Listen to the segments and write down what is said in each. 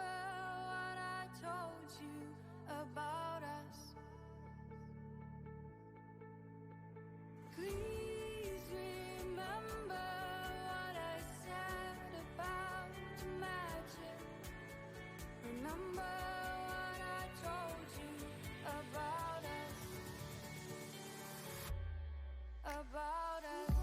what I told you about us. Please remember what I said about magic. Remember what I told you about us. About us.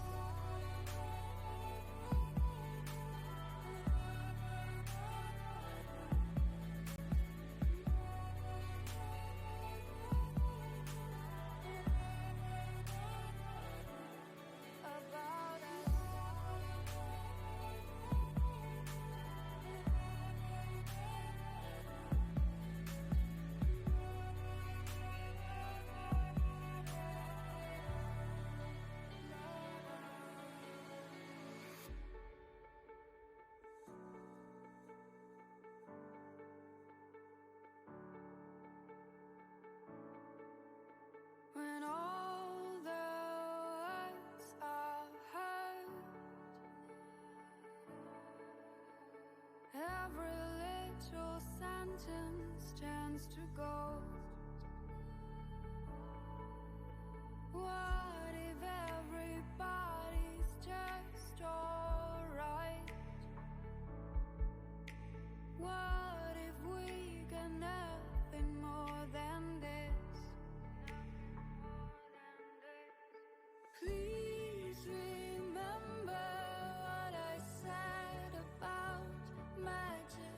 When all the words are heard, every little sentence turns to gold. What if everybody's just alright? What if we got nothing more than this? Please remember what I said about magic.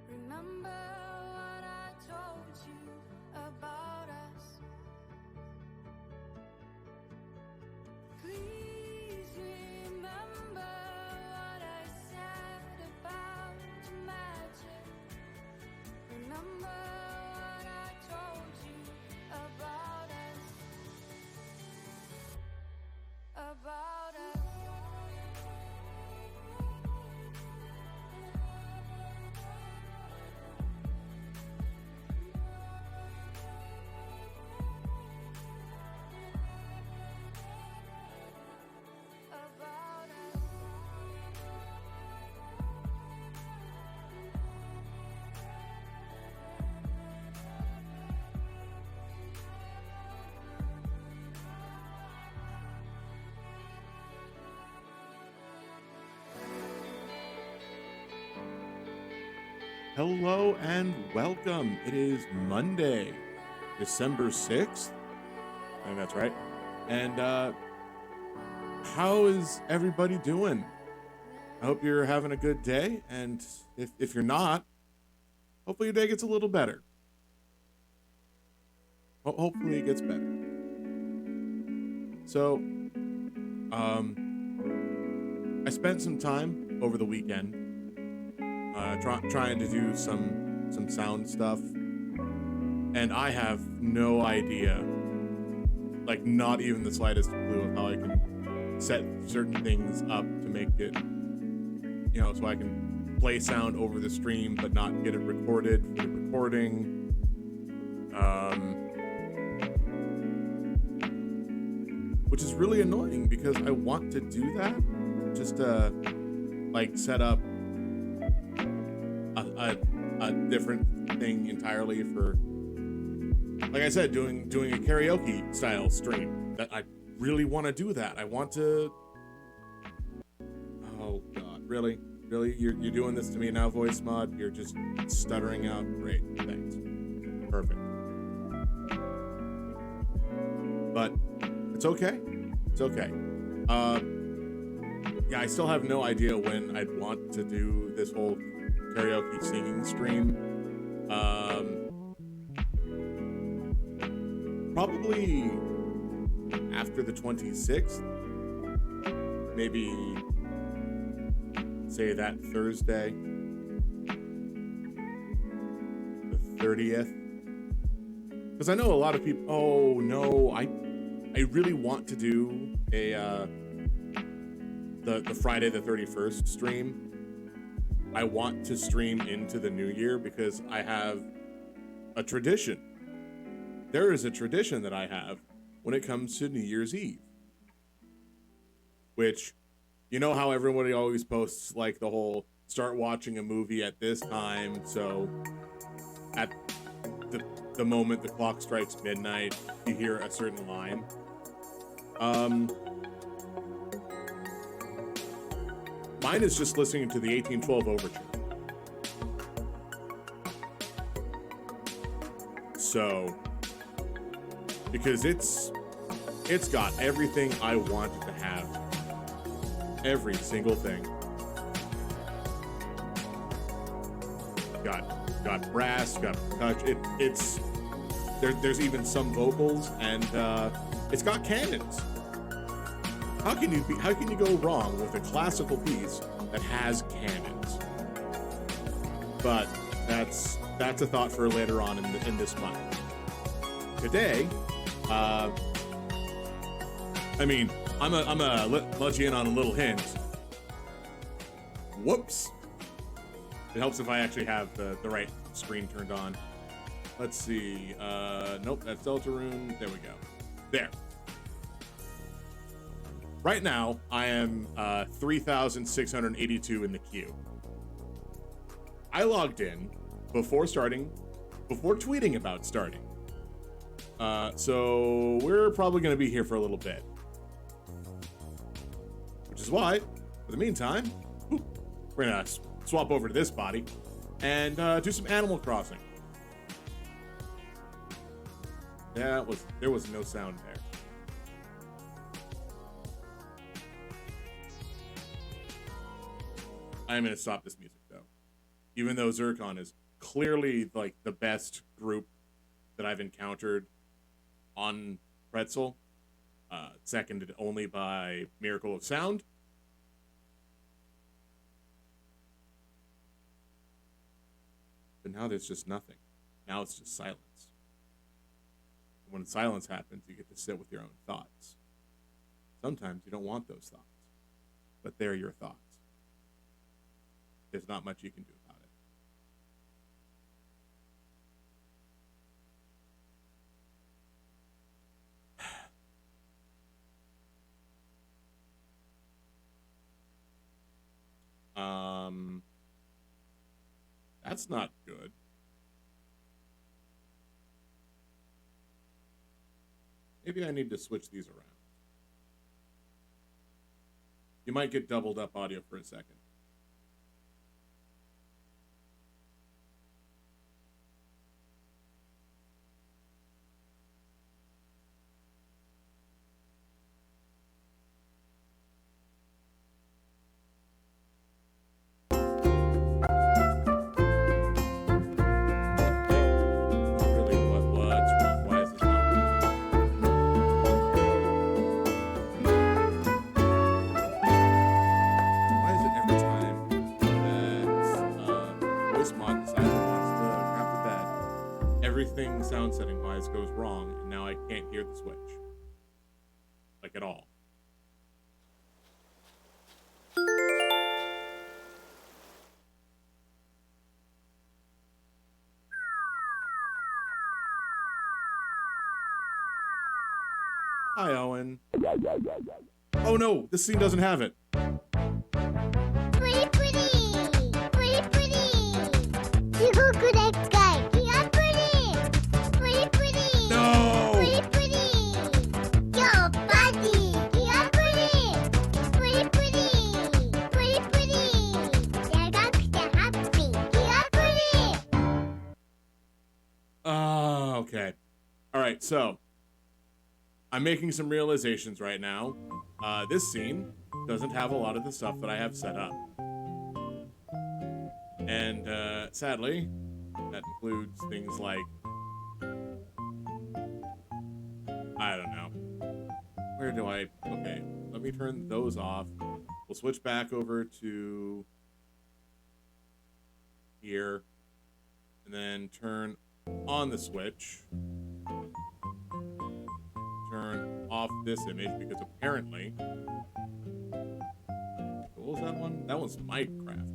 Remember what I told you about us. Please remember what I said about magic. Remember what I told you about us. About us. About us. Hello and welcome. It is Monday, December 6th. I think that's right. And how is everybody doing? I hope you're having a good day. And if you're not, hopefully your day gets a little better. Hopefully it gets better. So, I spent some time over the weekend trying to do some sound stuff, and I have no idea, like not even the slightest clue of how I can set certain things up to make it, so I can play sound over the stream but not get it recorded for the recording. Which is really annoying because I want to do that, just to like set up a different thing entirely for, like I said, doing a karaoke style stream. That I really want to do that. I want to. Oh God, really? You're doing this to me now, voice mod? You're just stuttering out. Great, thanks, perfect. But it's okay. It's okay. Yeah, I still have no idea when I'd want to do this whole karaoke singing stream. Probably after the 26th. Maybe say that Thursday, the 30th. Because I know a lot of people. Oh no, I really want to do a the Friday the 31st stream. I want to stream into the new year because I have a tradition. There is a tradition that I have when it comes to New Year's Eve. Which, you know how everybody always posts like the whole start watching a movie at this time, so at the moment the clock strikes midnight, you hear a certain line. Mine is just listening to the 1812 Overture. So, because it's got everything I wanted to have. Every single thing. Got brass, got percussion. There's even some vocals, and it's got cannons. How can you go wrong with a classical piece that has cannons? But that's a thought for later on in this month. Today, I'm gonna let you in on a little hint. Whoops. It helps if I actually have the right screen turned on. Let's see. Nope, that's Deltarune. There we go. There. Right now, I am 3,682 in the queue. I logged in before tweeting about starting. So we're probably going to be here for a little bit. Which is why, for the meantime, we're going to swap over to this body and do some Animal Crossing. There was no sound there. I'm going to stop this music, though. Even though Zircon is clearly, like, the best group that I've encountered on Pretzel, seconded only by Miracle of Sound. But now there's just nothing. Now it's just silence. And when silence happens, you get to sit with your own thoughts. Sometimes you don't want those thoughts, but they're your thoughts. There's not much you can do about it. That's not good. Maybe I need to switch these around. You might get doubled up audio for a second. Everything sound setting wise goes wrong, and now I can't hear the switch. Like at all. Hi, Owen. Oh no, this scene doesn't have it. Pretty, pretty, pretty, pretty. You go good at guy. You're pretty, pretty, pretty. No. Pretty, pretty. Yo, buddy. You're pretty, pretty, pretty, pretty, pretty. 내가 그때 happy. You're pretty. Okay. All right, so I'm making some realizations right now. This scene doesn't have a lot of the stuff that I have set up. And sadly, that includes things like, I don't know. Where do I, okay, let me turn those off. We'll switch back over to here, and then turn on the switch. Turn off this image because apparently, what was that one? That one's Minecraft.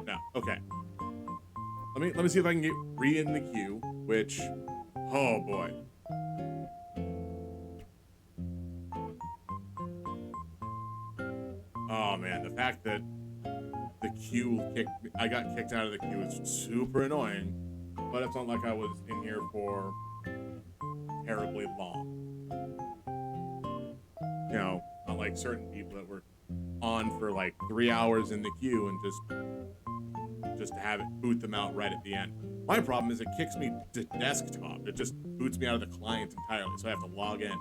No, okay. Let me see if I can get in the queue, which, oh boy. Oh man, the fact that the I got kicked out of the queue. It's super annoying, but it's not like I was in here for terribly long. You know, not like certain people that were on for like 3 hours in the queue and just to have it boot them out right at the end. My problem is it kicks me to desktop. It just boots me out of the client entirely, so I have to log in.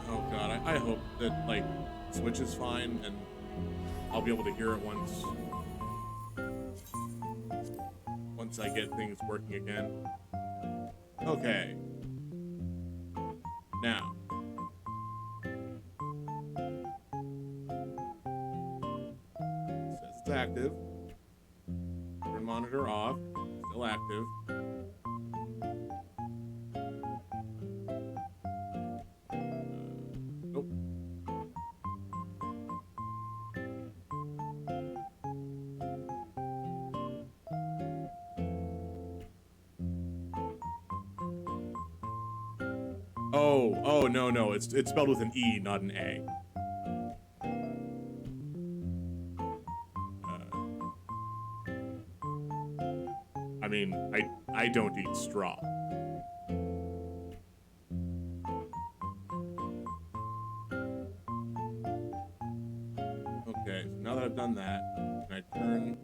Oh god, I hope that like Switch is fine and I'll be able to hear it once I get things working again. Okay. Now. It says it's active. Turn monitor off. Still active. Nope. Oh, no. It's spelled with an E, not an A. I mean, I don't eat straw. Okay, so now that I've done that, can I turn...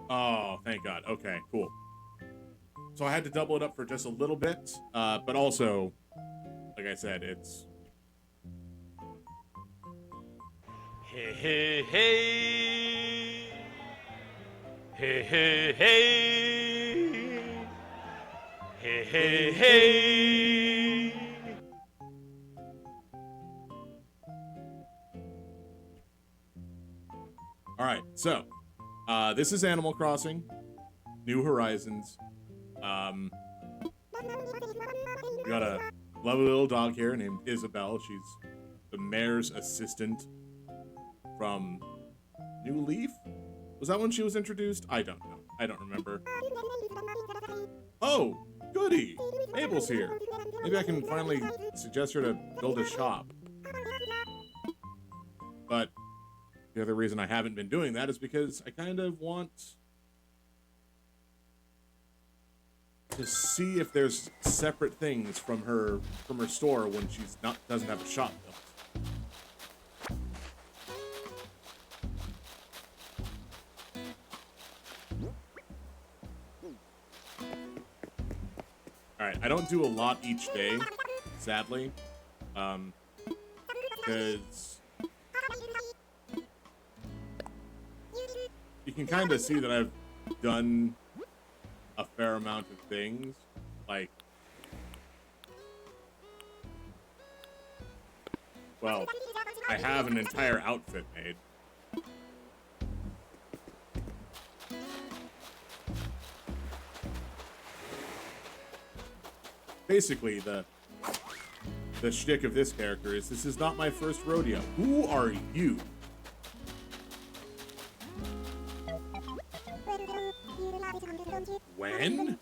Oh, thank God. Okay, cool. So I had to double it up for just a little bit, but also, like I said, it's... Hey, hey, hey. Hey, hey, hey. Hey, hey, hey. All right, so this is Animal Crossing, New Horizons. We got a lovely little dog here named Isabelle. She's the mayor's assistant from New Leaf. Was that when she was introduced? I don't know. I don't remember. Oh, goody! Mabel's here. Maybe I can finally suggest her to build a shop. But the other reason I haven't been doing that is because I kind of want to see if there's separate things from her store when she's doesn't have a shop built. Alright, I don't do a lot each day, sadly. Because you can kind of see that I've done a fair amount of things. Like, well, I have an entire outfit made. Basically, the shtick of this character is this is not my first rodeo. Who are you? When?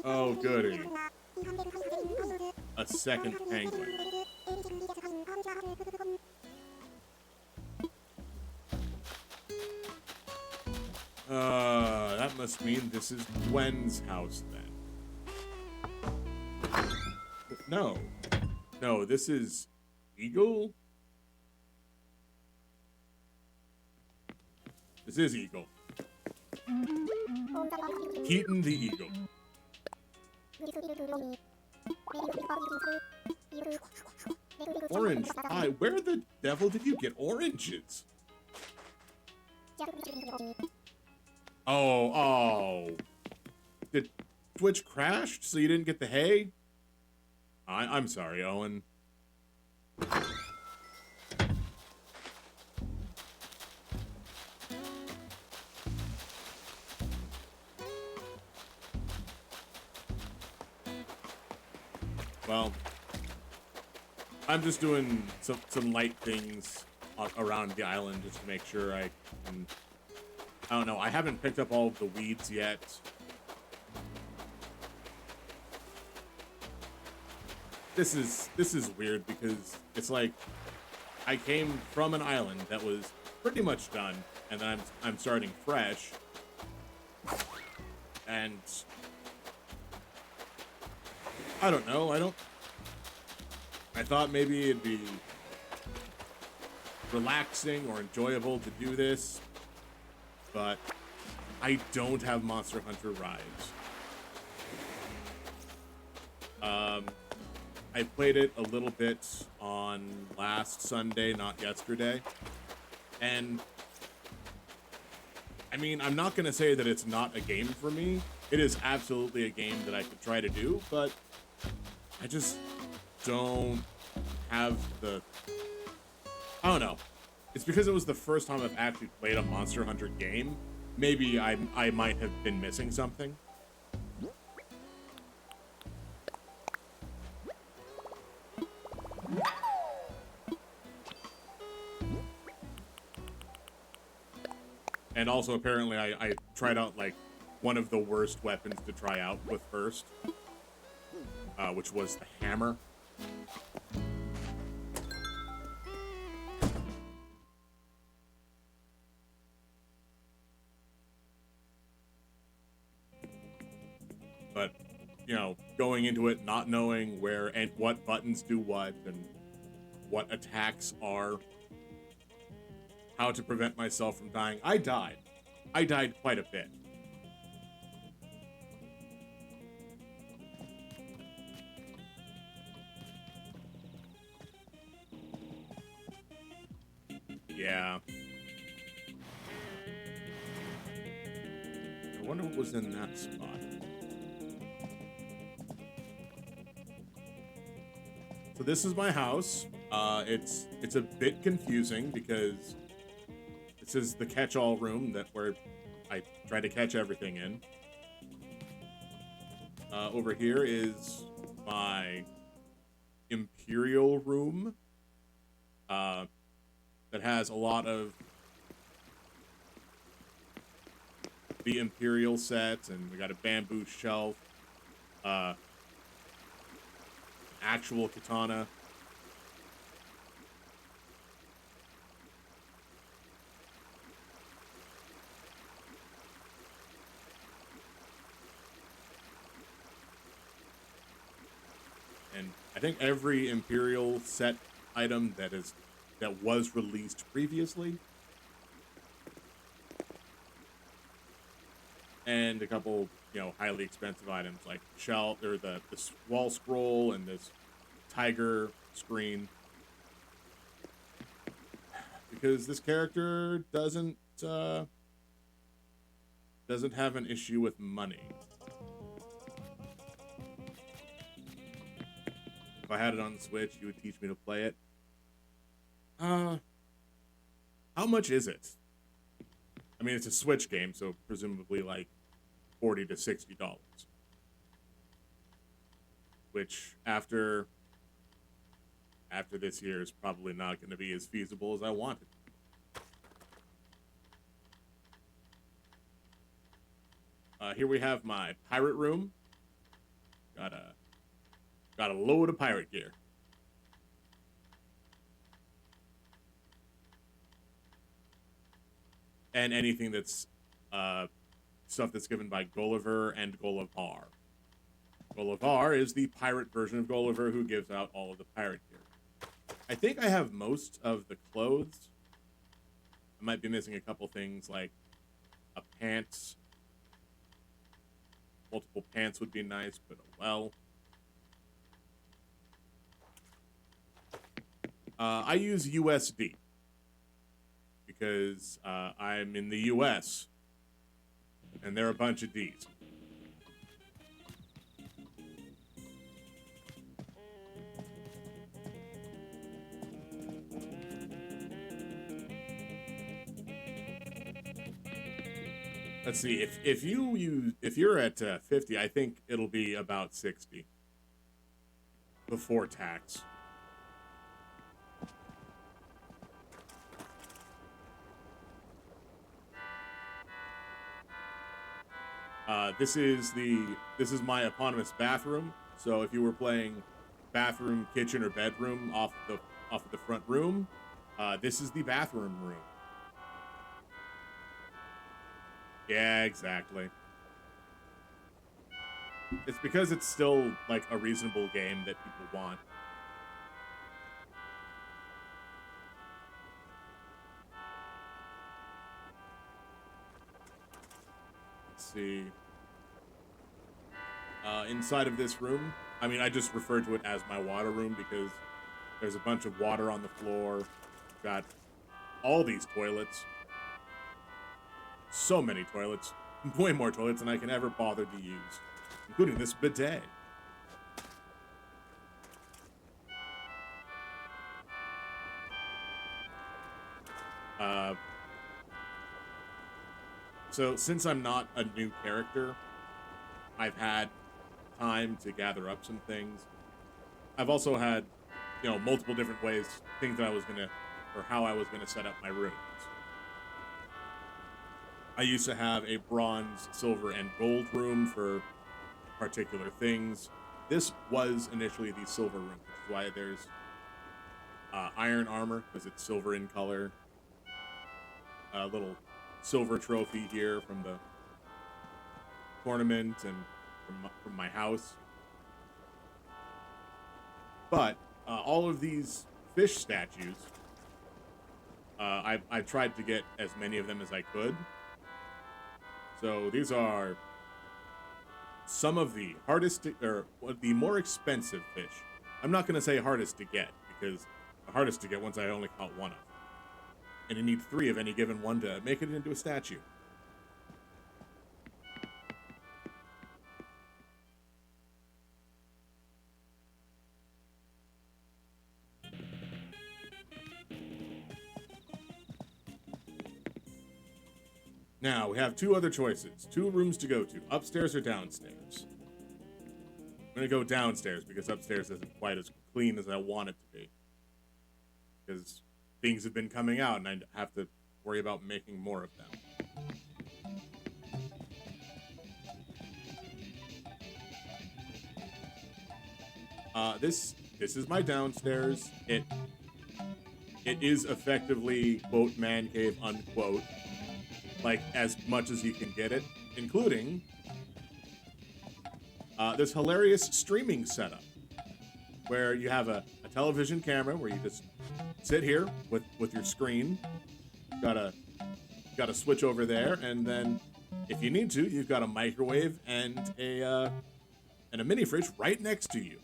Oh, goody. A second penguin. That must mean this is Gwen's house then. No. No, this is Eagle? This is Eagle. Keaton the Eagle. Orange pie? Where the devil did you get oranges? Oh. Did Twitch crashed so you didn't get the hay? I'm sorry, Owen. Well, I'm just doing some light things around the island just to make sure I can... I don't know, I haven't picked up all of the weeds yet. this is weird because it's like I came from an island that was pretty much done, and then I'm starting fresh, and I don't know. I thought maybe it'd be relaxing or enjoyable to do this, but I don't have Monster Hunter Rise. I played it a little bit on last Sunday, not yesterday, and I mean, I'm not going to say that it's not a game for me. It is absolutely a game that I could try to do, but I just don't have the... I don't know. It's because it was the first time I've actually played a Monster Hunter game. Maybe I might have been missing something. And also, apparently, I tried out, like, one of the worst weapons to try out with first, which was the hammer. But, you know, going into it, not knowing where and what buttons do what, and what attacks are, how to prevent myself from dying. I died. I died quite a bit. Yeah. I wonder what was in that spot. So this is my house. It's a bit confusing because this is the catch-all room where I try to catch everything in. Over here is my Imperial Room that has a lot of the Imperial sets, and we got a bamboo shelf, actual katana. And I think every Imperial set item that was released previously. And a couple, you know, highly expensive items like shell or the wall scroll and this tiger screen. Because this character doesn't have an issue with money. If I had it on the Switch, you would teach me to play it. How much is it? I mean, it's a Switch game, so presumably like $40 to $60. Which after this year is probably not going to be as feasible as I wanted. Here we have my pirate room. Got a load of pirate gear. And anything that's stuff that's given by Gulliver and Gullivar. Gullivar is the pirate version of Gulliver who gives out all of the pirate gear. I think I have most of the clothes. I might be missing a couple things like a pants. Multiple pants would be nice, but oh well. I use USD because I'm in the US and they're a bunch of Ds. Let's see, if you're at 50, I think it'll be about 60 before tax. This is my eponymous bathroom. So if you were playing bathroom, kitchen, or bedroom off of the front room. This is the bathroom room. Yeah, exactly. It's because it's still like a reasonable game that people want. Let's see. Inside of this room, I mean, I just refer to it as my water room because there's a bunch of water on the floor. Got all these toilets. So many toilets. Way more toilets than I can ever bother to use, including this bidet. So since I'm not a new character, I've had time to gather up some things. I've also had, multiple different ways, things that I was gonna, or how I was gonna set up my rooms. I used to have a bronze, silver, and gold room for particular things. This was initially the silver room, which is why there's iron armor, because it's silver in color. A little silver trophy here from the tournament and from my house. But all of these fish statues, I tried to get as many of them as I could. So these are some of the hardest or the more expensive fish. I'm not going to say hardest to get, because the hardest to get ones I only caught one of. And you need 3 of any given one to make it into a statue. Now, we have 2 other choices. 2 rooms to go to, upstairs or downstairs. I'm going to go downstairs because upstairs isn't quite as clean as I want it to be. Because things have been coming out and I have to worry about making more of them. This is my downstairs. It is effectively, quote, man cave, unquote. Like, as much as you can get it, including this hilarious streaming setup where you have a television camera where you just sit here with your screen. Got a switch over there, and then if you need to, you've got a microwave and a mini fridge right next to you.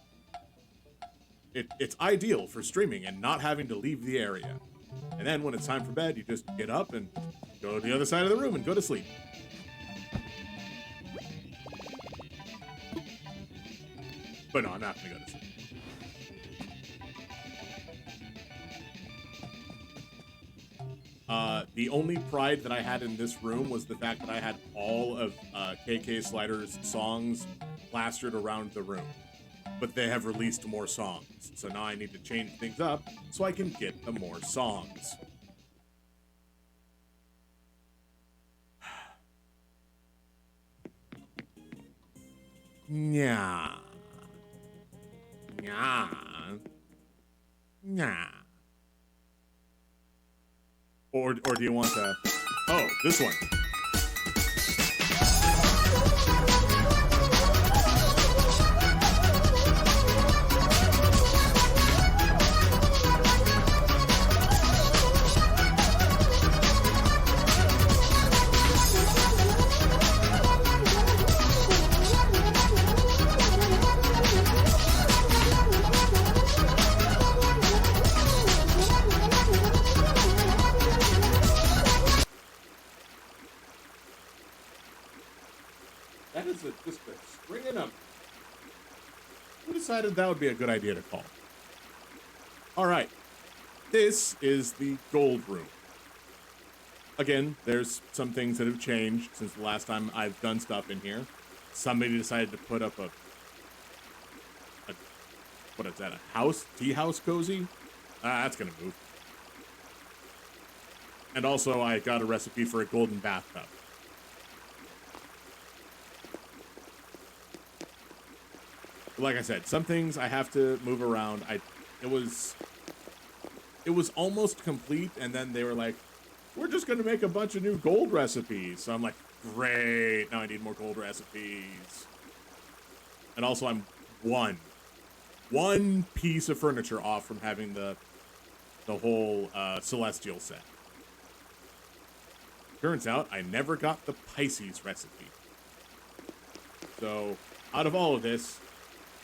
It's ideal for streaming and not having to leave the area. And then when it's time for bed, you just get up and go to the other side of the room and go to sleep. But no, I'm not going to go to sleep. The only pride that I had in this room was the fact that I had all of KK Slider's songs plastered around the room. But they have released more songs, so now I need to change things up so I can get the more songs. Yeah. Yeah. Yeah. Or do you want to... Oh, this one. That is just a string of numbers. Who decided that would be a good idea to call? All right. This is the gold room. Again, there's some things that have changed since the last time I've done stuff in here. Somebody decided to put up a what is that, a house? Tea house cozy? That's gonna move. And also, I got a recipe for a golden bathtub. like I said, some things I have to move around. It was almost complete, and then they were like, we're just gonna make a bunch of new gold recipes. So I'm like, great, now I need more gold recipes. And also I'm one piece of furniture off from having the whole celestial set. Turns out I never got the Pisces recipe. So out of all of this,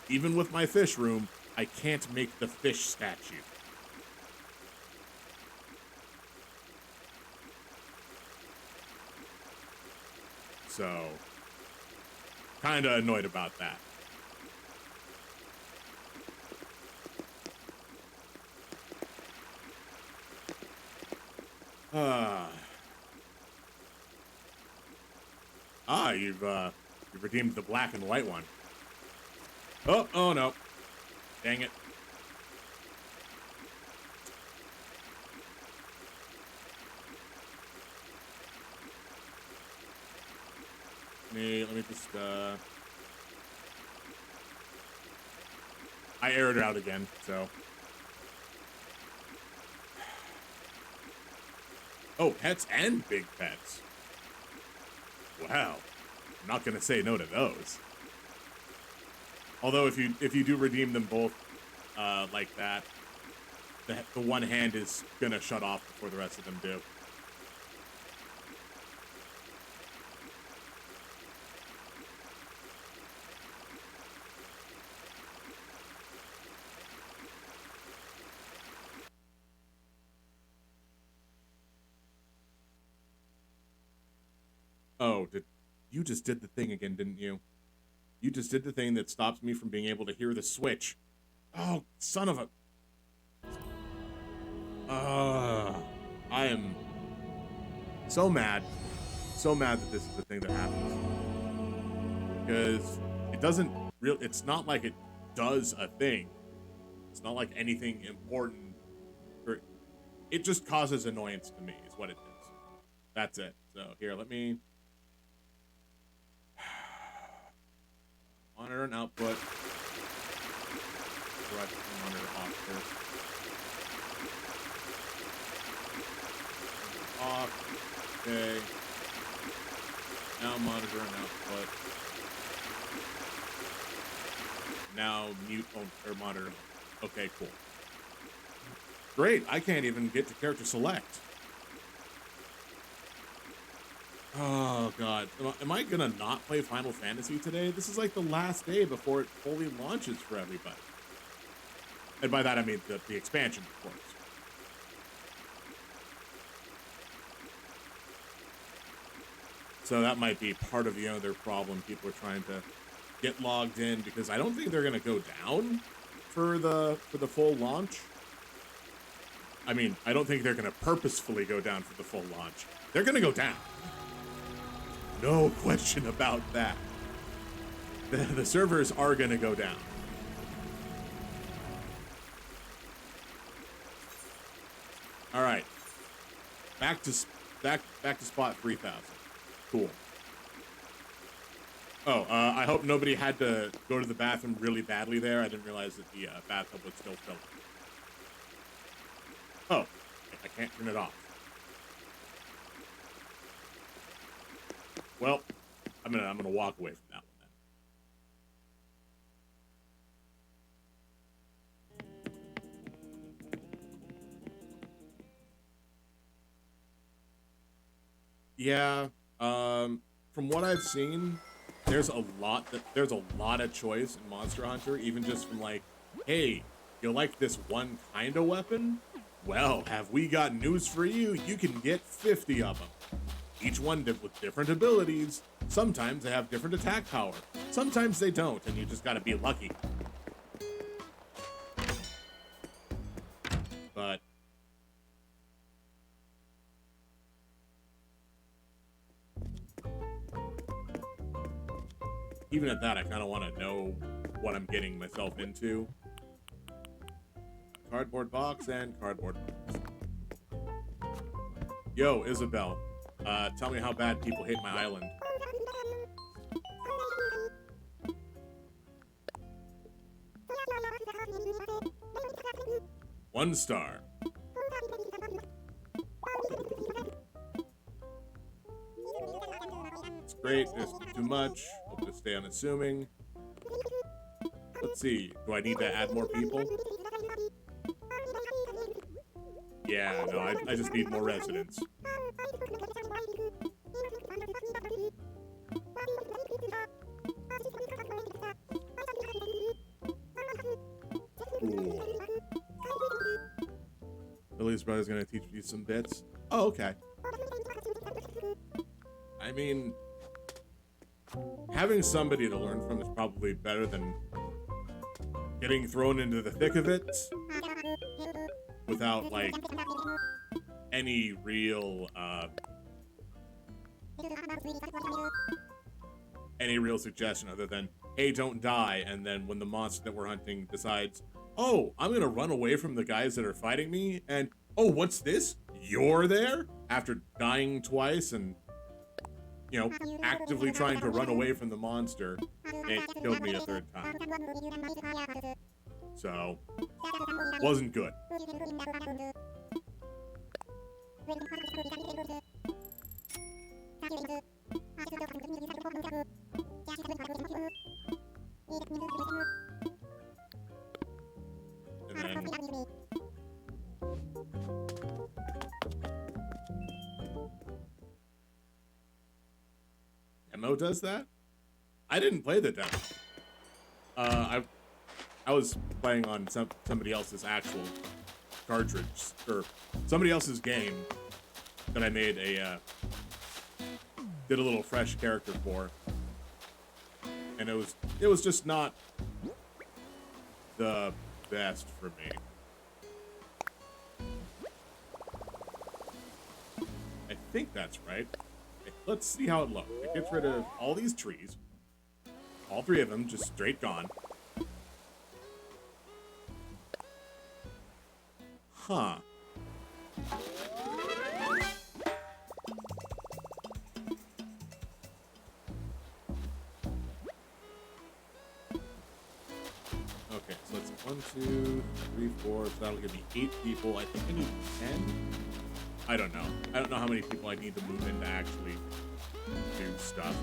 even with my fish room, I can't make the fish statue. So, kinda annoyed about that. You've redeemed the black and white one. Oh no. Dang it. Let me just, I aired it out again, so. Oh, pets and big pets. Wow. I'm not gonna say no to those. Although if you do redeem them both like that, the one hand is gonna shut off before the rest of them do. Oh, you just did the thing again, didn't you? You just did the thing that stops me from being able to hear the switch. Oh, son of a... I am so mad. So mad that this is the thing that happens. Because it doesn't really... It's not like it does a thing. It's not like anything important. It just causes annoyance to me, is what it is. That's it. So, here, let me... Monitor and output. Right, monitor off first. Off. Okay. Now monitor and output. Now mute or monitor. Okay, cool. Great. I can't even get to character select. Oh, God. Am I gonna not play Final Fantasy today? This is like the last day before it fully launches for everybody. And by that, I mean the expansion, of course. So that might be part of the other problem. People are trying to get logged in because I don't think they're gonna go down for the full launch. I mean, I don't think they're gonna purposefully go down for the full launch. They're gonna go down. No question about that. The servers are gonna go down. All right, back to spot 3000. Cool. Oh, I hope nobody had to go to the bathroom really badly there. I didn't realize that the bathtub was still filled. Oh, I can't turn it off. Well, I'm gonna walk away from that one then. Yeah, from what I've seen, there's a lot of choice in Monster Hunter, even just from like, hey, you like this one kind of weapon? Well, have we got news for you? You can get 50 of them. Each one with different abilities. Sometimes they have different attack power. Sometimes they don't, and you just gotta be lucky. But even at that, I kind of want to know what I'm getting myself into. Cardboard box and cardboard box. Yo, Isabel. Tell me how bad people hate my island. 1 star. It's great. There's too much. Hope to stay unassuming. Let's see. Do I need to add more people? Yeah, no, I just need more residents. Cool. Billy's brother's gonna teach you some bits. Oh, okay. I mean, having somebody to learn from is probably better than getting thrown into the thick of it without, like, any real suggestion other than, hey, don't die, and then when the monster that we're hunting decides, oh, I'm gonna run away from the guys that are fighting me, and, oh, what's this? You're there? After dying twice and, you know, actively trying to run away from the monster, it killed me a 3rd time. So, wasn't good. And then demo does that? I didn't play the demo. I was playing on somebody else's actual cartridge, or somebody else's game that I made did a little fresh character for, and it was just not the best for me. I think that's right. Let's see how it looks. It gets rid of all these trees. All 3 of them, just straight gone. Huh. Okay, so it's 1, 2, 3, 4. So that'll give me 8 people. I think I need 10. I don't know. I don't know how many people I need to move in to actually do stuff.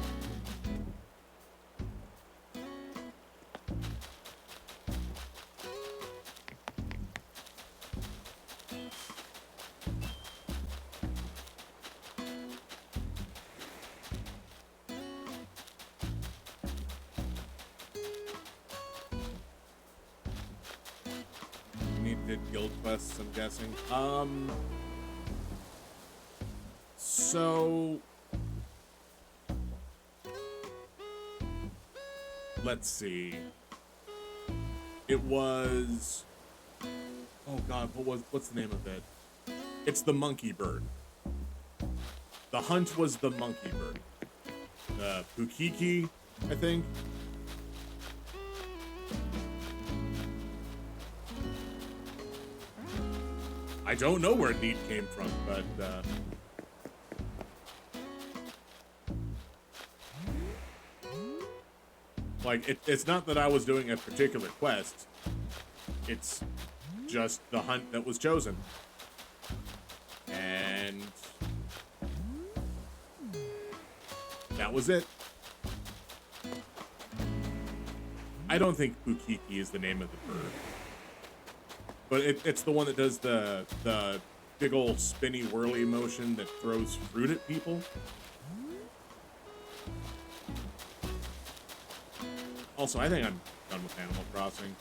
Did guild quests, I'm guessing. So let's see. It was, oh god, what's the name of it? It's the monkey bird. The hunt was the monkey bird. Pukiki, I think. I don't know where Need came from, but like it's not that I was doing a particular quest. It's just the hunt that was chosen. And that was it. I don't think Pukiki is the name of the bird. But it's the one that does the big old spinny whirly motion that throws fruit at people. Also, I think I'm done with Animal Crossing.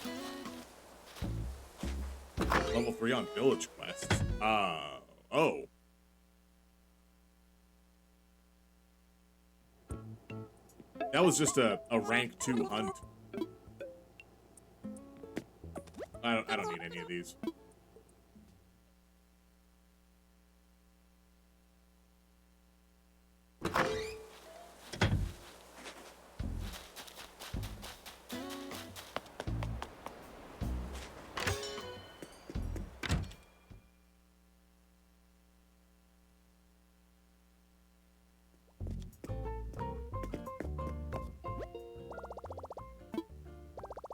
Level 3 on village quests. Oh. That was just a rank 2 hunt. I don't need any of these.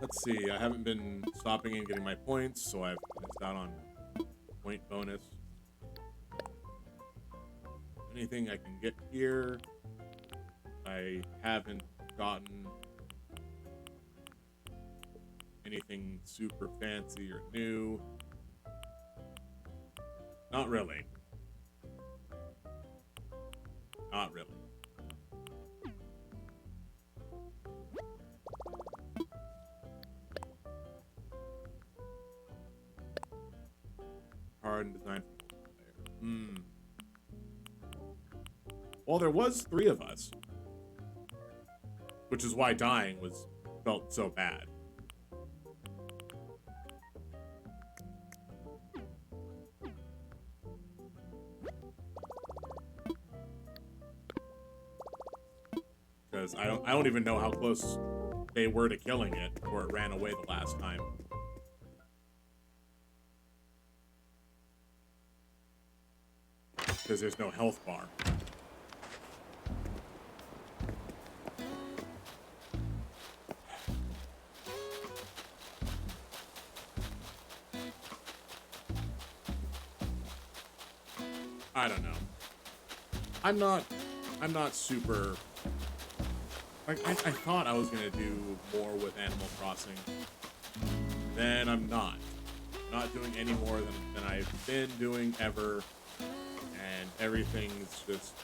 Let's see, I haven't been stopping and getting my points, so I've missed out on point bonus. Anything I can get here? I haven't gotten anything super fancy or new. Not really. Not really. Hard and designed for multiplayer. Well, there was 3 of us, which is why dying felt so bad. Because I don't even know how close they were to killing it before it ran away the last time. Because there's no health bar. I don't know. I'm not super. Like I thought I was gonna do more with Animal Crossing. Then I'm not. Not doing any more than I've been doing ever. And everything's just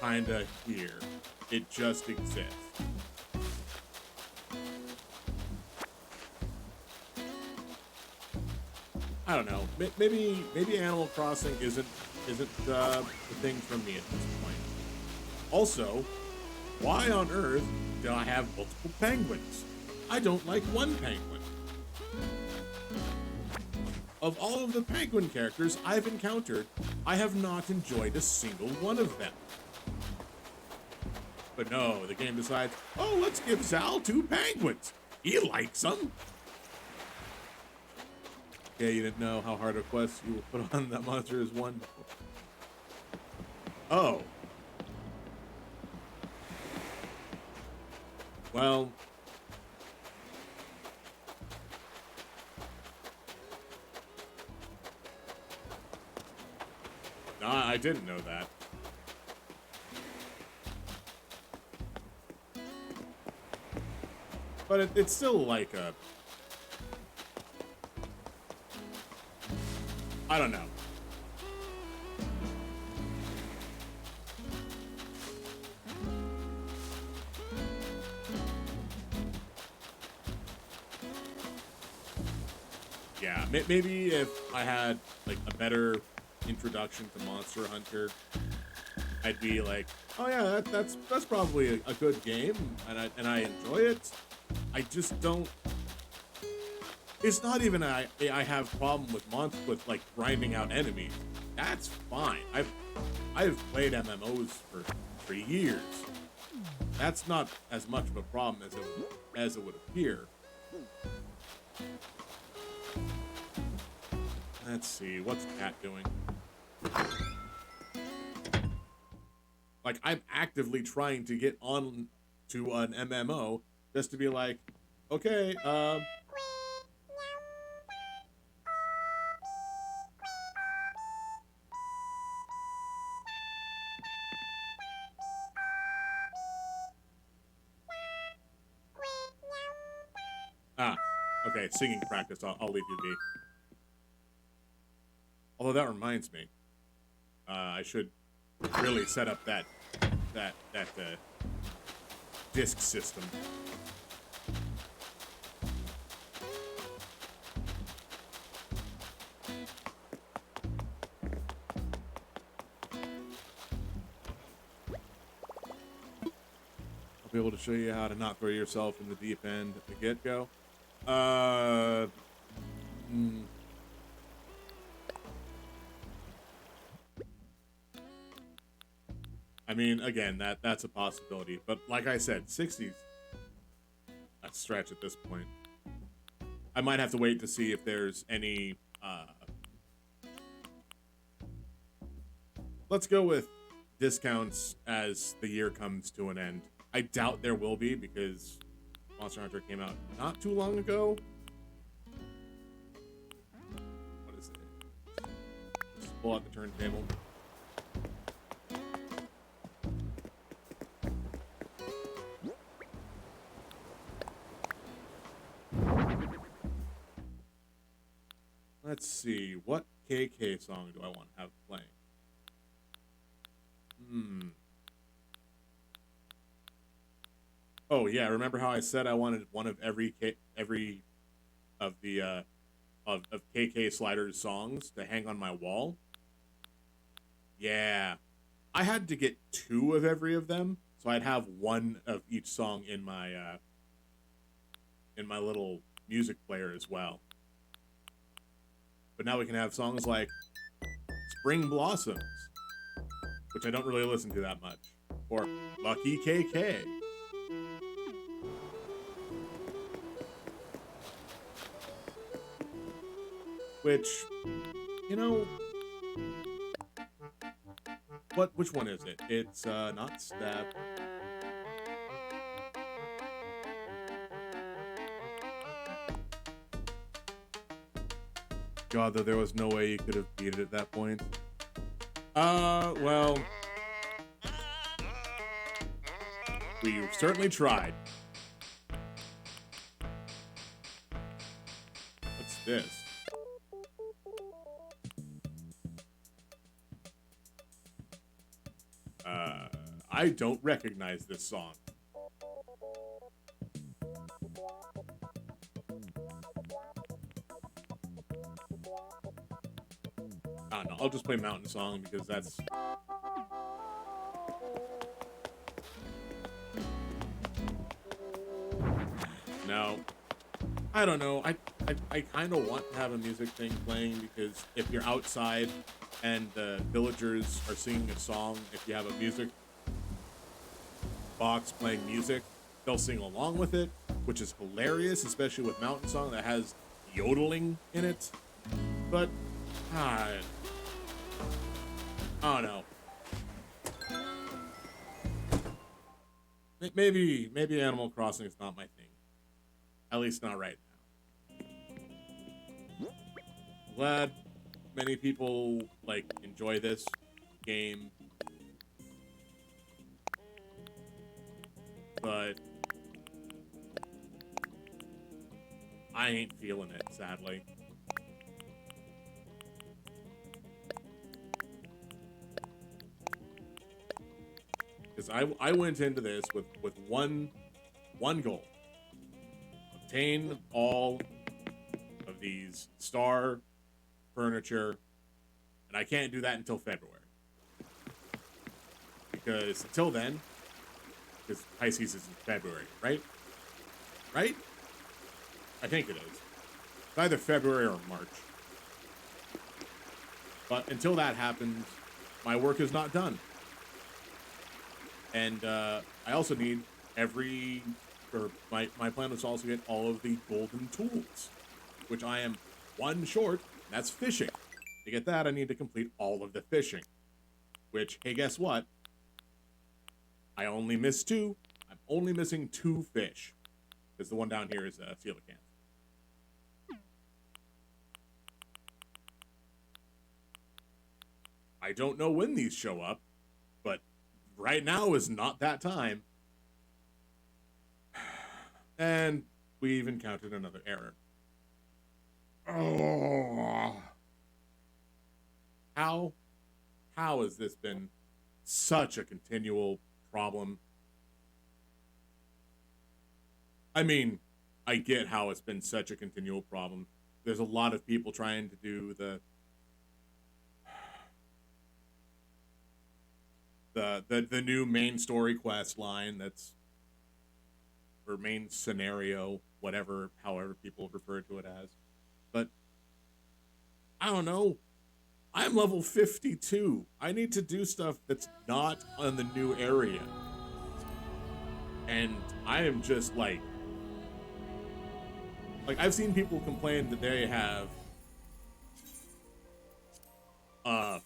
kinda here. It just exists. I don't know. Maybe Animal Crossing isn't the thing for me at this point. Also, why on earth do I have multiple penguins? I don't like one penguin. Of all of the penguin characters I've encountered, I have not enjoyed a single one of them. But no, the game decides, oh, let's give Zal 2 penguins. He likes them. Yeah, you didn't know how hard a quest you will put on that monster is one. Oh. Well. Nah, I didn't know that. But it's still like a... I don't know. Yeah, maybe if I had like a better introduction to Monster Hunter, I'd be like, oh yeah, that's probably a good game, and I enjoy it. I just don't. It's not even I have problem with like grinding out enemies. That's fine. I've played MMOs for years. That's not as much of a problem as it would appear. Let's see, what's Cat doing? Like, I'm actively trying to get on to an MMO just to be like, okay, okay, singing practice, I'll leave you be. Although that reminds me, I should really set up that disc system. I'll be able to show you how to not throw yourself in the deep end at the get-go. I mean, again, that's a possibility. But like I said, 60's a stretch at this point. I might have to wait to see if there's any... Let's go with discounts as the year comes to an end. I doubt there will be because Monster Hunter came out not too long ago. pull out the turntable. Let's see, what KK song do I want to have playing? Oh yeah, remember how I said I wanted one of every of the of KK Slider's songs to hang on my wall? Yeah. I had to get 2 of every of them, so I'd have one of each song in my little music player as well. But now we can have songs like Spring Blossoms, which I don't really listen to that much, or Lucky KK. Which, you know, which one is it? It's not Step. God, though, there was no way you could have beat it at that point. Well, we certainly tried. What's this? I don't recognize this song. I don't know, I'll just play Mountain Song because that's... No. I don't know. I kind of want to have a music thing playing because if you're outside and the villagers are singing a song, if you have a music box playing music, they'll sing along with it, which is hilarious, especially with Mountain Song that has yodeling in it. But, I don't know. Maybe Animal Crossing is not my thing. At least not right now. Glad many people enjoy this game, but I ain't feeling it, sadly. Because I went into this with one goal. Obtain all of these star furniture, and I can't do that until February. Because until then, because Pisces is in February, right? Right? I think it is. It's either February or March. But until that happens, my work is not done. And I also need my plan was to also get all of the golden tools, which I am one short, and that's fishing. To get that, I need to complete all of the fishing, which, hey, guess what? I only missed 2. I'm only missing 2 fish, because the one down here is a coelacanth. I don't know when these show up, but right now is not that time. And we've encountered another error. Oh. How has this been such a continual problem? I mean, I get how it's been such a continual problem. There's a lot of people trying to do the new main story quest line that's, or main scenario, however people refer to it as. But I don't know. I'm level 52. I need to do stuff that's not on the new area. And I am just I've seen people complain that they have an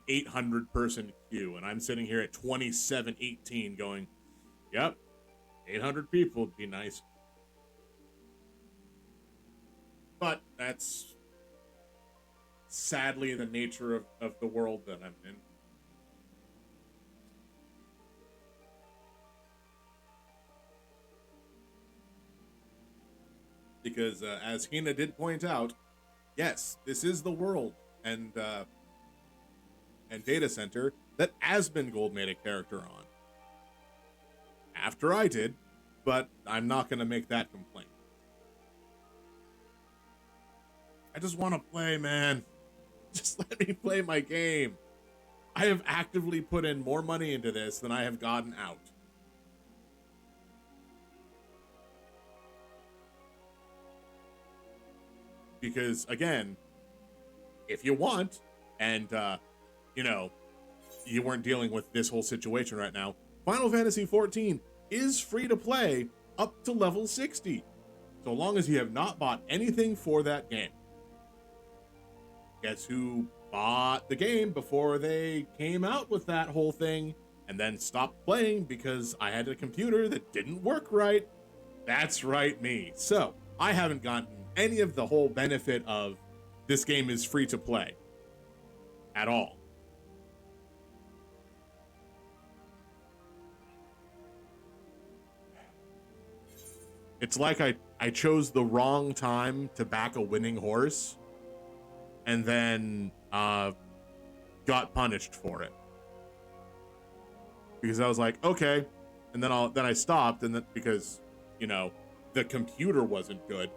800 person queue, and I'm sitting here at 2718 going, yep, 800 people would be nice. But that's sadly the nature of the world that I'm in. Because as Hina did point out, yes, this is the world and data center that Asmongold made a character on. After I did, but I'm not going to make that complaint. I just want to play, man. Just let me play my game. I have actively put in more money into this than I have gotten out. Because, again, if you want, and, you know, you weren't dealing with this whole situation right now, Final Fantasy XIV is free to play up to level 60, so long as you have not bought anything for that game. Guess who bought the game before they came out with that whole thing and then stopped playing because I had a computer that didn't work right? That's right, me. So I haven't gotten any of the whole benefit of this game is free to play at all. It's like I chose the wrong time to back a winning horse and then got punished for it. Because I was like, okay, and then I stopped, and then because, you know, the computer wasn't good.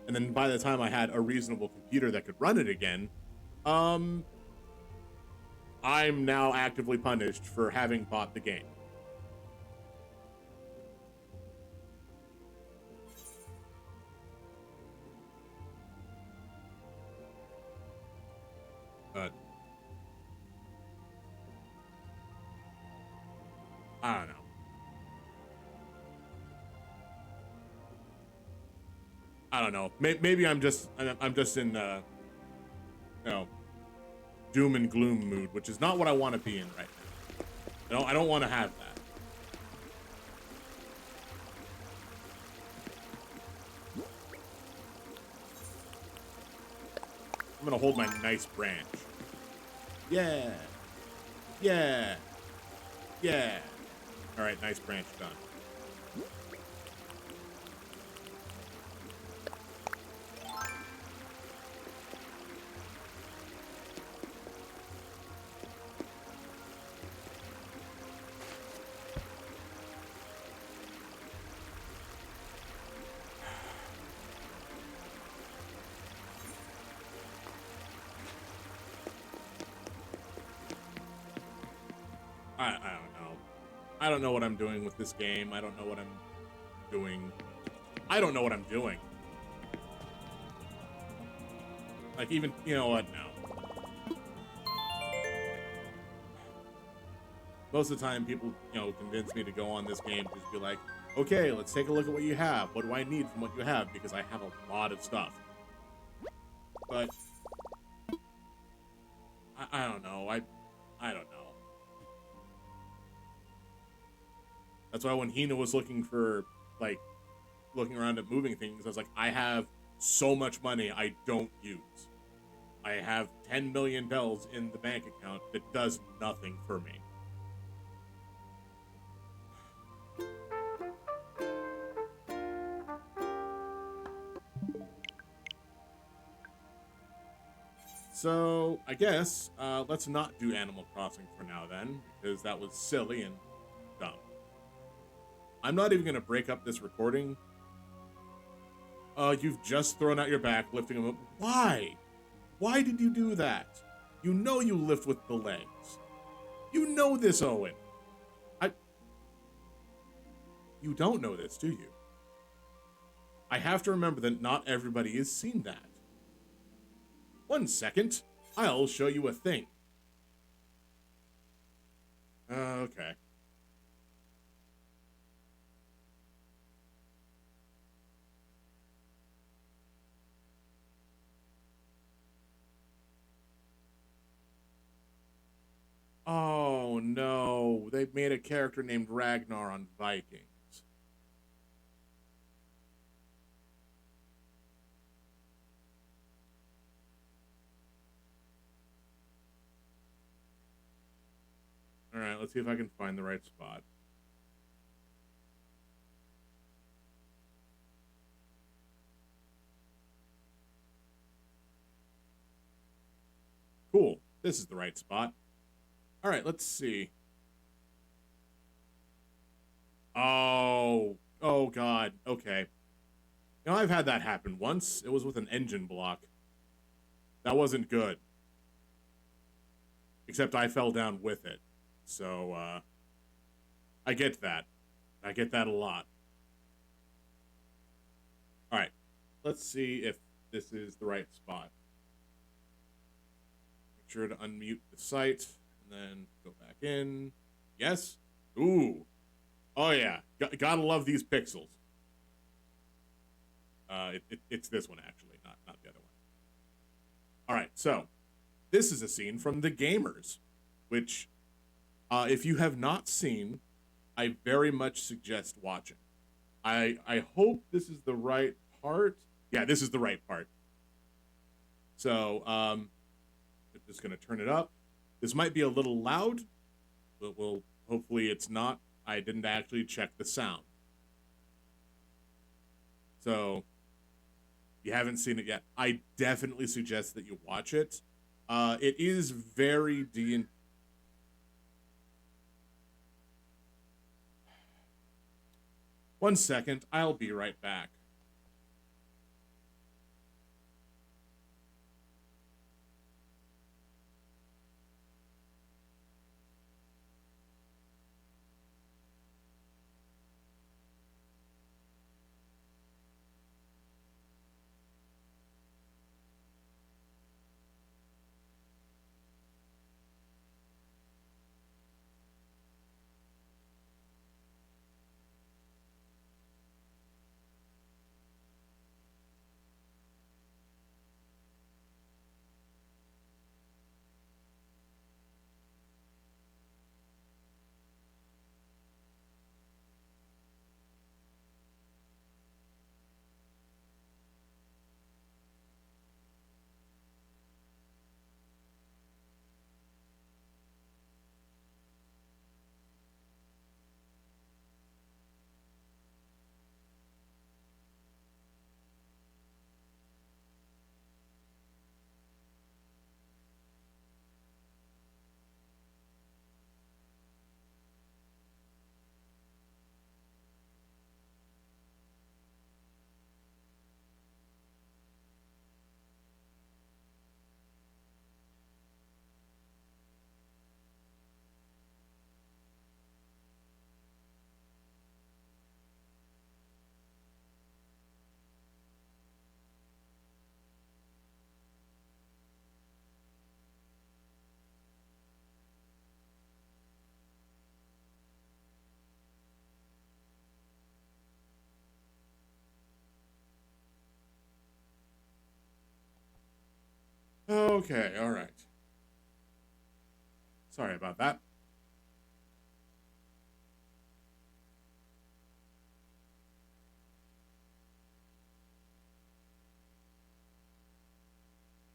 And then by the time I had a reasonable computer that could run it again, I'm now actively punished for having bought the game. But I don't know. I don't know. Maybe I'm just in you know, doom and gloom mood, which is not what I want to be in right now. I don't want to have that. I'm gonna hold my nice branch. Yeah. Yeah. Yeah. All right, nice branch done. I don't know. I don't know what I'm doing with this game. I don't know what I'm doing. I don't know what I'm doing. Like, even, you know what, now. Most of the time, people, you know, convince me to go on this game, just be like, okay, let's take a look at what you have. What do I need from what you have? Because I have a lot of stuff. But I don't know. I don't know. That's why when Hina was looking for, like, looking around at moving things, I was like, I have so much money I don't use. I have 10 million bells in the bank account that does nothing for me. So, I guess, let's not do Animal Crossing for now then, because that was silly and dumb. I'm not even going to break up this recording. You've just thrown out your back, lifting them up. Why? Why did you do that? You know you lift with the legs. You know this, Owen. You don't know this, do you? I have to remember that not everybody has seen that. 1 second. I'll show you a thing. Okay. Oh no, they made a character named Ragnar on Vikings. let's see if I can find the right spot. Cool. This is the right spot. All right, let's see. Oh God. Okay. You know, I've had that happen once. It was with an engine block. That wasn't good. Except I fell down with it. So, I get that. I get that a lot. All right. Let's see if this is the right spot. Make sure to unmute the site and then go back in. Yes? Ooh. Oh, yeah. Gotta love these pixels. It's this one, actually, not the other one. All right, so this is a scene from The Gamers, which, if you have not seen, I very much suggest watching. I hope this is the right part. Yeah, this is the right part. So, I'm just going to turn it up. This might be a little loud, but hopefully it's not. I didn't actually check the sound. So, if you haven't seen it yet, I definitely suggest that you watch it. It is very One second, I'll be right back. Okay, all right. Sorry about that.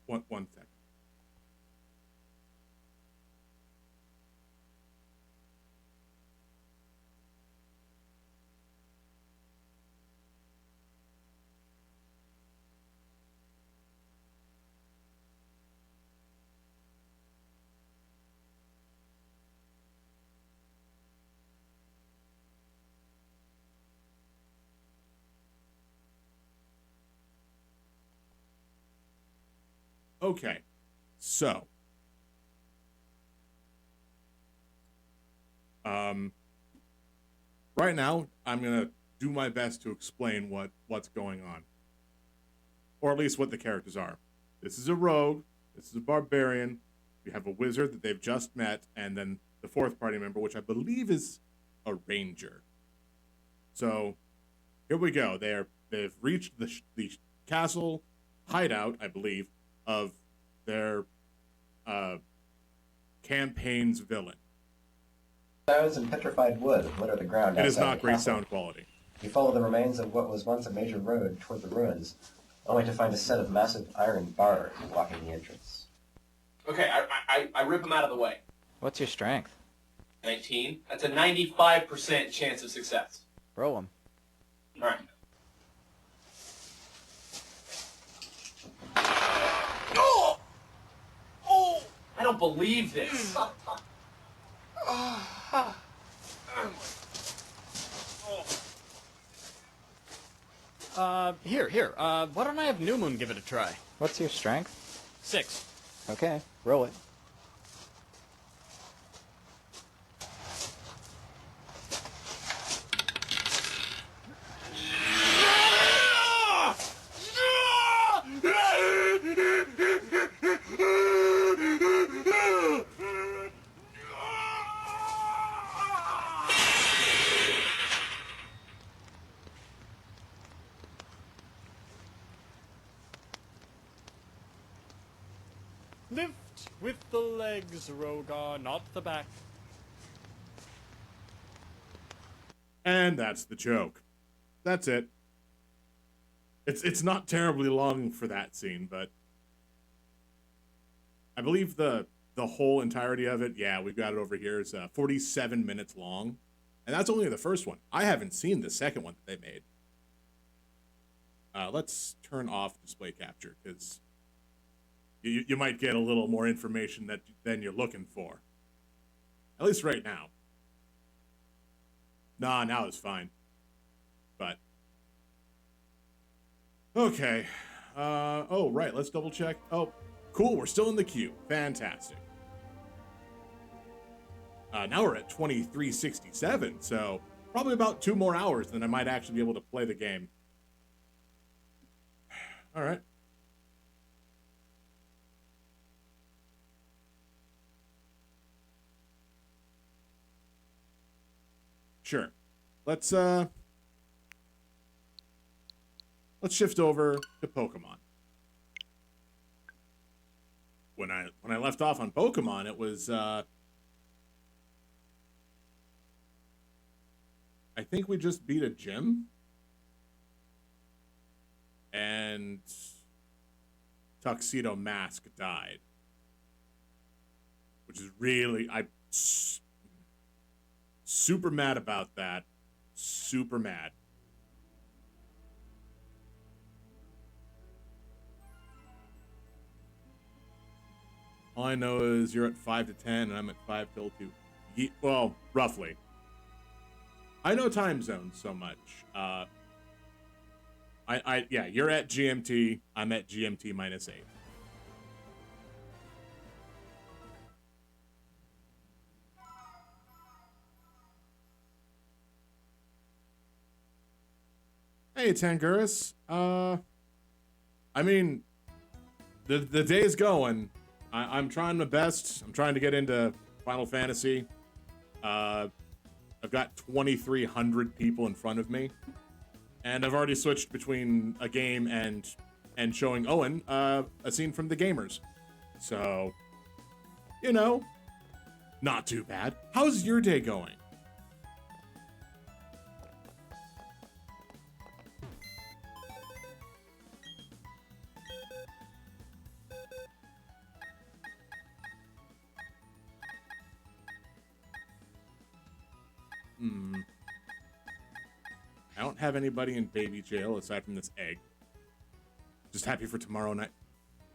One second. Okay, so right now I'm gonna do my best to explain what's going on, or at least what the characters are. This is a rogue. This is a barbarian. We have a wizard that they've just met, and then the fourth party member, which I believe is a ranger. So here we go. They've reached the castle hideout, I believe, of their campaign's villain. Stones and petrified wood litter the ground. It is outside not the great castle. sound quality. You follow the remains of what was once a major road toward the ruins, only to find a set of massive iron bars blocking the entrance. Okay, I rip him out of the way. What's your strength? 19. That's a 95% chance of success. Roll them. All right. Oh! Oh! I don't believe this. Here. Why don't I have New Moon give it a try? What's your strength? 6. Okay, roll it. Lift with the legs, Rogar, not the back. And that's the joke. That's it. It's not terribly long for that scene, but I believe the whole entirety of it, yeah, we've got it over here, is 47 minutes long. And that's only the first one. I haven't seen the second one that they made. Let's turn off display capture, because you might get a little more information than you're looking for. At least right now. Nah, now it's fine. But okay. Oh, right, let's double check. Oh, cool, we're still in the queue. Fantastic. Now we're at 2367, so probably about 2 more hours, then I might actually be able to play the game. All right. Sure. Let's shift over to Pokemon. When I left off on Pokemon, it was I think we just beat a gym. And Tuxedo Mask died. Which is really super mad about that. Super mad. All I know is you're at 5 to 10 and I'm at 5 till 2. Well, roughly. I know time zones so much. Yeah, you're at GMT. I'm at GMT -8. Hey, Tanguris. I mean, the day's going. I'm trying my best. I'm trying to get into Final Fantasy. I've got 2,300 people in front of me. And I've already switched between a game and showing Owen a scene from The Gamers. So, you know, not too bad. How's your day going? I don't have anybody in baby jail aside from this egg. Just happy for tomorrow night.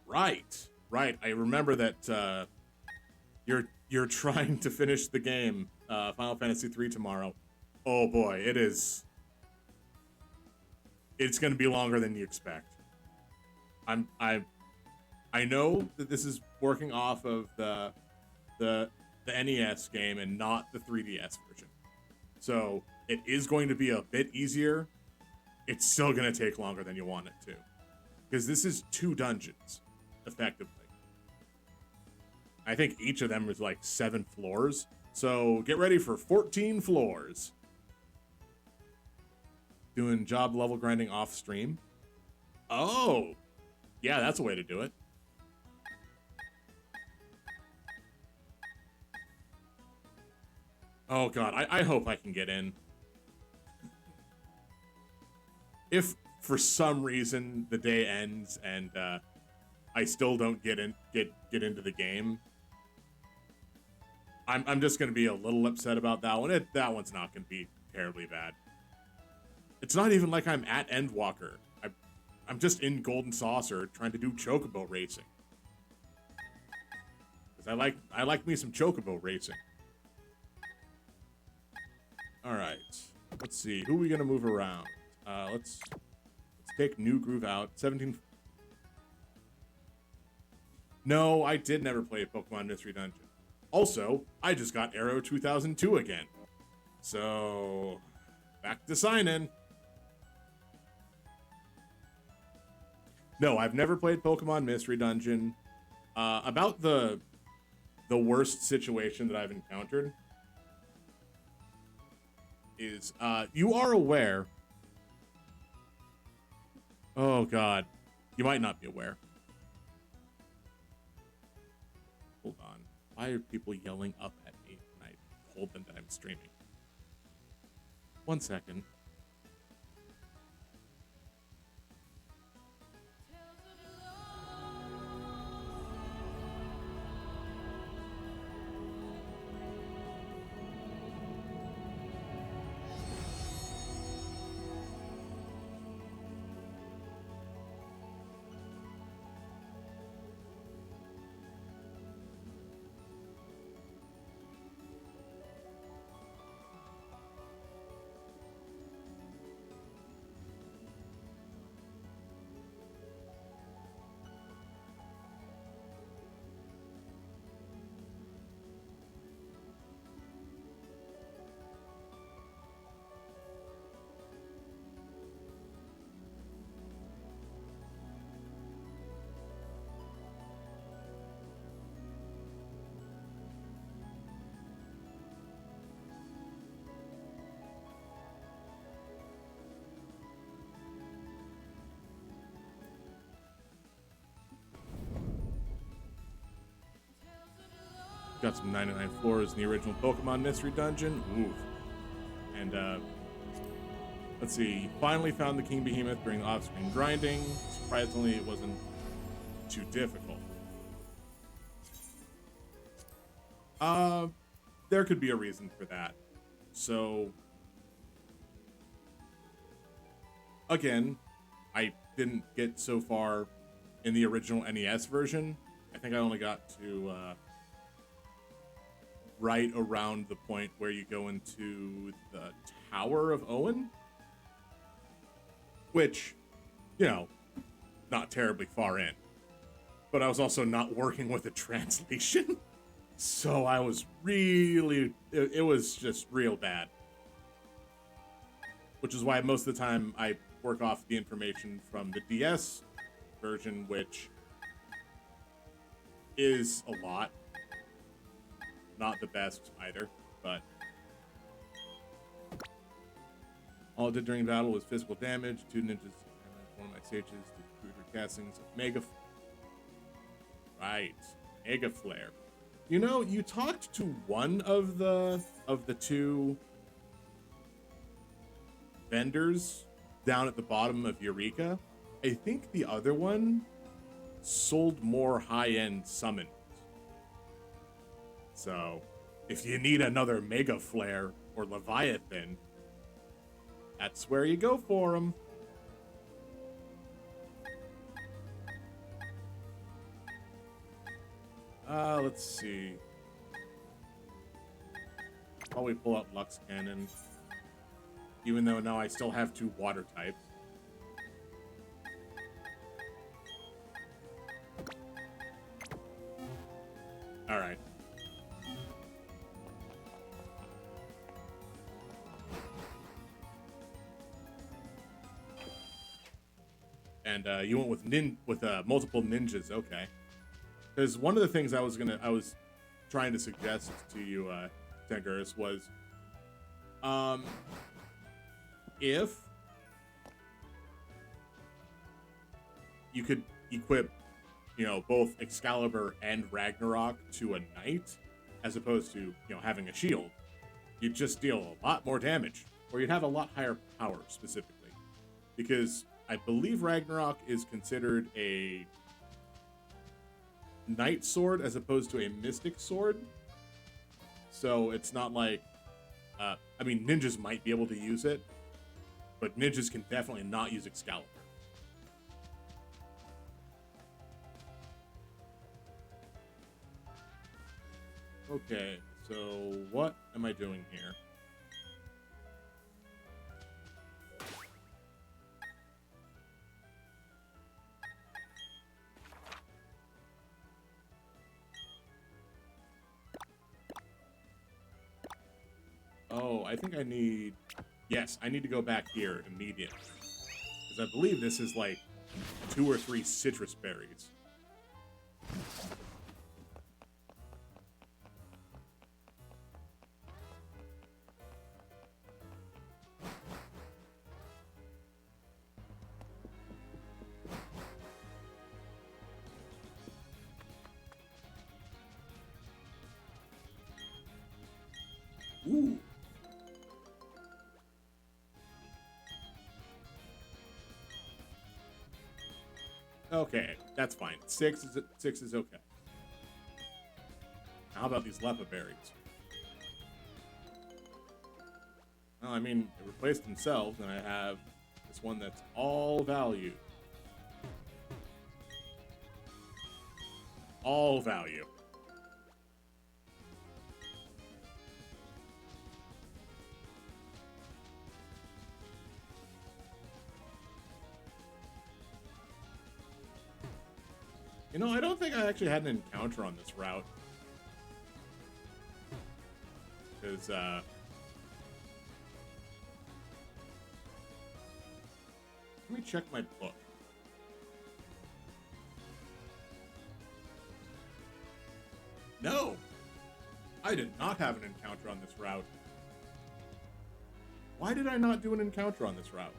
Right. I remember that you're trying to finish the game, Final Fantasy III tomorrow. Oh boy, it's gonna be longer than you expect. I know that this is working off of the NES game and not the 3DS version. So it is going to be a bit easier. It's still going to take longer than you want it to. Because this is 2 dungeons, effectively. I think each of them is like 7 floors. So get ready for 14 floors. Doing job level grinding off stream. Oh, yeah, that's a way to do it. Oh god, I hope I can get in. If for some reason the day ends and I still don't get into the game, I'm just gonna be a little upset about that one. That one's not gonna be terribly bad. It's not even like I'm at Endwalker. I'm just in Golden Saucer trying to do Chocobo racing. Because I like me some Chocobo racing. Alright. Let's see. Who are we gonna move around? Let's take New Groove out. 17. No, I did never play Pokemon Mystery Dungeon. Also, I just got Arrow 2002 again. So, back to sign-in. No, I've never played Pokemon Mystery Dungeon. About the worst situation that I've encountered is, you are aware. Oh God, you might not be aware. Hold on. Why are people yelling up at me when I told them that I'm streaming? 1 second. Got some 99 floors in the original Pokemon Mystery Dungeon. Oof. And, let's see. Finally found the King Behemoth during off-screen grinding. Surprisingly, it wasn't too difficult. There could be a reason for that. So, again, I didn't get so far in the original NES version. I think I only got to, right around the point where you go into the Tower of Owen, which, you know, not terribly far in, but I was also not working with a translation, so I was really, it was just real bad, which is why most of the time I work off the information from the DS version, which is a lot. Not the best either, but all it did during battle was physical damage. 2 ninjas, one of my sages did cruder castings of Mega. Right, Mega Flare. You know, you talked to one of the 2 vendors down at the bottom of Eureka. I think the other one sold more high-end summons. So, if you need another Mega Flare or Leviathan, that's where you go for them. Let's see. Probably pull out Lux Cannon, even though now I still have 2 water types. All right. And you went with multiple ninjas, okay? Because one of the things I was trying to suggest to you, Tenguris, was, if you could equip, you know, both Excalibur and Ragnarok to a knight, as opposed to, you know, having a shield, you'd just deal a lot more damage, or you'd have a lot higher power specifically, because I believe Ragnarok is considered a knight sword as opposed to a mystic sword. So it's not like, I mean, ninjas might be able to use it, but ninjas can definitely not use Excalibur. Okay, so what am I doing here? Oh, I think I need... Yes, I need to go back here immediately. Because I believe this is like 2 or 3 citrus berries. Ooh. Okay, that's fine. 6 is okay. How about these lepa berries? Well, I mean, they replaced themselves, and I have this one that's all value. All value. You know, I don't think I actually had an encounter on this route. Because, let me check my book. No! I did not have an encounter on this route. Why did I not do an encounter on this route?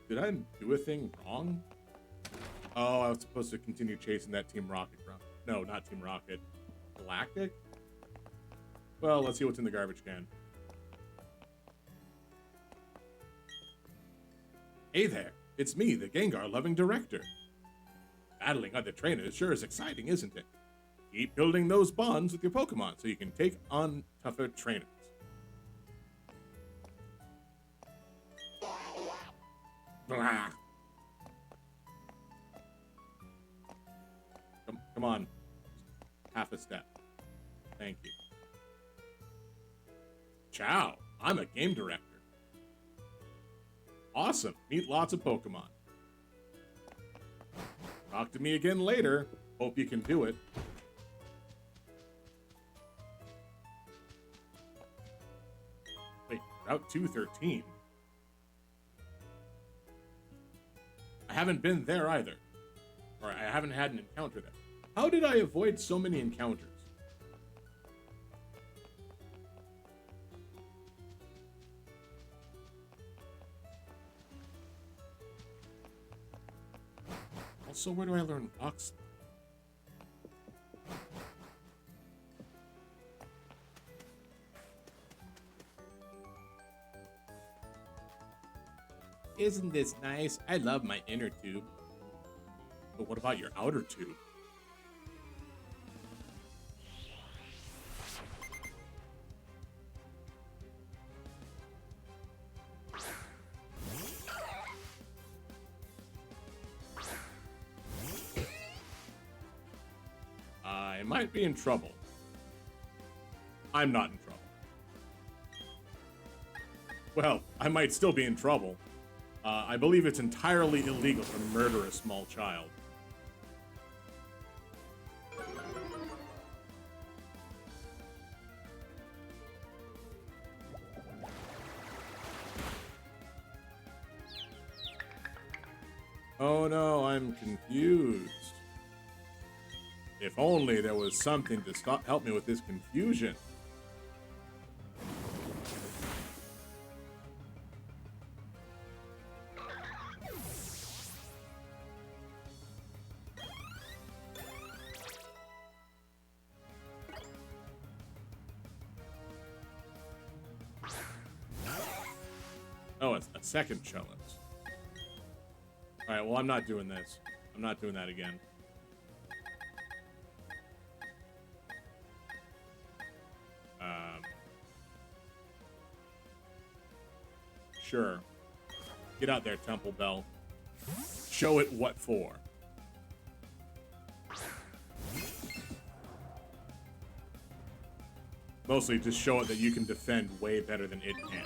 Did I do a thing wrong? Oh, I was supposed to continue chasing that Team Rocket run. No, not Team Rocket. Galactic? Well, let's see what's in the garbage can. Hey there, it's me, the Gengar-loving director. Battling other trainers sure is exciting, isn't it? Keep building those bonds with your Pokemon so you can take on tougher trainers. Blah. Come on. Half a step. Thank you. Ciao, I'm a game director. Awesome, meet lots of Pokemon. Talk to me again later. Hope you can do it. Wait, Route 213. I haven't been there either. Or I haven't had an encounter there. How did I avoid so many encounters? Also, where do I learn Ox? Isn't this nice? I love my inner tube. But what about your outer tube? I might be in trouble. I'm not in trouble. Well, I might still be in trouble. I believe it's entirely illegal to murder a small child. Oh no, I'm confused. If only there was something to help me with this confusion. Oh, it's a second Shellos. Alright, well, I'm not doing this. I'm not doing that again. Sure. Get out there, Temple Bell. Show it what for. Mostly just show it that you can defend way better than it can.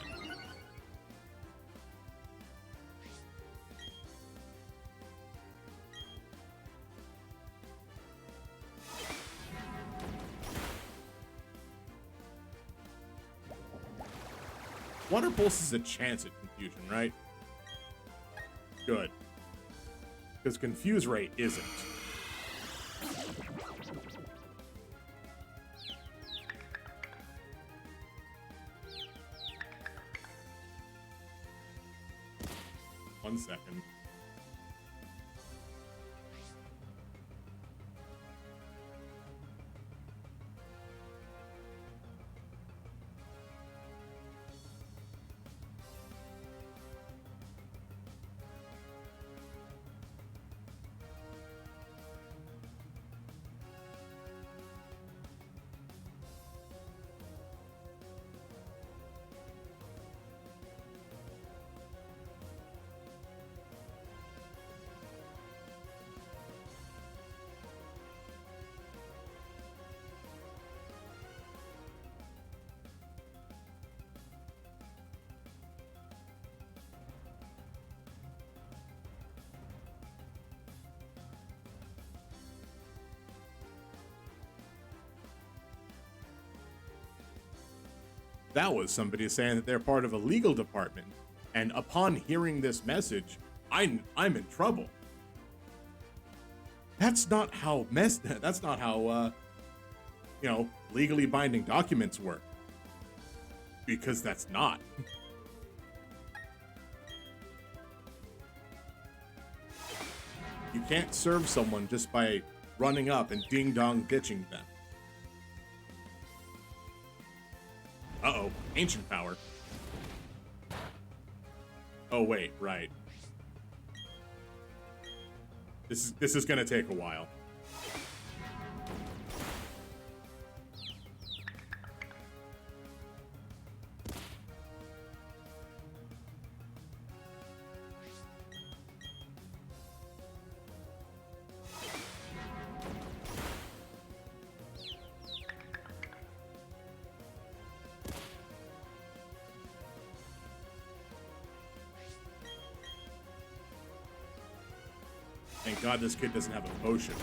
Water Pulse is a chance at confusion, right? Good. Because Confuse Ray isn't. One second. That was somebody saying that they're part of a legal department, and upon hearing this message, I'm in trouble. That's not how you know, legally binding documents work. Because that's not. You can't serve someone just by running up and ding-dong ditching them. Uh-oh, ancient power. Oh wait, right. This is gonna take a while. Thank God this kid doesn't have a potion.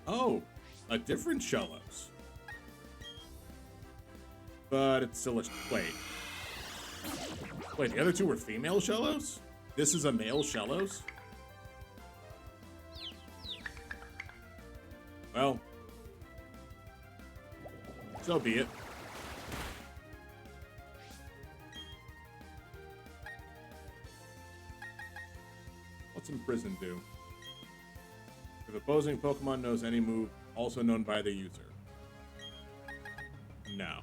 Oh, a different Shellos. But it's still a... Wait. Wait, the other two were female Shellos? This is a male Shellos? Well, so be it. What's Imprison do? If opposing Pokemon knows any move also known by the user. No.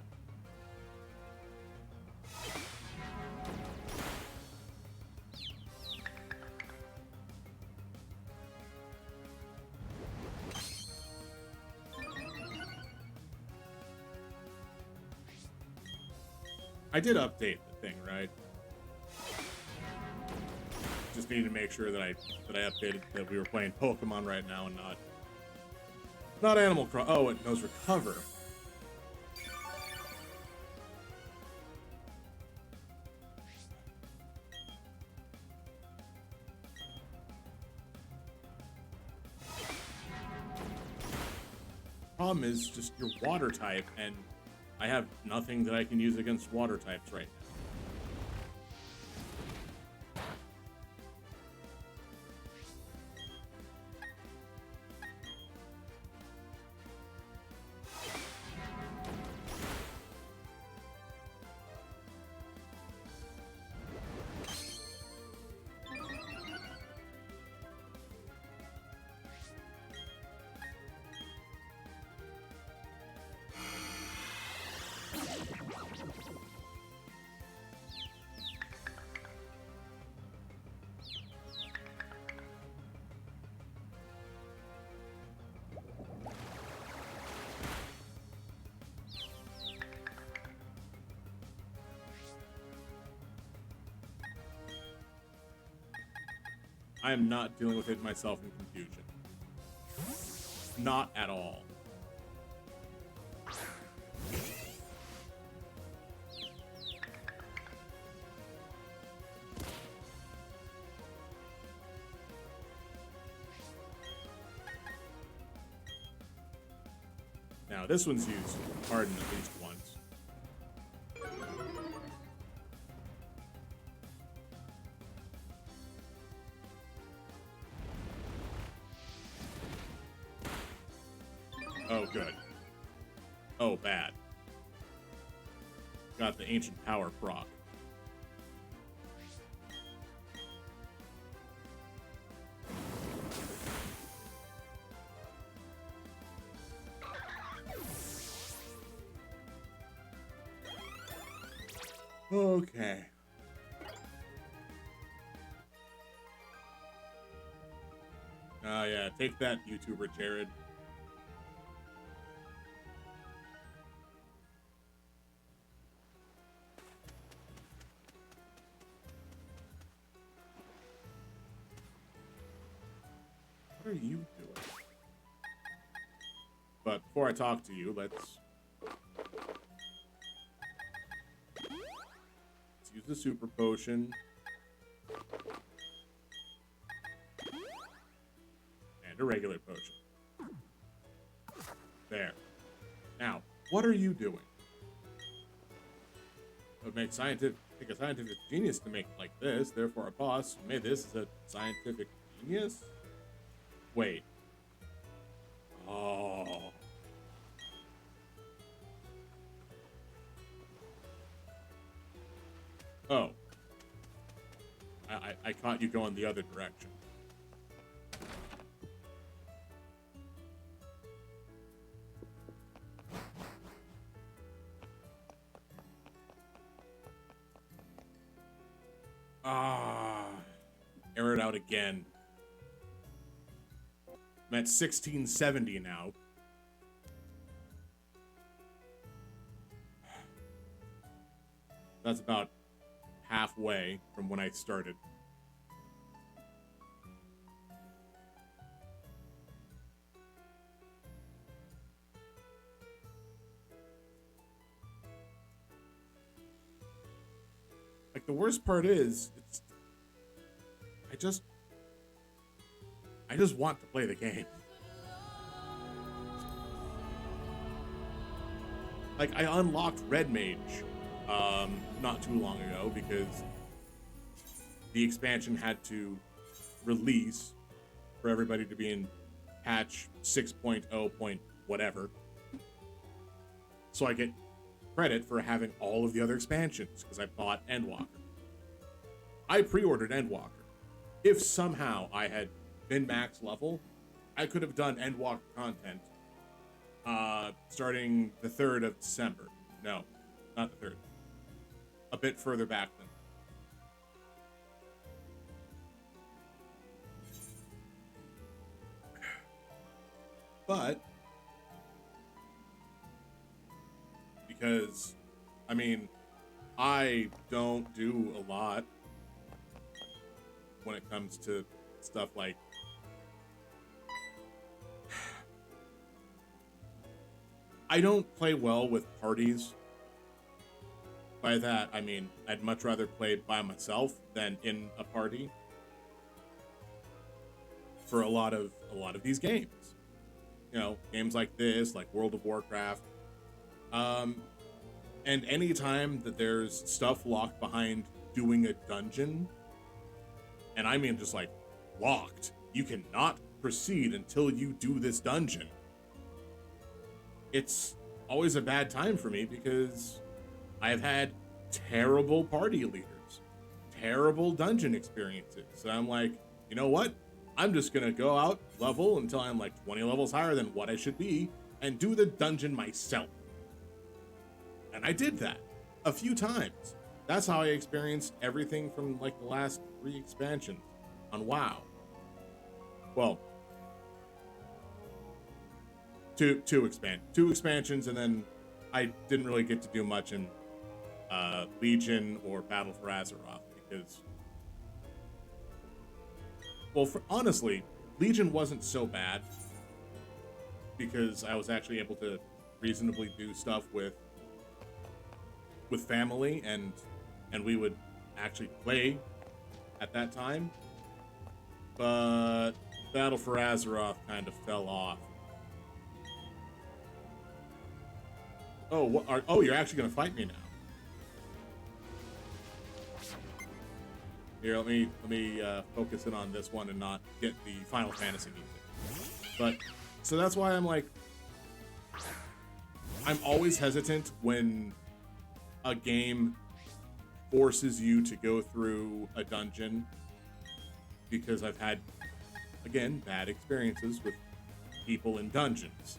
I did update the thing, right? Just needed to make sure that I updated that we were playing Pokemon right now and not Animal Crossing. Oh, it knows Recover. Problem is just your water type, and I have nothing that I can use against water types right now. I am not dealing with it myself in confusion. Not at all. Now, this one's used Harden at least once. Oh, good. Oh, bad. Got the Ancient Power proc. Okay. Oh, yeah. Take that, YouTuber Jared. What are you doing? But before I talk to you, let's use the super potion. And a regular potion. There. Now, what are you doing? It would make a scientific genius to make it like this. Therefore, a boss who made this is a scientific genius? Wait. Oh. Oh. I caught you going the other direction. Air it out again. I'm at 1670 now. That's about halfway from when I started. Like, the worst part is, I just want to play the game. Like, I unlocked Red Mage not too long ago because the expansion had to release for everybody to be in patch 6.0 point whatever. So I get credit for having all of the other expansions because I bought Endwalker. I pre-ordered Endwalker. If somehow I had been max level, I could have done Endwalker content starting the 3rd of December. No, not the 3rd. A bit further back than. But because, I mean, I don't do a lot when it comes to stuff like I don't play well with parties. By that, I mean, I'd much rather play by myself than in a party for a lot of these games. You know, games like this, like World of Warcraft. And any time that there's stuff locked behind doing a dungeon, and I mean just like locked, you cannot proceed until you do this dungeon. It's always a bad time for me because I've had terrible party leaders, terrible dungeon experiences. So I'm like, you know what? I'm just going to go out level until I'm like 20 levels higher than what I should be and do the dungeon myself. And I did that a few times. That's how I experienced everything from like the last 3 expansions on WoW. Well, two expansions, and then I didn't really get to do much in Legion or Battle for Azeroth because Well, honestly, Legion wasn't so bad because I was actually able to reasonably do stuff with family, and we would actually play at that time. But Battle for Azeroth kind of fell off. Oh, you're actually gonna fight me now. Here, let me focus in on this one and not get the Final Fantasy music. But so that's why I'm like, I'm always hesitant when a game forces you to go through a dungeon, because I've had, again, bad experiences with people in dungeons.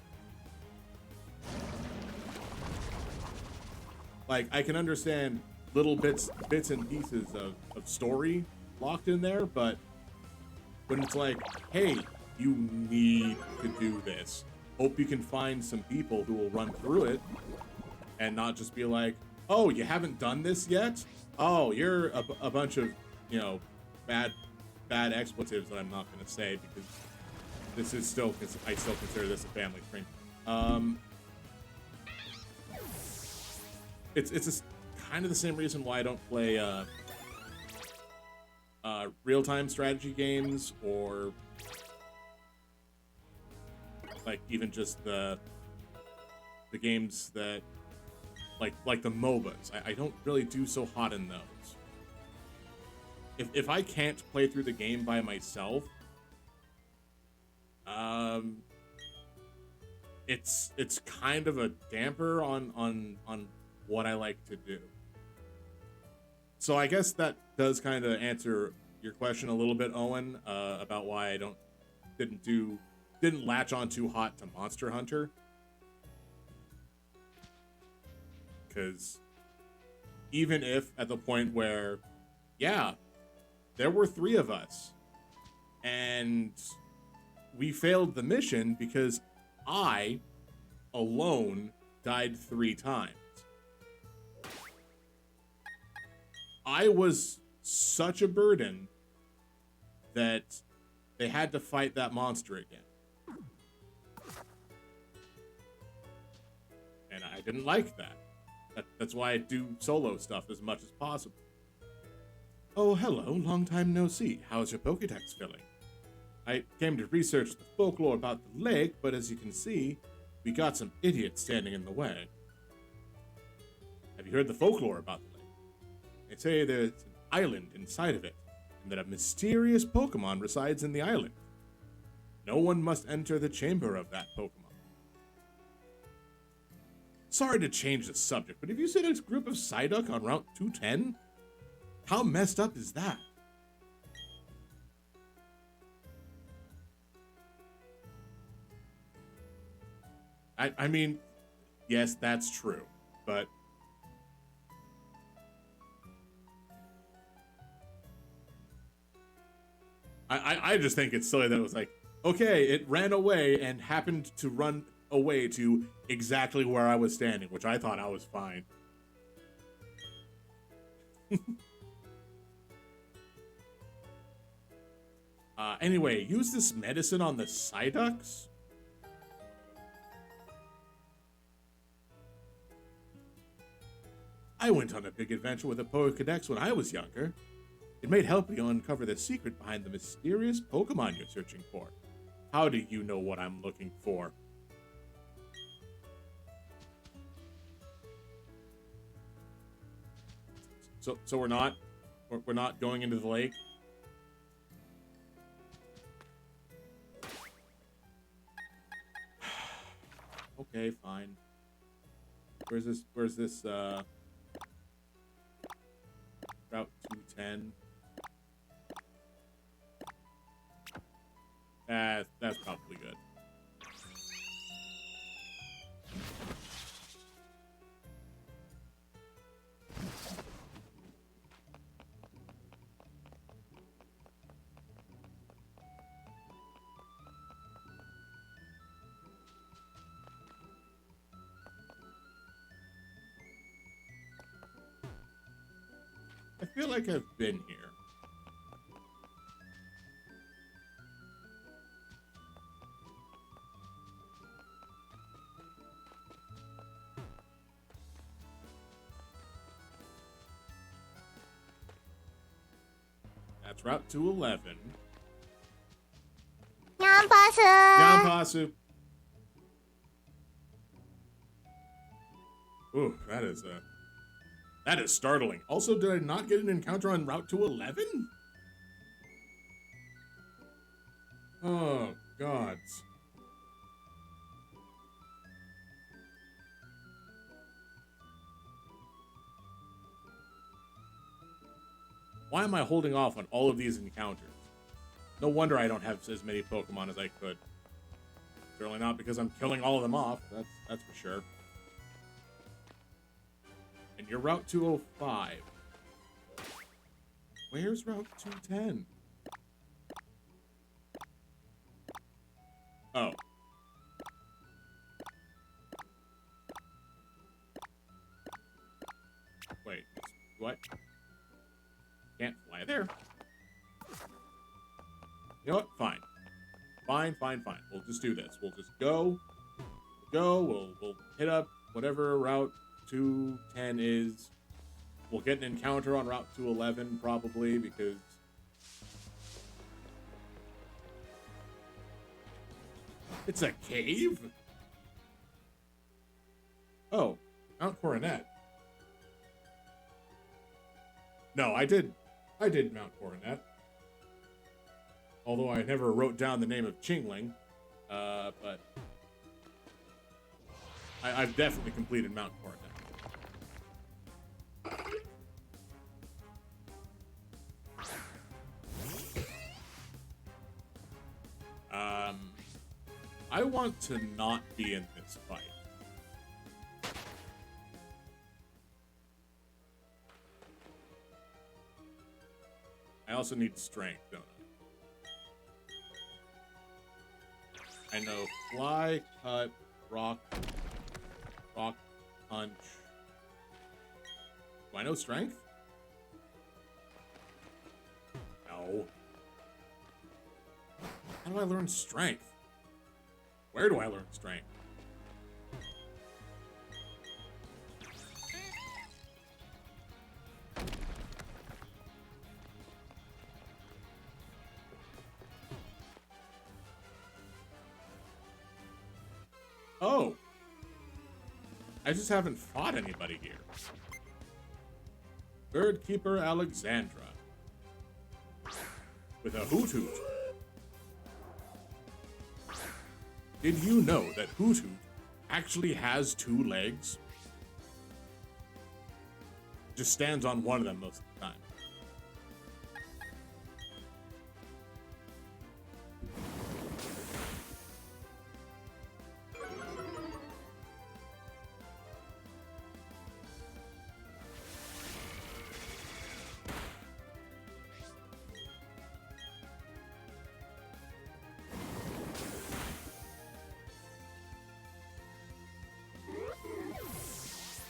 Like, I can understand little bits and pieces of story locked in there, but when it's like, hey, you need to do this. Hope you can find some people who will run through it and not just be like, oh, you haven't done this yet? Oh, you're a bunch of, you know, bad expletives that I'm not going to say because this is still, I still consider this a family stream. It's kind of the same reason why I don't play real-time strategy games, or like even just the games that like the MOBAs. I don't really do so hot in those. If I can't play through the game by myself, it's kind of a damper on what I like to do. So I guess that does kind of answer your question a little bit, Owen, about why I didn't latch on too hot to Monster Hunter. Because even if at the point where, yeah, there were 3 of us, and we failed the mission because I alone died 3 times. I was such a burden that they had to fight that monster again. And I didn't like that. That's why I do solo stuff as much as possible. Oh, hello, long time no see. How's your Pokédex filling? I came to research the folklore about the lake, but as you can see, we got some idiots standing in the way. Have you heard the folklore about the lake? They say there's an island inside of it, and that a mysterious Pokemon resides in the island. No one must enter the chamber of that Pokemon. Sorry to change the subject, but have you seen a group of Psyduck on Route 210? How messed up is that? I mean, yes, that's true, but I just think it's silly that it was like, okay, it ran away and happened to run away to exactly where I was standing, which I thought I was fine. Anyway, use this medicine on the Psyducks? I went on a big adventure with a Pokédex when I was younger. It may help you uncover the secret behind the mysterious Pokemon you're searching for. How do you know what I'm looking for? So we're not going into the lake? Okay, fine. Where's this Route 210? That's probably good. I feel like I've been here. That's Route 211. Nyampasu. Yampasu. Ooh, that is startling. Also, did I not get an encounter on Route 211? Oh, gods. Why am I holding off on all of these encounters? No wonder I don't have as many Pokemon as I could. Certainly not because I'm killing all of them off, that's for sure. And you're Route 205. Where's Route 210? Oh. Wait, what? Can't fly there. You know what? Fine. Fine. We'll just do this. We'll just go. We'll hit up whatever Route 210 is. We'll get an encounter on Route 211 probably because it's a cave? Oh, Mount Coronet. No, I did Mount Coronet. Although I never wrote down the name of Chingling. But I've definitely completed Mount Coronet. I want to not be in this fight. I also need strength, don't I? I know fly, cut, rock, punch. Do I know strength? No. How do I learn strength? Where do I learn strength? Oh. I just haven't fought anybody here. Bird Keeper Alexandra. With a Hoot Hoot. Did you know that Hoot Hoot actually has 2 legs? Just stands on one of them most of the time.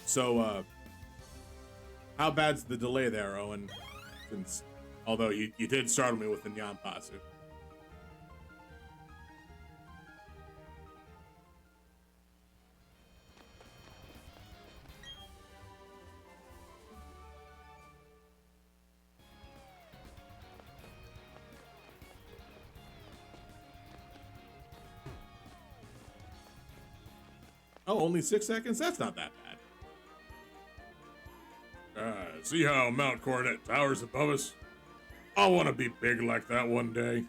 So, how bad's the delay there, Owen? Since, although you did startle me with the Nyampasu. Oh, only 6 seconds? That's not that bad. See how Mount Coronet towers above us? I want to be big like that one day.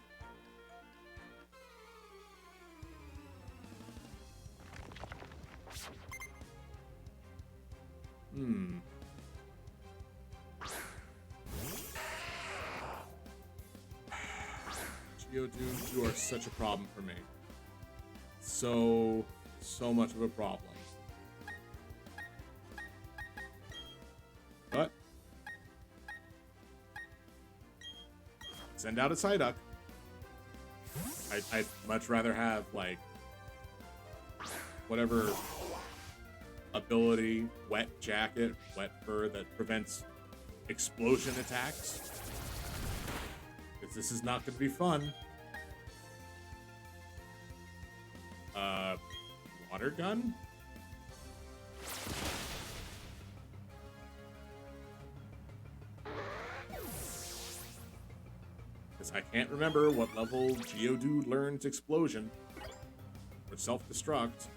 Geodude, you are such a problem for me. So much of a problem. But send out a Psyduck. I'd much rather have, like, whatever ability, wet jacket, wet fur that prevents explosion attacks. Because this is not going to be fun. Water gun? Because I can't remember what level Geodude learns Explosion. Or Self-Destruct.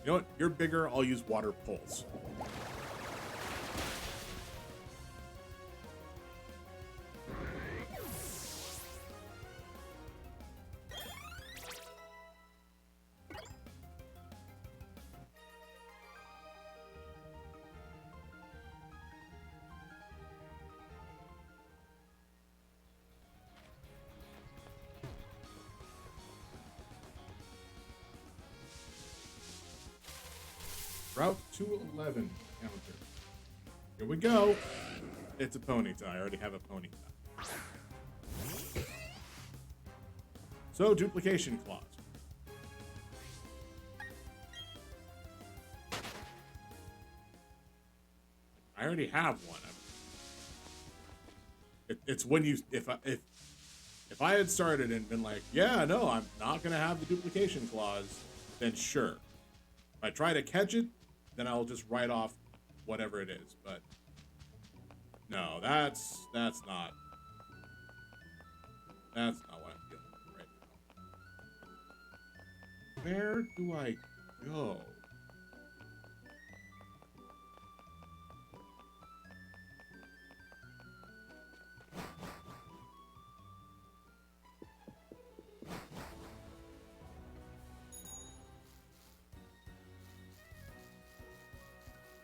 You know what? You're bigger, I'll use Water Pulse. Route 211 counter. Here we go. It's a Ponyta. I already have a Ponyta. So, duplication clause. I already have one. It's when you if I had started and been like, yeah, no, I'm not gonna have the duplication clause, then sure. If I try to catch it, then I'll just write off whatever it is. But no, that's not what I'm feeling right now. Where do I go?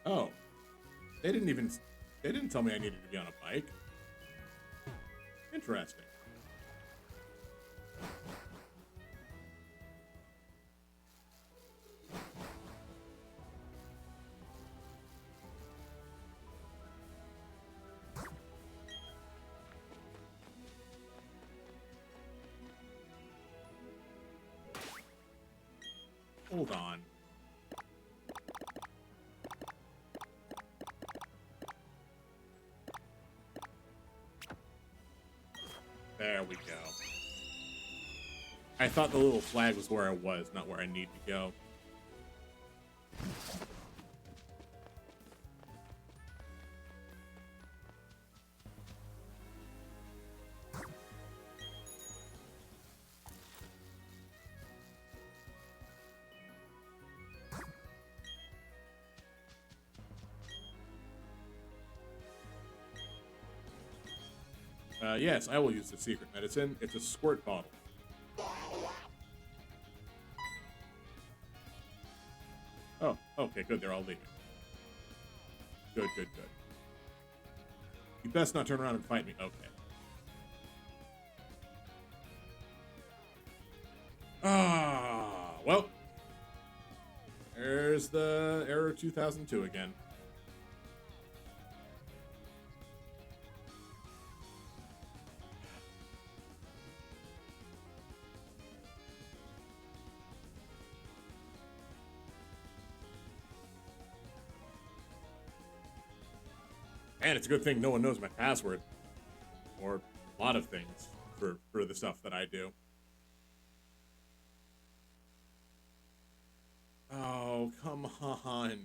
Oh, they didn't tell me I needed to be on a bike. Interesting. Hold on. There we go. I thought the little flag was where I was, not where I need to go. Yes, I will use the secret medicine. It's a squirt bottle. Oh, okay, good. They're all leaving. Good, good, good. You best not turn around and fight me. Okay. Ah, well. There's the Error 2002 again. And it's a good thing no one knows my password. Or a lot of things for the stuff that I do. Oh, come on.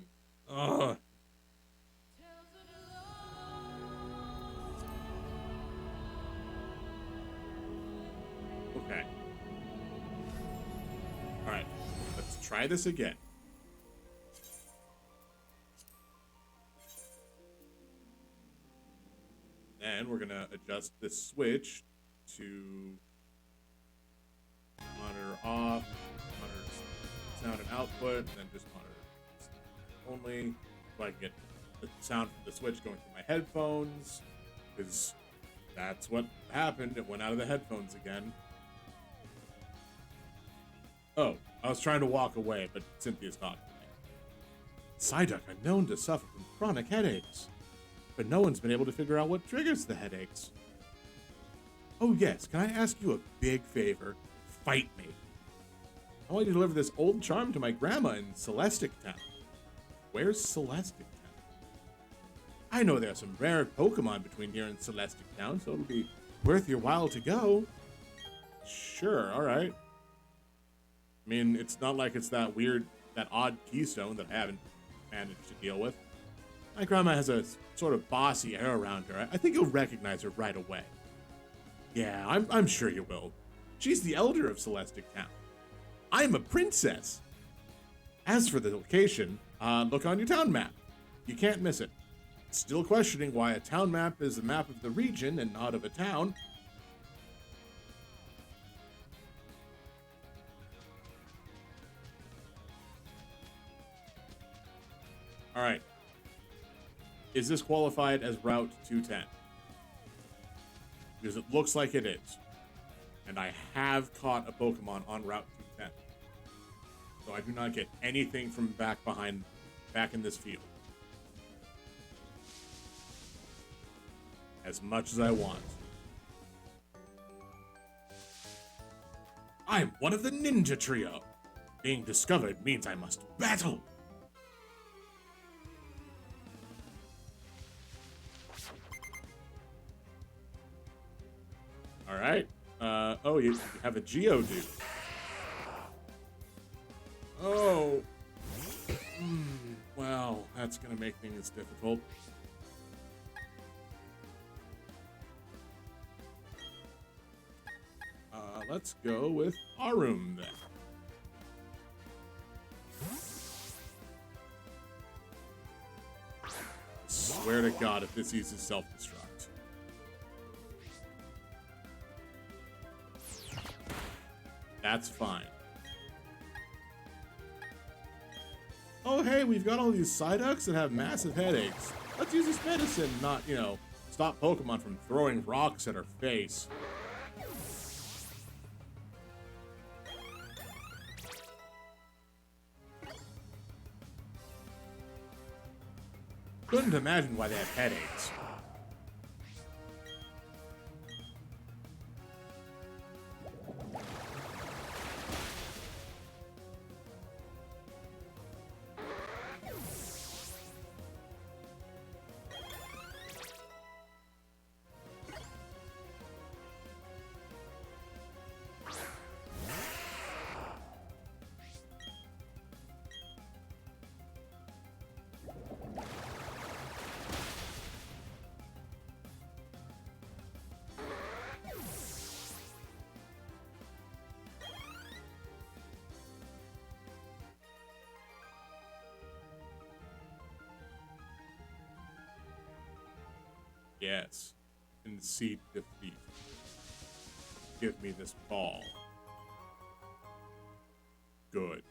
Ugh. Okay. Alright. Let's try this again. And we're gonna adjust this switch to monitor off, monitor sound and output, and then just monitor only, so I can get the sound from the switch going through my headphones, because that's what happened. It went out of the headphones again. Oh, I was trying to walk away, but Cynthia's talking to me. Psyduck are known to suffer from chronic headaches, but no one's been able to figure out what triggers the headaches. Oh yes, can I ask you a big favor? Fight me. I want you to deliver this old charm to my grandma in Celestic Town. Where's Celestic Town? I know there are some rare Pokemon between here and Celestic Town, so it'll be worth your while to go. Sure, alright. I mean, it's not like it's that weird, that odd keystone that I haven't managed to deal with. My grandma has a sort of bossy air around her. I think you'll recognize her right away. Yeah, I'm sure you will. She's the elder of Celestic Town. I'm a princess. As for the location, look on your town map. You can't miss it. Still questioning why a town map is a map of the region and not of a town? All right. Is this qualified as Route 210? Because it looks like it is. And I have caught a Pokemon on Route 210. So I do not get anything from back in this field. As much as I want. I'm one of the ninja trio. Being discovered means I must battle. All right. Oh, you have a Geodude. Oh. Well, that's gonna make things difficult. Let's go with Arum then. Swear to God, if this uses self-destruct. That's fine. Oh, hey, we've got all these Psyducks that have massive headaches. Let's use this medicine, not, stop Pokemon from throwing rocks at her face. Couldn't imagine why they have headaches. Yes. Concede defeat. Give me this ball. Good.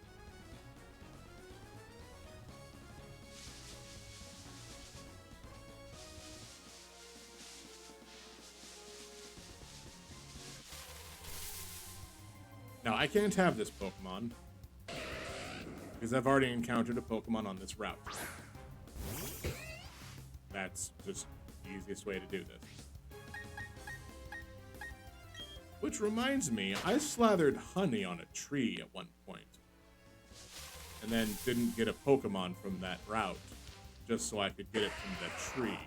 Now, I can't have this Pokemon because I've already encountered a Pokemon on this route. That's just the easiest way to do this. Which reminds me, I slathered honey on a tree at one point. And then didn't get a Pokemon from that route, just so I could get it from the tree.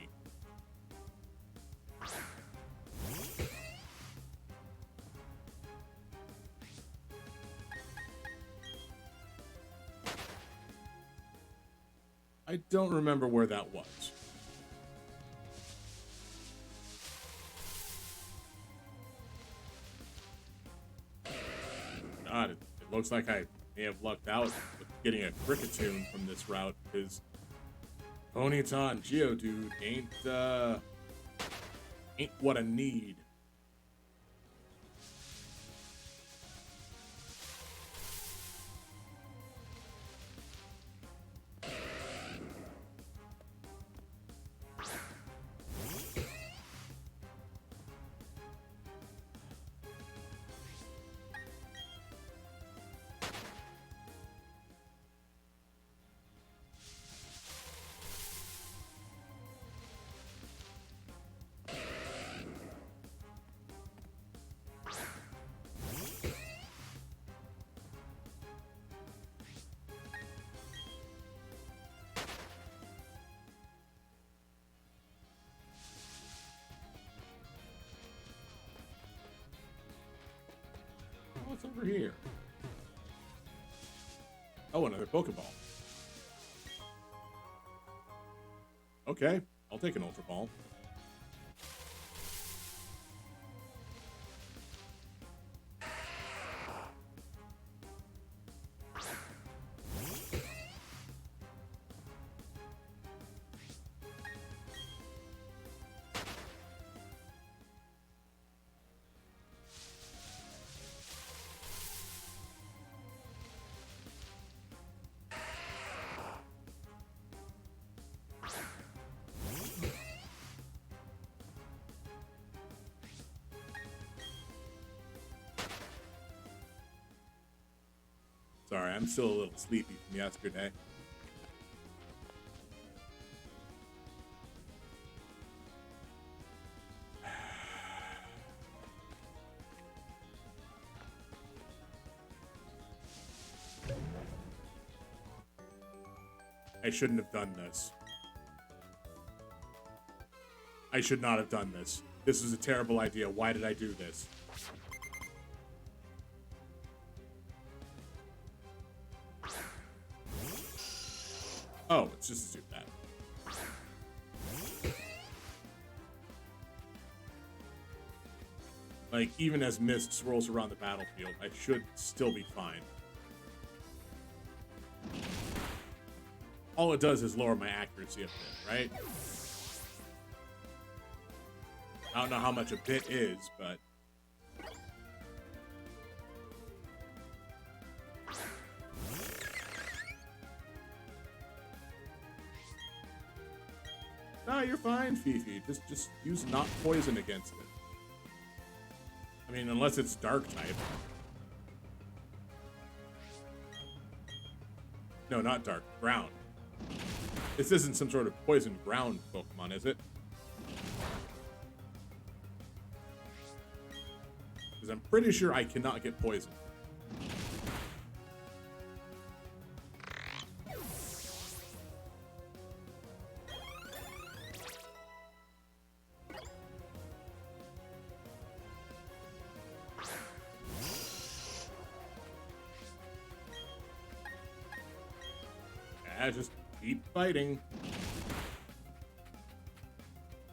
I don't remember where that was. God, it looks like I may have lucked out with getting a Cricketune from this route, because Ponyta and Geodude ain't what I need. What's over here? Oh, another Pokeball. Okay, I'll take an Ultra Ball. Sorry, I'm still a little sleepy from yesterday. I shouldn't have done this. I should not have done this. This was a terrible idea. Why did I do this? Oh, it's just to do that. Like, even as mist swirls around the battlefield, I should still be fine. All it does is lower my accuracy a bit, right? I don't know how much a bit is, but... Nah, you're fine, Fifi. Just use not poison against it. I mean, unless it's dark type. No, not dark. Ground. This isn't some sort of poison ground Pokemon, is it? Because I'm pretty sure I cannot get poisoned. Just keep fighting.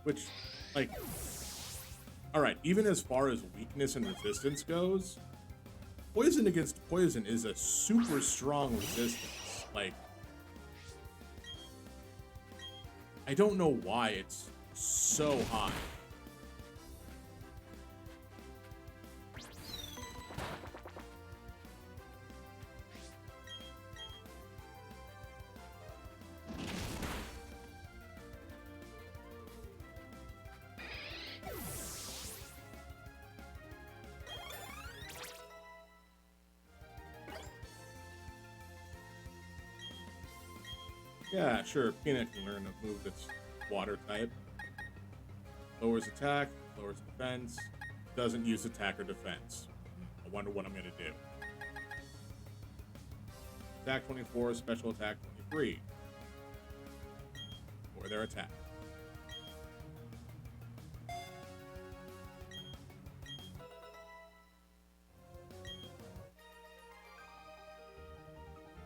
Which, like... Alright, even as far as weakness and resistance goes, poison against poison is a super strong resistance. Like... I don't know why it's so high. Yeah, sure, Peanut can learn a move that's water type. Lowers attack, lowers defense, doesn't use attack or defense. I wonder what I'm gonna do. Attack 24, special attack 23. Or their attack.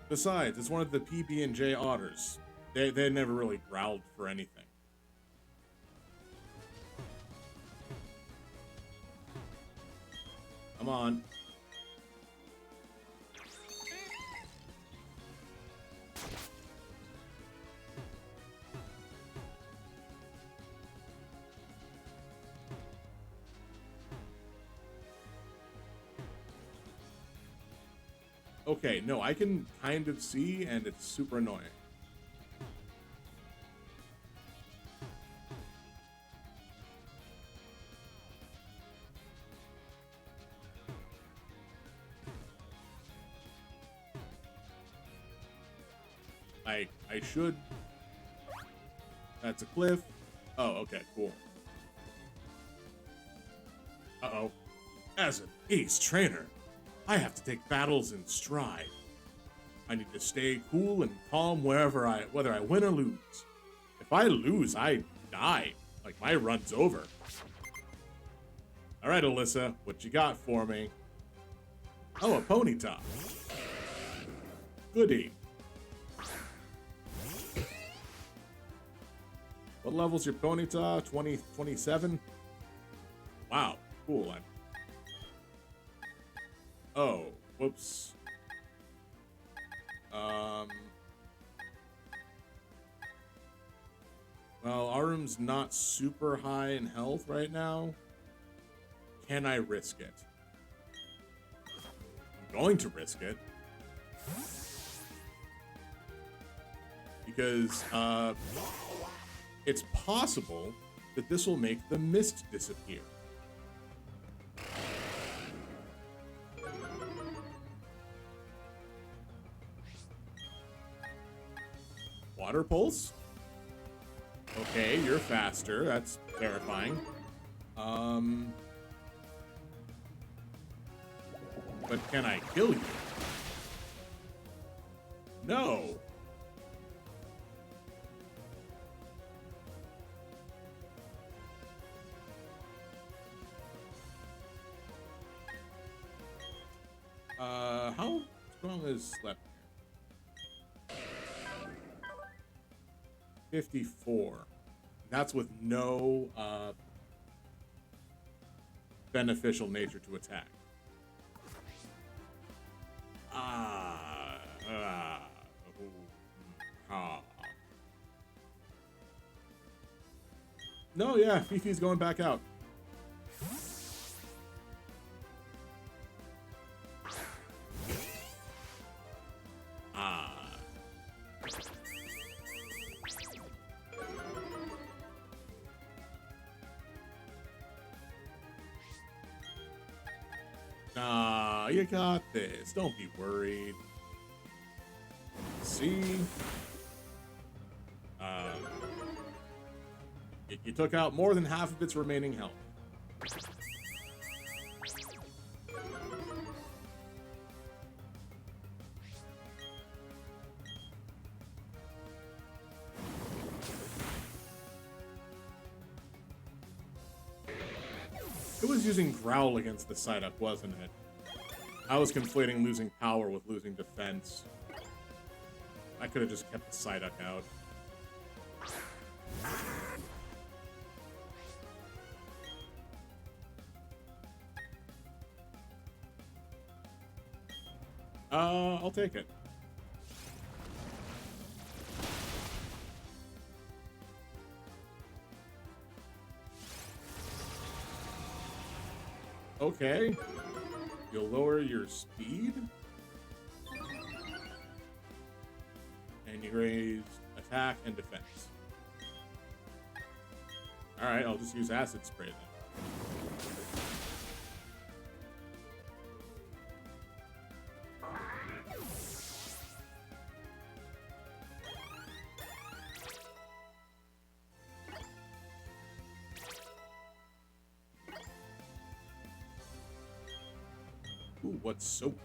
Besides, it's one of the PB&J otters. They never really growled for anything. Come on. Okay, no, I can kind of see, and it's super annoying. I should... That's a cliff. Oh, okay, cool. Uh-oh. As an ace trainer, I have to take battles in stride. I need to stay cool and calm whether I win or lose. If I lose, I die. Like, my run's over. All right, Alyssa, what you got for me? Oh, a Ponyta. goody. What level's your Ponyta? 27? Wow, cool. Oh, whoops. Well, our room's not super high in health right now. Can I risk it? I'm going to risk it. Because, it's possible that this will make the mist disappear. Water pulse? Okay, you're faster. That's terrifying. But can I kill you? No. How strong is left? 54. That's with no beneficial nature to attack. No, yeah, Fifi's going back out. Nah, you got this. Don't be worried. See? You took out more than half of its remaining health. It was using Growl against the Psyduck, wasn't it? I was conflating losing power with losing defense. I could have just kept the Psyduck out. I'll take it. Okay. You'll lower your speed. And you raise attack and defense. Alright, I'll just use Acid Spray then. Ooh, what's soap?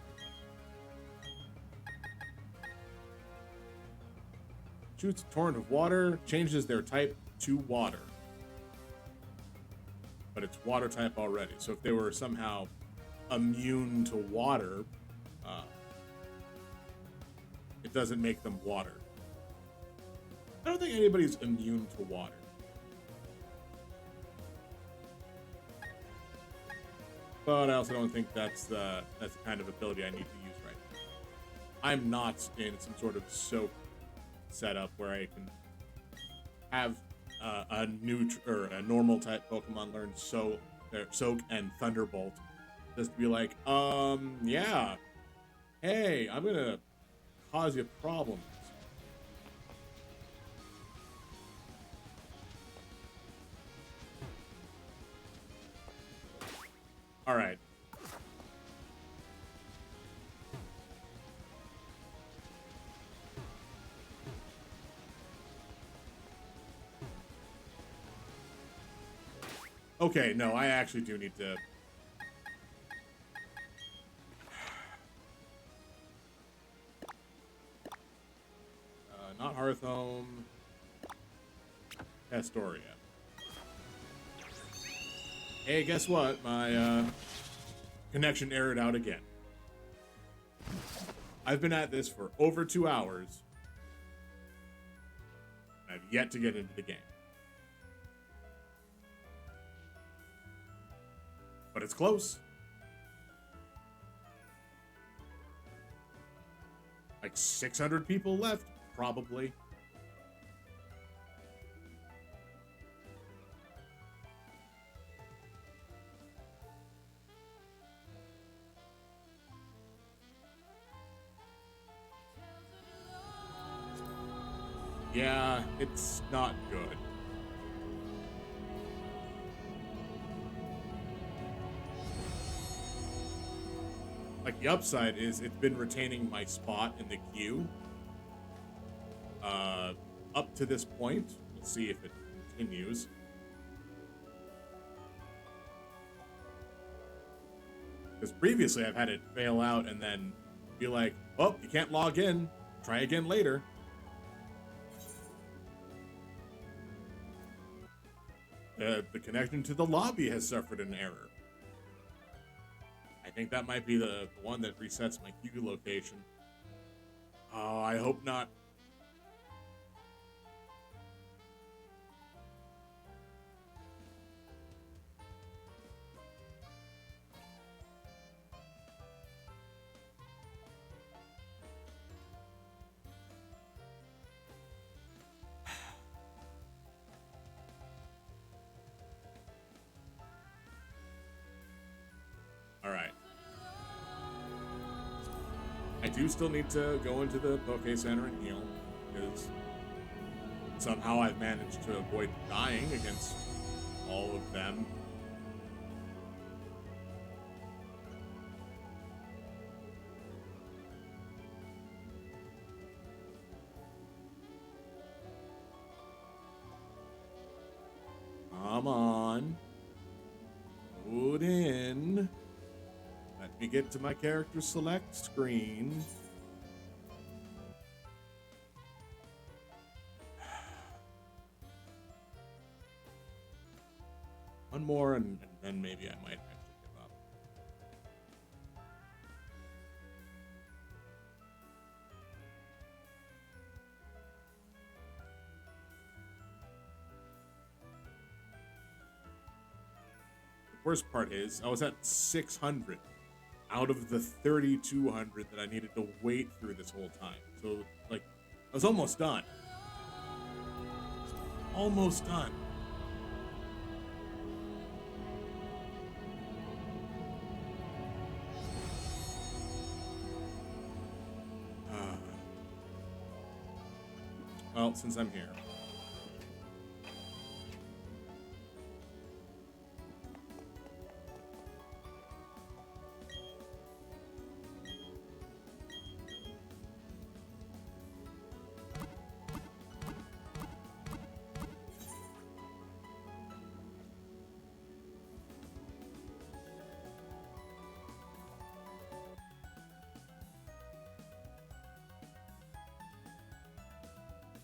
Shoots a torrent of water, changes their type to water. But it's water type already. So if they were somehow immune to water, it doesn't make them water. I don't think anybody's immune to water. But I also don't think that's the kind of ability I need to use right now. I'm not in some sort of soak setup where I can have a normal type Pokemon learn Soak and Thunderbolt. Just to be like, yeah, hey, I'm gonna cause you problems. All right. Okay, no, I actually do need to... not Hearthome. Astoria. Hey, guess what? My connection errored out again. I've been at this for over 2 hours. I've yet to get into the game. But it's close. Like 600 people left, probably. Yeah, it's not good. Like, the upside is it's been retaining my spot in the queue. Up to this point. We'll see if it continues. Because previously I've had it fail out and then be like, oh, you can't log in. Try again later. The connection to the lobby has suffered an error. I think that might be the one that resets my queue location. Oh, I hope not. All right. I do still need to go into the Poke Center and heal, because somehow I've managed to avoid dying against all of them. Come on. Load in. Let me get to my character select screen. One more, and then maybe I might actually give up. The worst part is, I was at 600 out of the 3,200 that I needed to wait through this whole time. So, like, I was almost done. Almost done. Well, since I'm here.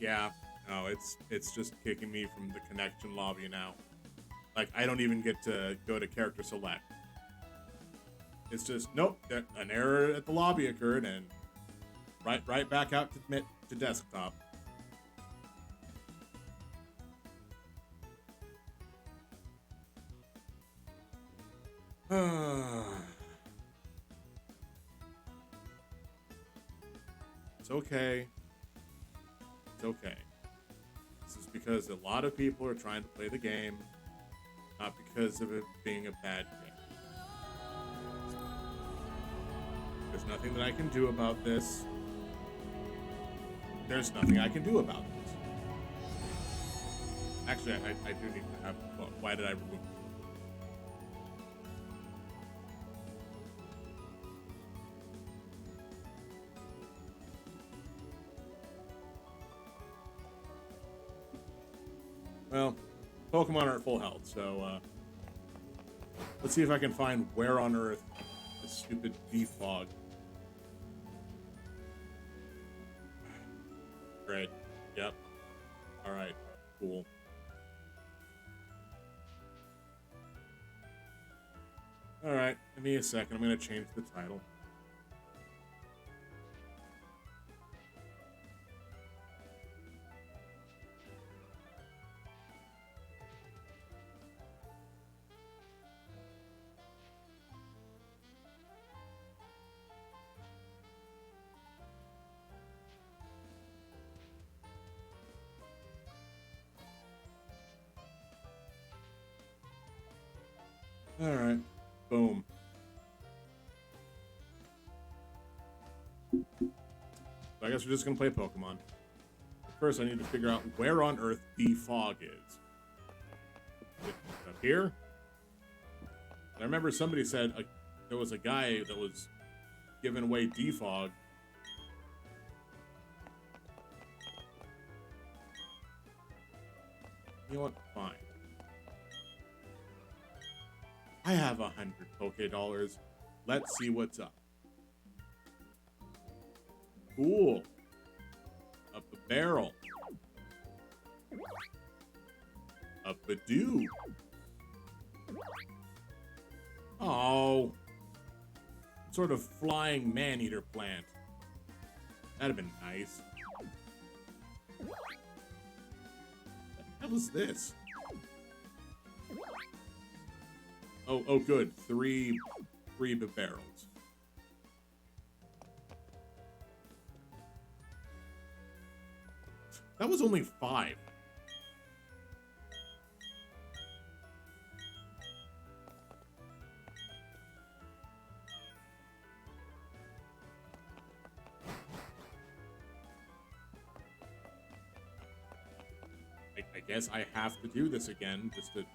Yeah, no, it's just kicking me from the connection lobby now. Like, I don't even get to go to character select. It's just, nope, an error at the lobby occurred, and right back out to desktop. It's okay. It's okay. This is because a lot of people are trying to play the game, not because of it being a bad game. There's nothing that I can do about this. There's nothing I can do about this. Actually, I do need to have a book. Why did I remove it? Well, Pokemon are at full health, so let's see if I can find where on Earth this stupid defog. Great. Yep. Alright. Cool. Alright, give me a second. I'm going to change the title. Alright. Boom. So I guess we're just gonna play Pokemon. But first, I need to figure out where on Earth Defog is. Is it up here? I remember somebody said there was a guy that was giving away Defog. You know what? Fine. I have 100 Poké Dollars. Let's see what's up. Cool. Up a barrel. Up a Badoo. Oh. Sort of flying man-eater plant. That'd have been nice. What the hell is this? Oh, good. Three barrels. That was only 5. I guess I have to do this again just to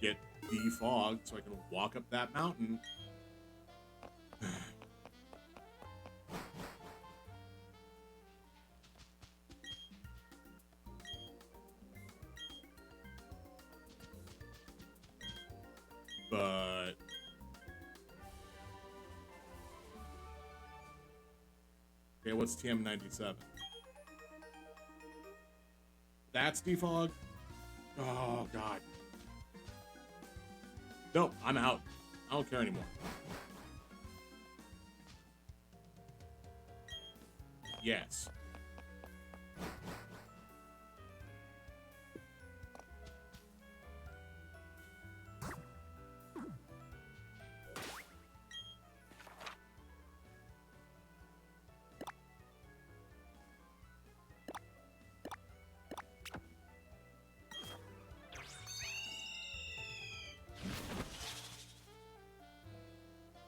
get defogged so I can walk up that mountain. But okay, what's TM97? That's defog? Oh god. Nope, I'm out. I don't care anymore. Yes.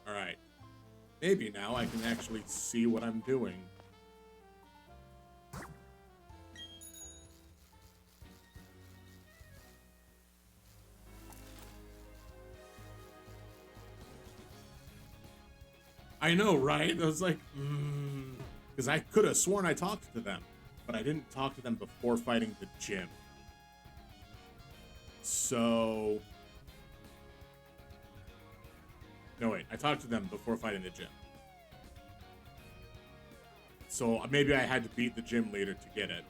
Alright. Maybe now I can actually see what I'm doing. I know, right? I was like, because I could have sworn I talked to them, but I didn't talk to them before fighting the gym. So... No, wait. I talked to them before fighting the gym. So maybe I had to beat the gym leader to get it.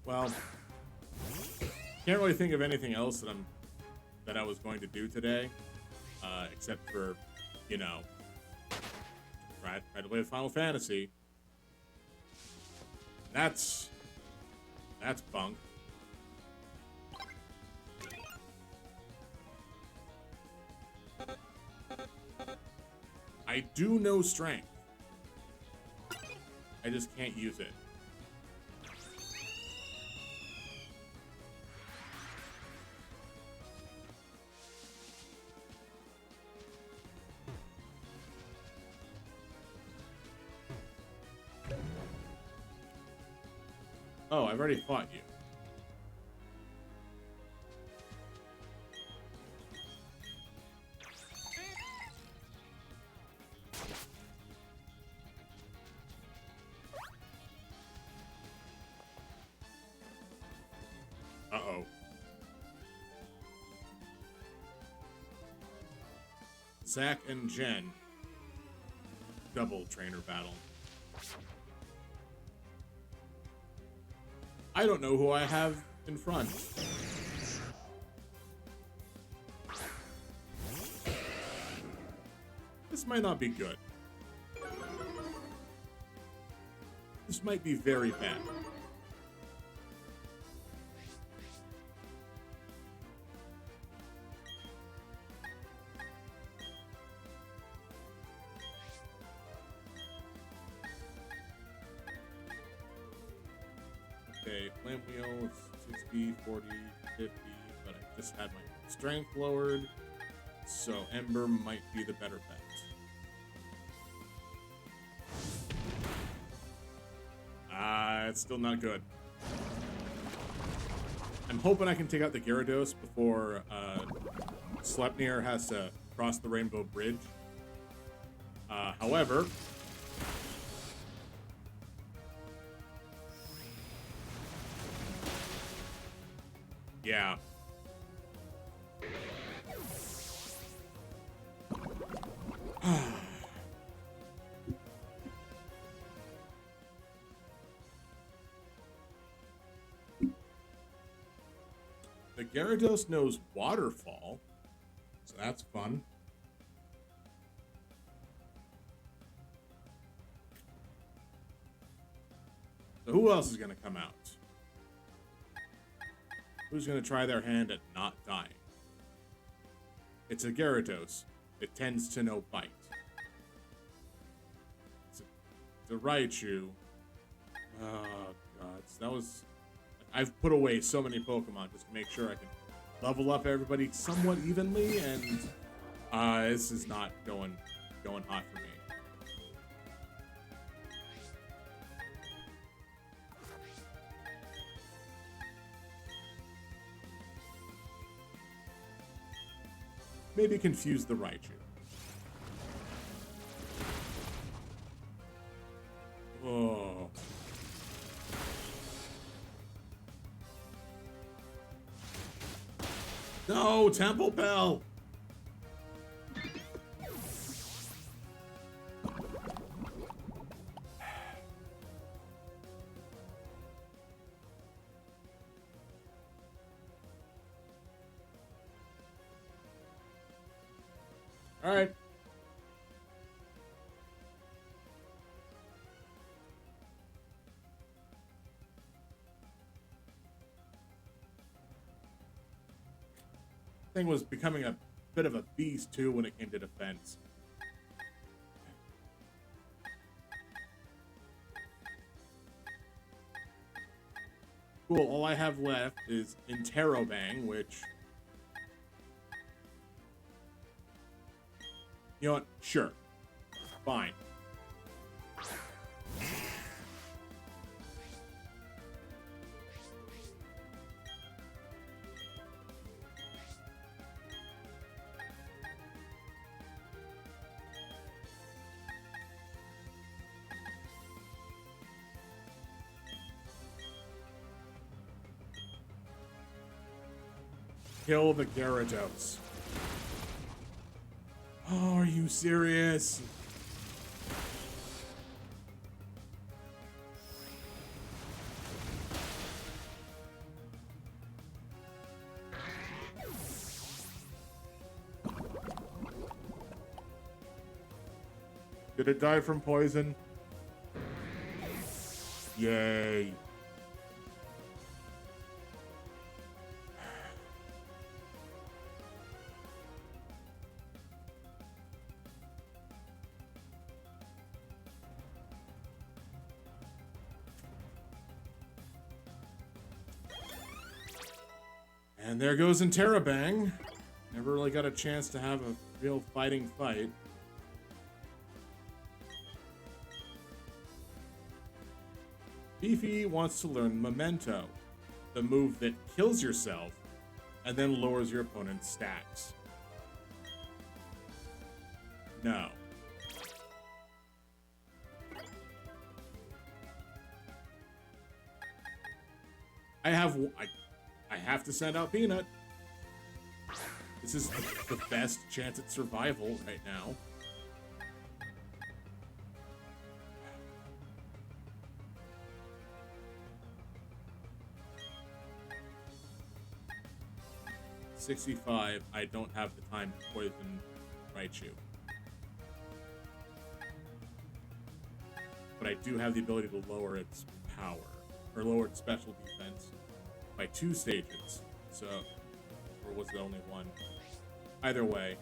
Well, can't really think of anything else that I was going to do today. Except for, you know, try to play Final Fantasy. That's bunk. I do know strength. I just can't use it. Oh, I've already fought you. Uh-oh. Zack and Jen. Double trainer battle. I don't know who I have in front. This might not be good. This might be very bad. Okay, Flame Wheel is 60, 40, 50, but I just had my strength lowered, so Ember might be the better bet. It's still not good. I'm hoping I can take out the Gyarados before Sleipnir has to cross the Rainbow Bridge. However, yeah. The Gyarados knows Waterfall, so that's fun. So who else is going to come out? Who's going to try their hand at not dying? It's a Gyarados. It tends to know Bite. It's a Raichu. Oh, God. That was... I've put away so many Pokemon just to make sure I can level up everybody somewhat evenly, and this is not going hot for me. Maybe confuse the Raichu. Oh. No, Temple Bell! All right. Thing was becoming a bit of a beast too when it came to defense. Cool, all I have left is Interrobang, which... You know what? Sure. Fine. Kill the Gyarados. Oh, are you serious? Did it die from poison? Yay. And there goes Interrobang. Never really got a chance to have a real fighting fight. Beefy wants to learn Memento, the move that kills yourself and then lowers your opponent's stats. No. I have to send out Peanut. This is the best chance at survival right now. $65. I don't have the time to poison Raichu. But I do have the ability to lower its power, or lower its special defense by 2 stages. So, or was it only 1? Either way.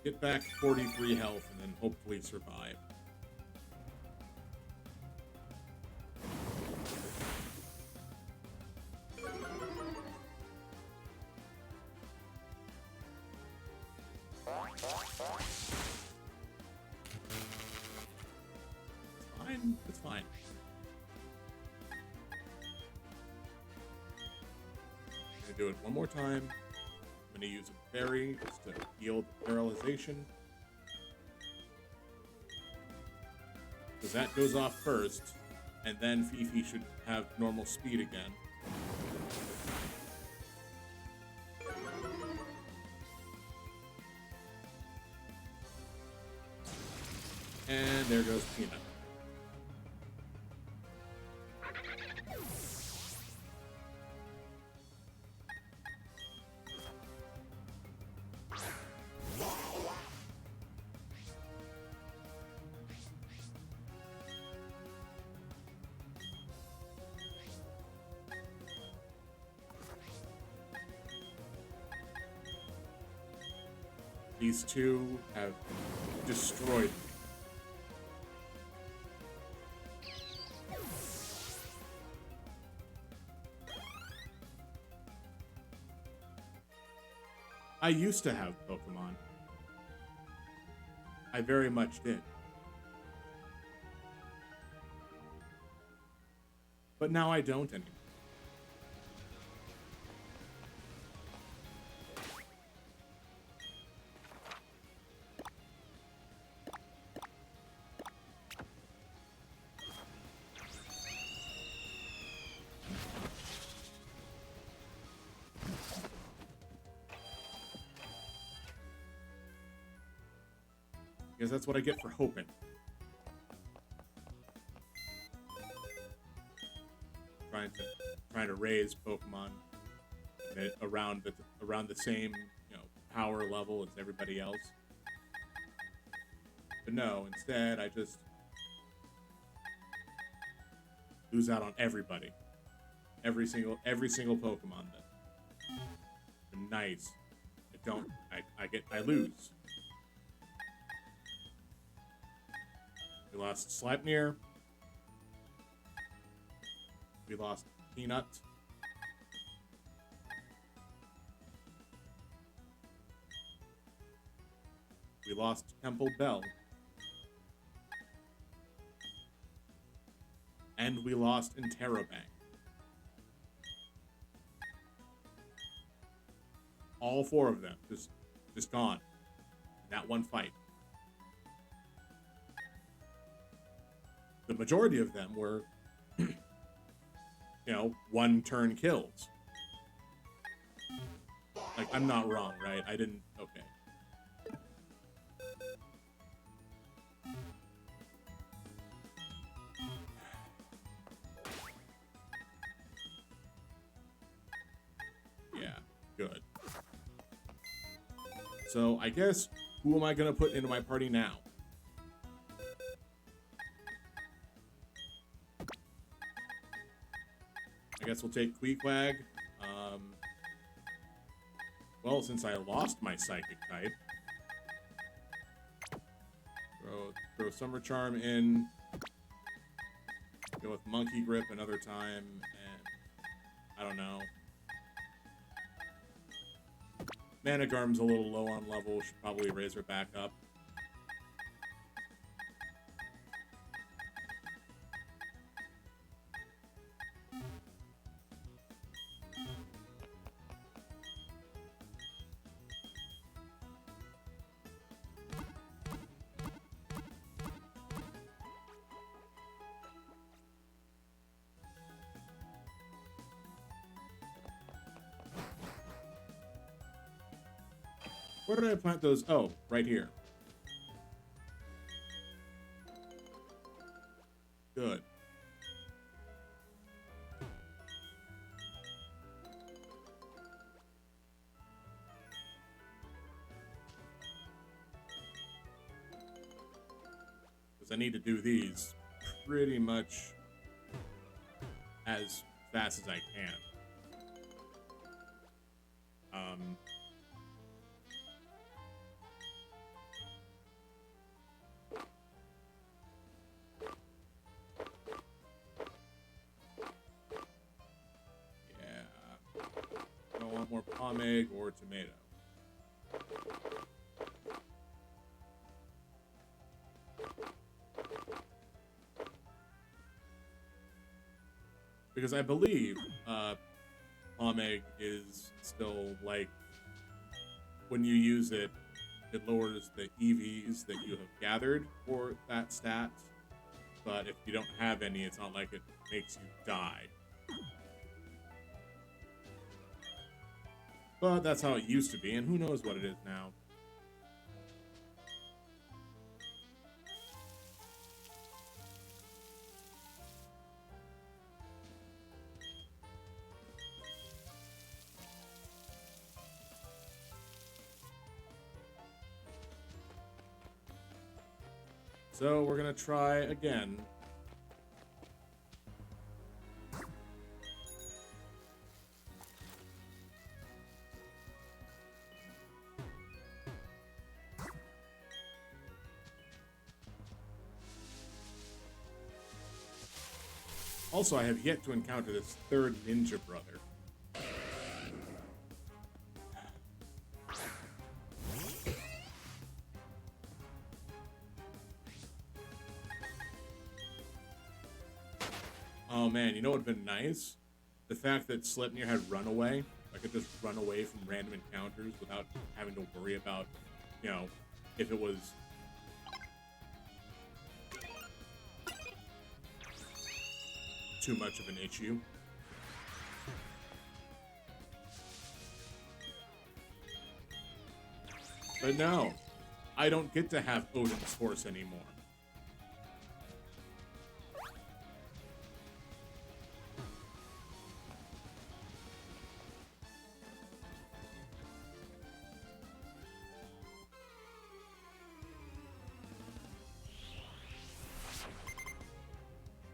Get back 43 health and then hopefully survive. Fine. It's fine. I'm gonna do it one more time. I'm gonna use a berry just to heal the paralyzation. Because that goes off first, and then Fifi should have normal speed again. And there goes Peanut. These two have destroyed me. I used to have Pokemon. I very much did. But now I don't anymore. Because that's what I get for hoping. Trying to raise Pokemon around the same, power level as everybody else. But no, instead I just lose out on everybody. Every single Pokemon then. Nice. I lose. We lost Sleipnir. We lost Peanut. We lost Temple Bell. And we lost Interrobang. All four of them just gone in that one fight. The majority of them were, one turn kills. Like, I'm not wrong, right? I didn't, okay. Yeah, good. So, I guess, who am I gonna put into my party now? I guess we'll take Queequeg. Well, since I lost my Psychic type, throw Summer Charm in. Go with Monkey Grip another time, and I don't know. Managarm's a little low on level. Should probably raise her back up. Where did I plant those? Oh, right here. Good. Because I need to do these pretty much as fast as I can. want more pomade or tomato? Because I believe pomade is still like when you use it, it lowers the EVs that you have gathered for that stat. But if you don't have any, it's not like it makes you die. But that's how it used to be, and who knows what it is now. So we're gonna try again. Also, I have yet to encounter this third ninja brother. Oh man, you know what would have been nice? The fact that Sleipnir had Runaway. I could just run away from random encounters without having to worry about, you know, if it was too much of an issue. But no, I don't get to have Odin's horse anymore.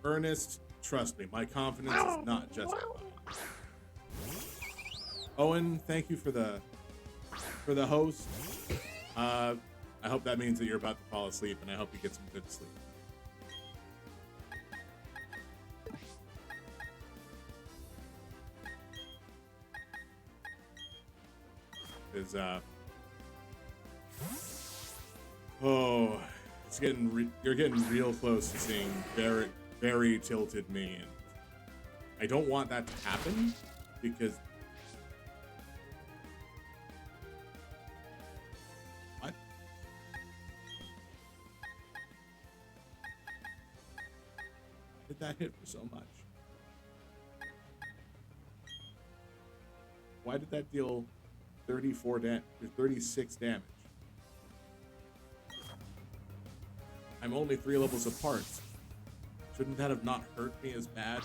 Ernest, trust me, my confidence is not justified. Owen, thank you for the host. I hope that means that you're about to fall asleep, and I hope you get some good sleep. Is oh, it's getting you're getting real close to seeing very tilted me, and I don't want that to happen because what? Why did that hit for so much? Why did that deal 36 damage? I'm only 3 levels apart. Shouldn't that have not hurt me as bad?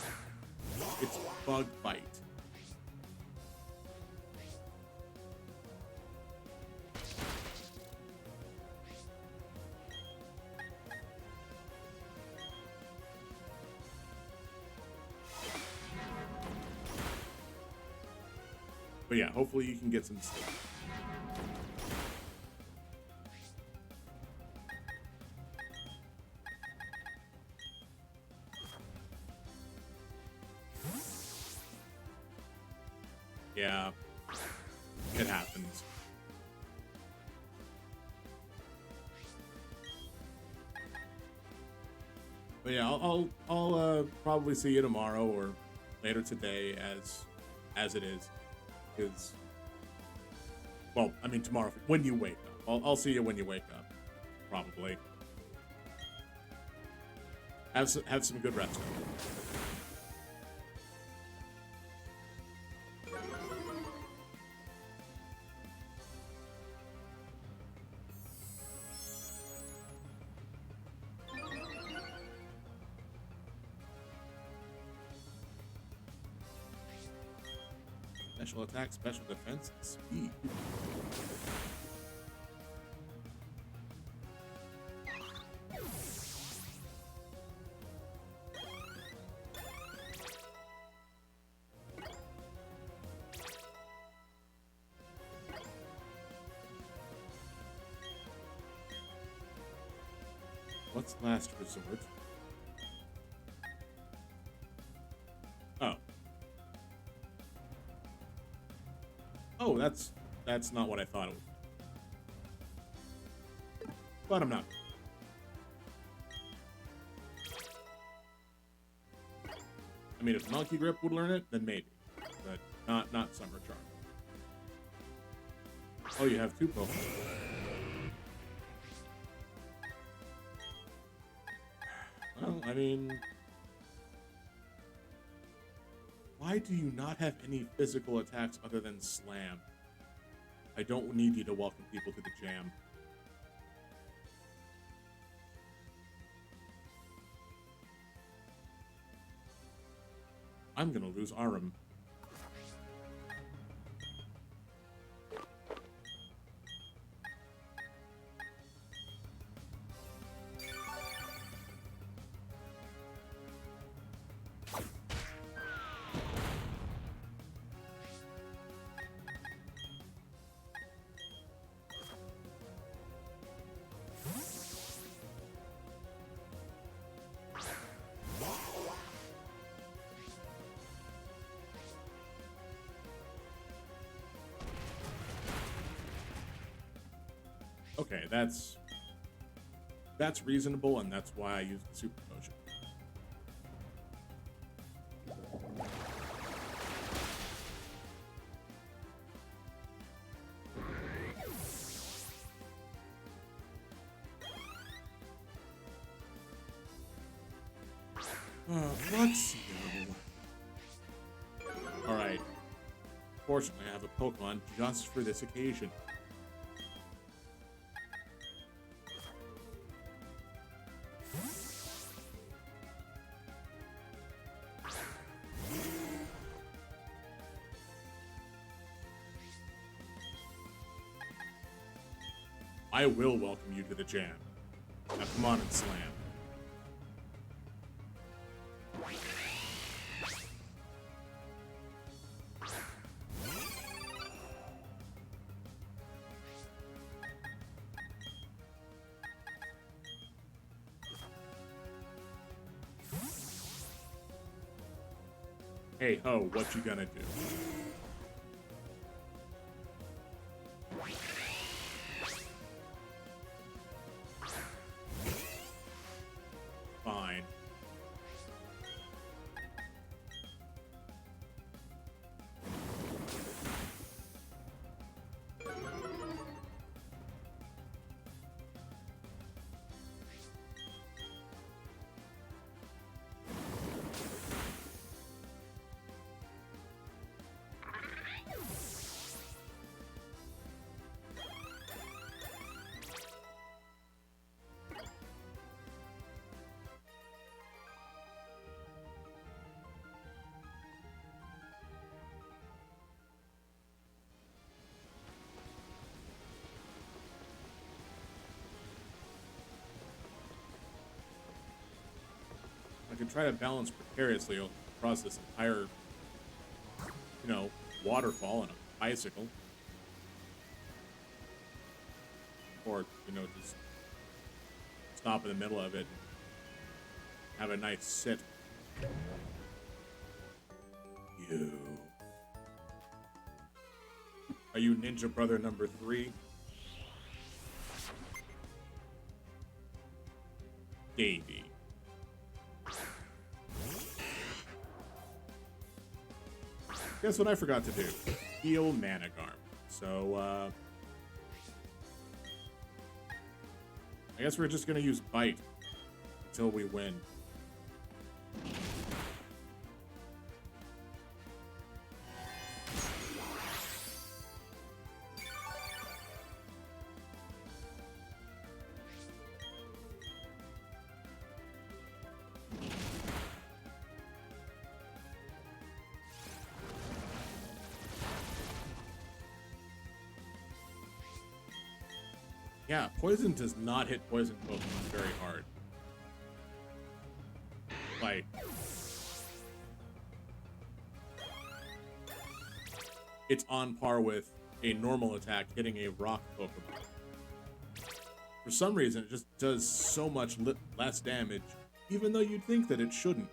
It's bug bite. But yeah, hopefully you can get some sleep. Yeah, it happens. But yeah, I'll probably see you tomorrow or later today as it is, because, well, I mean tomorrow when you wake up. I'll see you when you wake up, probably. Have some good rest. Special attack, special defense, speed. What's last resort? Oh. Oh, that's not what I thought it was. But I'm not. I mean, if Monkey Grip would learn it, then maybe. But not Summer Charm. Oh, you have two Pokemon. Well, I mean... Why do you not have any physical attacks other than Slam? I don't need you to welcome people to the jam. I'm gonna lose Arum. Okay, that's reasonable, and that's why I use the Super Potion. Let's go. Alright. Fortunately, I have a Pokemon just for this occasion. I will welcome you to the jam. Now come on and slam. Hey ho, what you gonna do? Fine. I could try to balance precariously across this entire, you know, waterfall on a bicycle. Or, you know, just stop in the middle of it and have a nice sit. You. Are you Ninja Brother number 3? Davey. Guess what I forgot to do? Heal Managarm. So, I guess we're just gonna use Bite until we win. Yeah, poison does not hit poison Pokemon very hard. Like, it's on par with a normal attack hitting a rock Pokemon. For some reason, it just does so much less damage, even though you'd think that it shouldn't.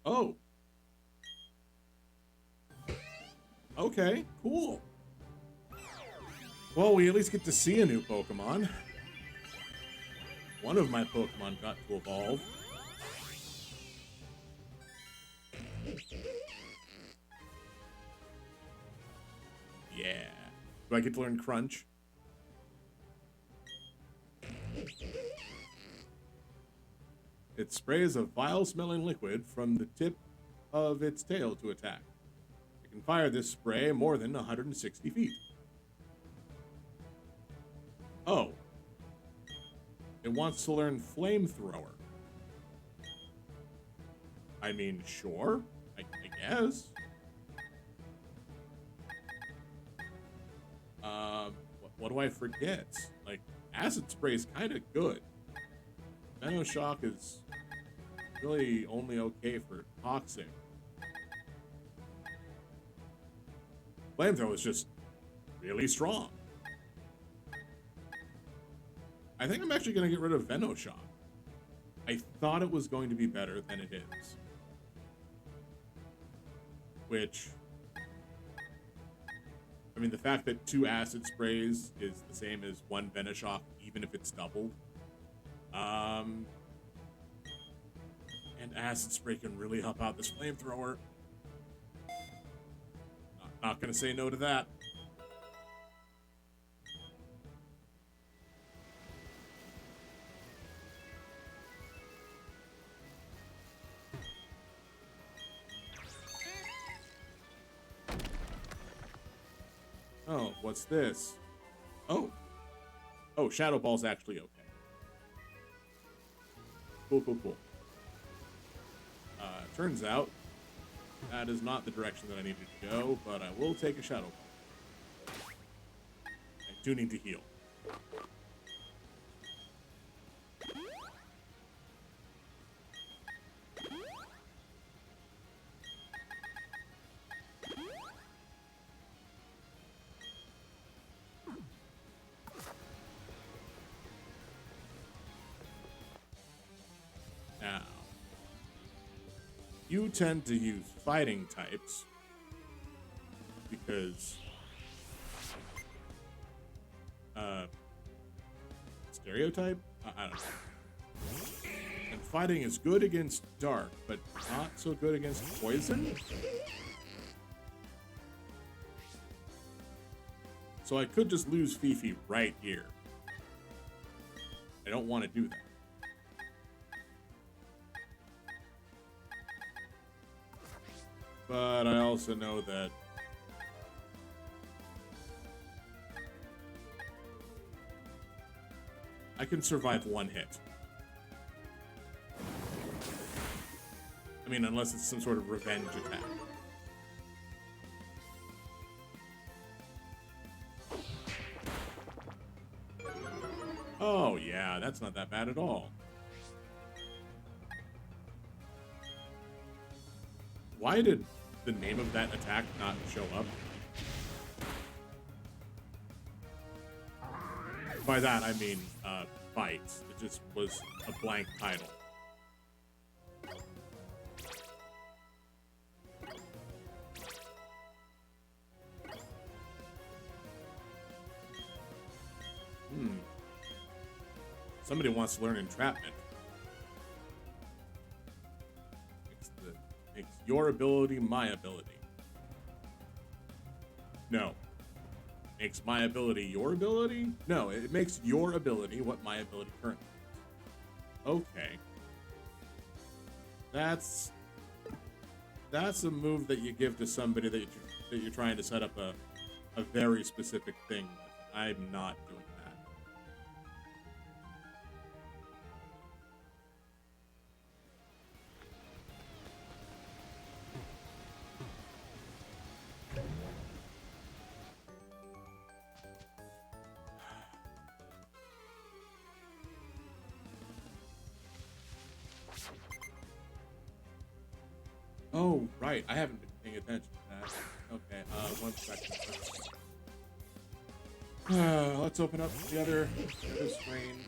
Oh. Okay, cool. Well, we at least get to see a new Pokemon. One of my Pokemon got to evolve. Yeah. Do I get to learn Crunch? It sprays a vile-smelling liquid from the tip of its tail to attack. It can fire this spray more than 160 feet. Oh. It wants to learn Flamethrower. I mean, sure. I guess. What do I forget? Like, Acid Spray is kind of good. Venoshock is really only okay for toxic. Flamethrower is just really strong. I think I'm actually going to get rid of Venoshock. I thought it was going to be better than it is. Which, I mean, the fact that 2 Acid Sprays is the same as 1 Venoshock, even if it's doubled. And Acid Spray can really help out this Flamethrower. Not gonna say no to that. Oh, what's this? Oh, Shadow Ball's actually okay. Cool. Turns out that is not the direction that I needed to go, but I will take a Shadow Ball. I do need to heal. Now, you tend to use fighting types because stereotype? I don't know. And fighting is good against dark, but not so good against poison? So I could just lose Fifi right here. I don't want to do that. But I also know that I can survive one hit. I mean, unless it's some sort of revenge attack. Oh, yeah, that's not that bad at all. Why did the name of that attack not show up? By that, I mean, fights. It just was a blank title. Somebody wants to learn Entrapment. Makes your ability my ability. No. Makes my ability your ability? No, it makes your ability what my ability currently is. Okay. That's a move that you give to somebody that you're trying to set up a very specific thing. I'm not doing that. Oh, right. I haven't been paying attention to that. Okay, 1 second. Let's open up the other screen.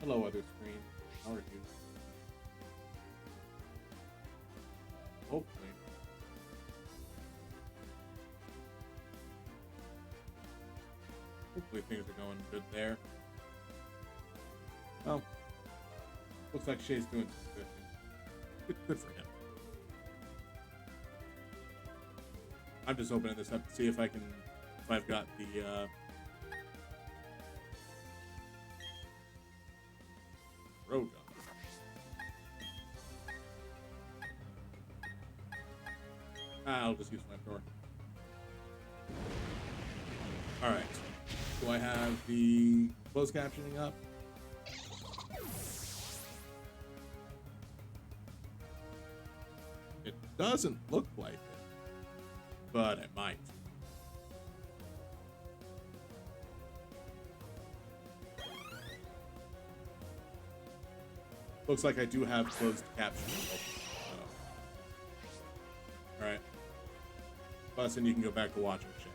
Hello, other screen. How are you? hopefully. Hopefully things are going good there. Well, looks like Shay's doing some good. Good for him. I'm just opening this up to see if I've got the road gun. I'll just use flamethrower. Alright. Do I have the closed captioning up? It doesn't look like it, but it might. Looks like I do have closed captioning open. Alright. Plus, and you can go back to watching shit.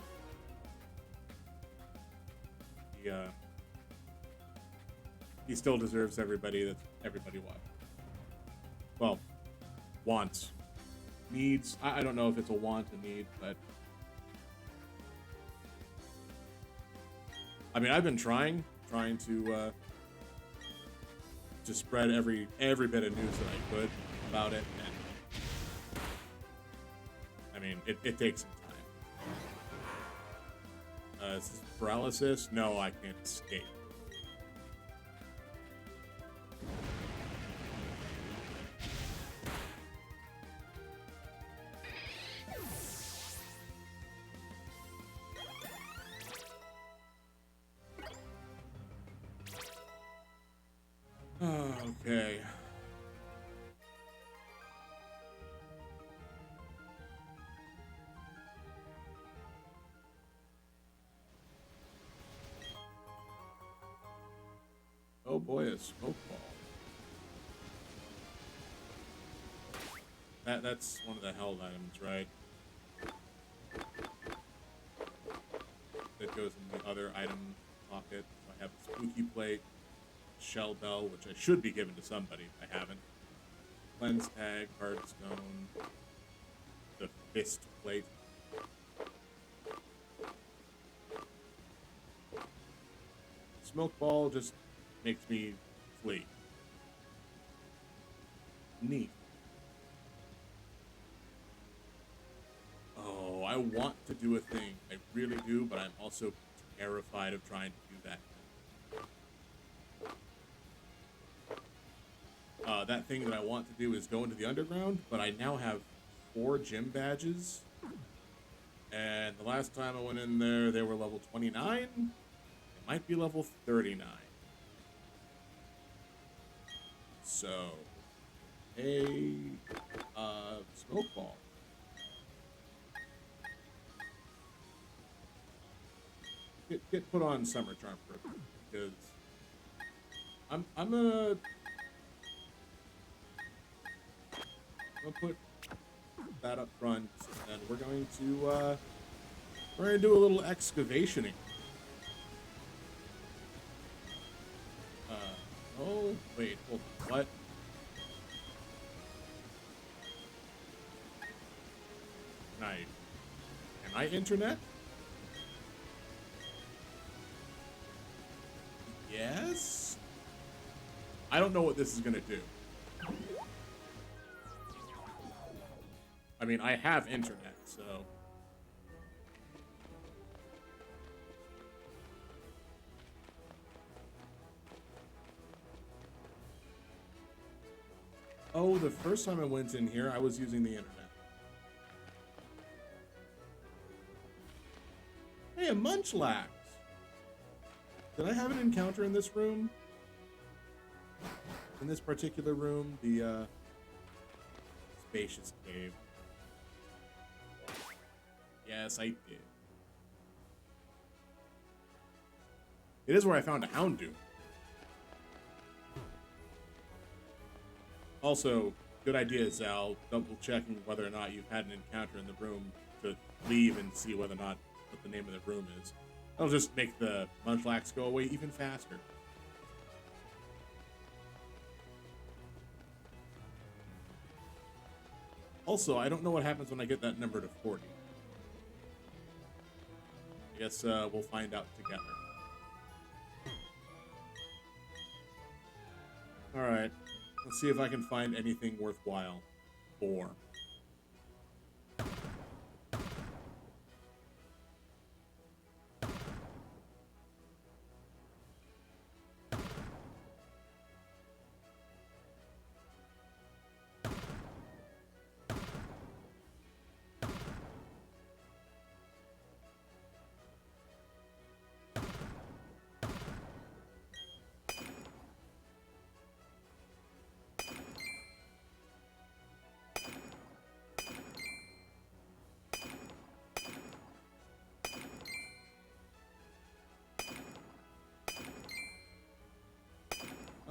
He still deserves everybody watching. Well, wants. Needs. I don't know if it's a want, a need, but I mean, I've been trying to spread every bit of news that I could about it, and I mean, it takes some time. Is this paralysis? No, I can't escape. Okay. Oh boy, a smoke ball. That's one of the held items, right? That goes in the other item pocket. So I have a spooky plate, shell bell, which I should be given to somebody if I haven't. Cleanse tag, hard stone, the fist plate. Smoke ball just makes me flee. Neat. Oh, I want to do a thing. I really do, but I'm also terrified of trying to do that. That thing that I want to do is go into the underground, but I now have 4 gym badges. And the last time I went in there, they were level 29. It might be level 39. So, a smoke ball. Get put on Summer Charm for because I'm gonna put that up front, and we're going to do a little excavationing. Oh wait, hold on, what? Can I internet? Yes? I don't know what this is gonna do. I mean, I have internet, so... Oh, the first time I went in here, I was using the internet. Hey, a Munchlax! Did I have an encounter in this room? In this particular room, the, spacious cave. Yes, I did. It is where I found a Houndoom. Also, good idea, Zal, double checking whether or not you've had an encounter in the room to leave and see whether or not what the name of the room is. That'll just make the Munchlax go away even faster. Also, I don't know what happens when I get that number to 40. I guess we'll find out together. Alright, let's see if I can find anything worthwhile. 4.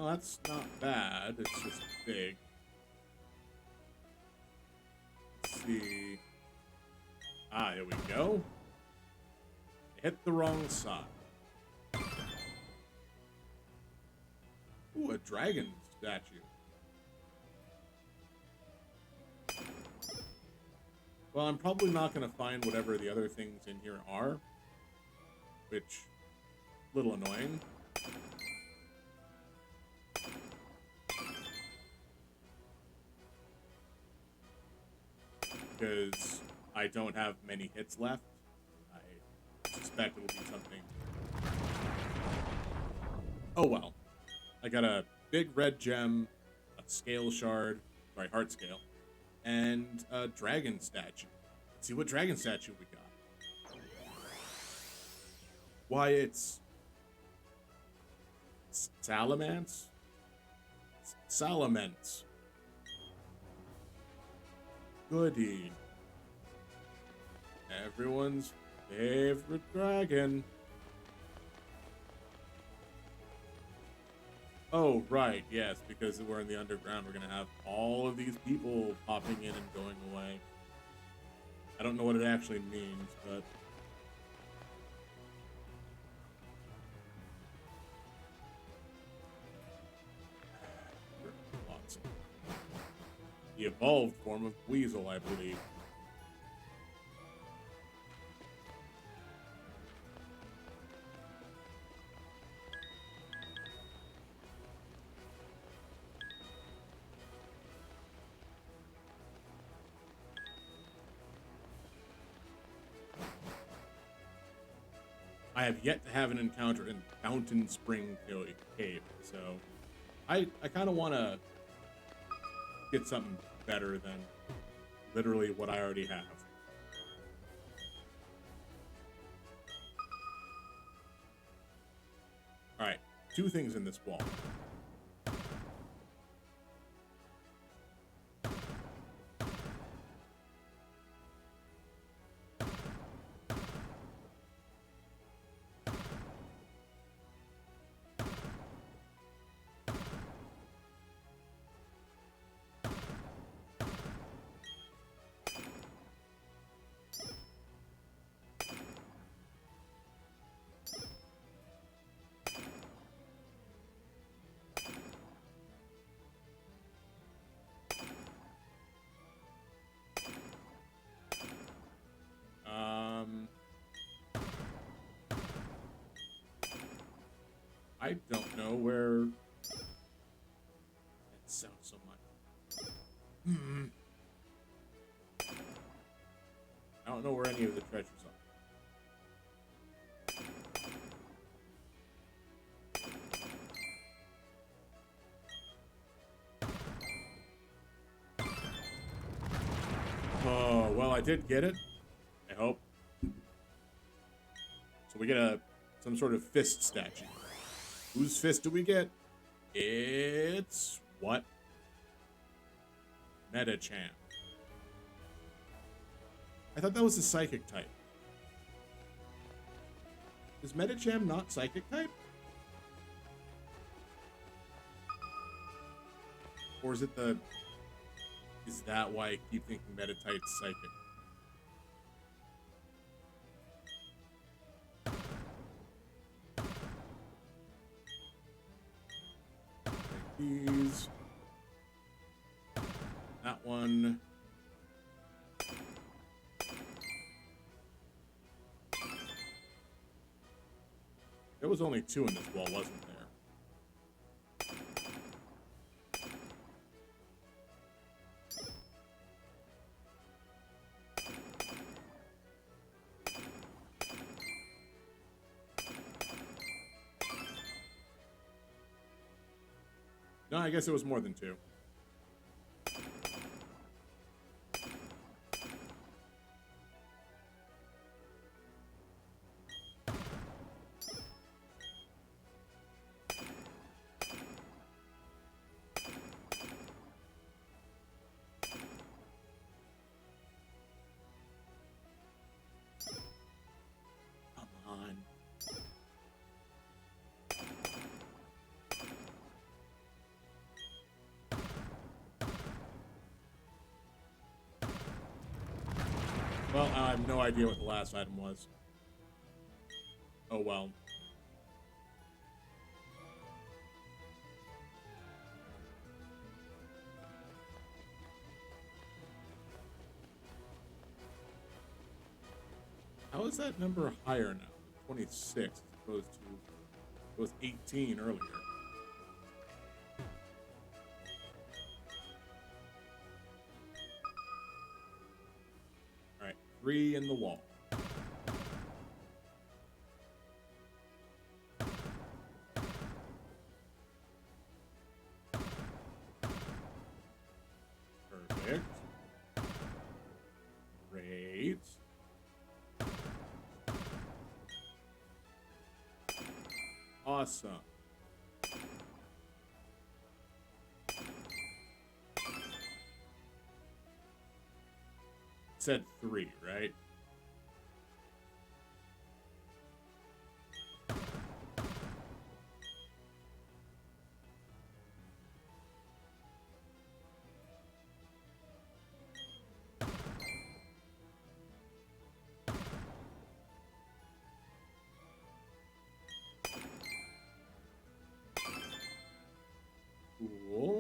Oh, that's not bad. It's just big. Let's see. Ah, here we go. Hit the wrong side. Ooh, a dragon statue. Well, I'm probably not going to find whatever the other things in here are, which, a little annoying. Because I don't have many hits left. I suspect it'll be something. Oh well. I got a big red gem, a scale shard, sorry, heart scale, and a dragon statue. Let's see what dragon statue we got. Why, it's Salamence? Salamence. Goody. Everyone's favorite dragon. Oh, right, yes, because we're in the underground, we're gonna have all of these people popping in and going away. I don't know what it actually means, but... Awesome. The evolved form of Weasel, I believe. I have yet to have an encounter in Fountain Spring Cave, so I kind of want to get something better than literally what I already have. Alright, 2 things in this wall. I don't know where... That sounds so much. I don't know where any of the treasures are. Oh, well, I did get it. I hope. So we get some sort of fist statue. Whose fist do we get? It's... what? Metachan. I thought that was a psychic type. Is Metachan not psychic type? Or is it the... Is that why I keep thinking Metatite's psychic? These. That one. There was only 2 in this wall, wasn't there? No, I guess it was more than 2. Come on. Well, I have no idea what the last item was. Oh well. How is that number higher now? 26 as opposed to it was 18 earlier. All right, 3 in the wall. Perfect. Great. Awesome. Said 3, right? Cool.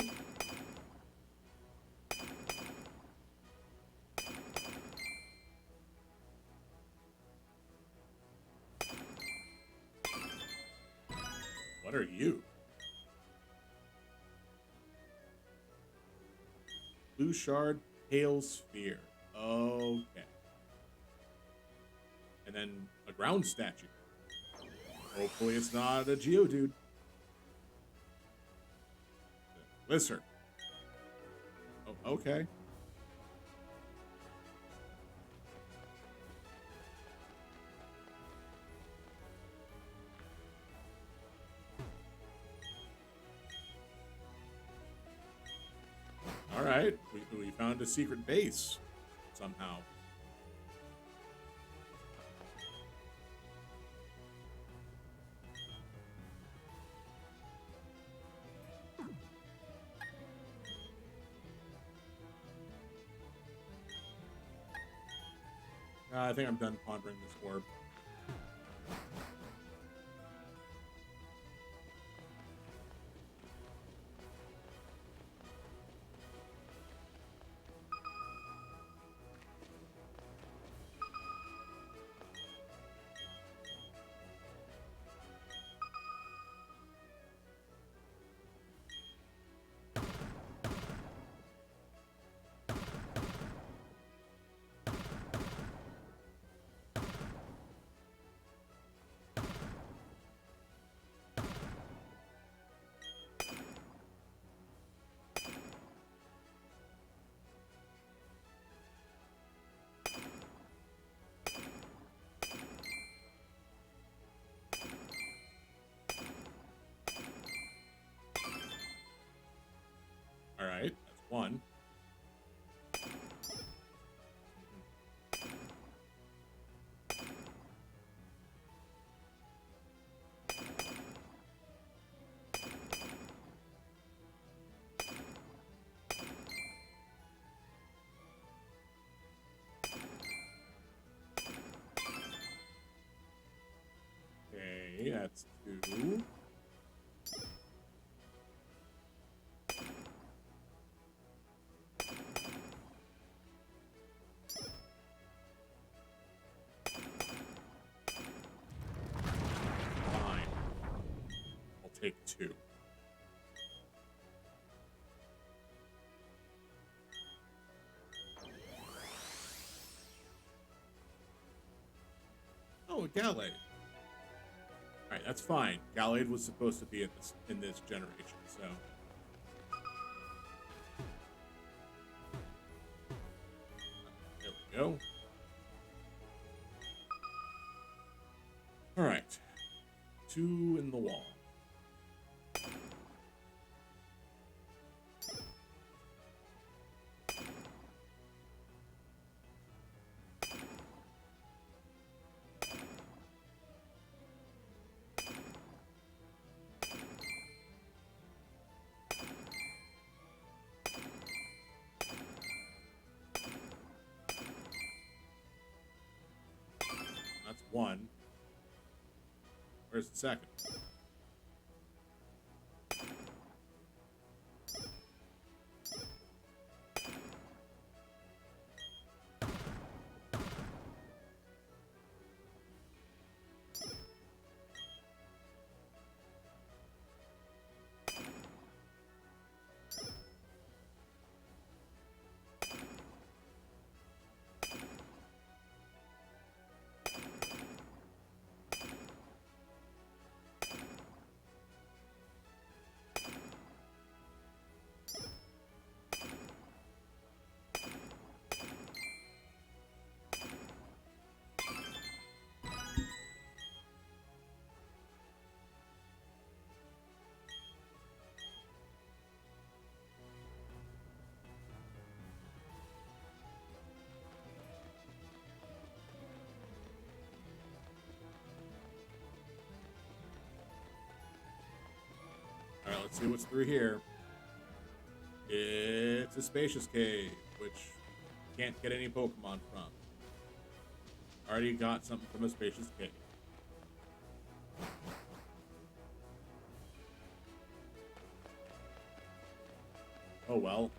What are you? Blue shard, pale sphere. Okay. And then a ground statue. Hopefully it's not a Geodude. Lizard. Oh, okay. All right, we found a secret base somehow. I think I'm done pondering this orb. All right, that's 1. Okay, that's 2. Fine. take 2. Oh, a Gallade. Alright, that's fine. Gallade was supposed to be in this generation, so. There we go. Alright. 2 in the wall. That's 1. Where's the second? Alright, let's see what's through here. It's a spacious cave, which you can't get any Pokemon from. Already got something from a spacious cave. Oh well.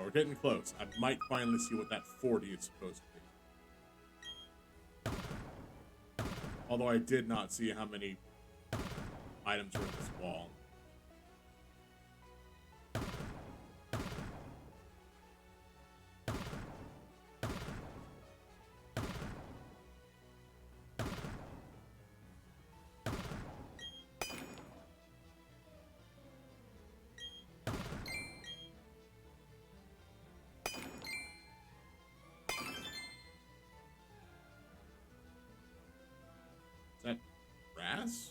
We're getting close. I might finally see what that 40 is supposed to be. Although I did not see how many items were in this wall. Is that grass?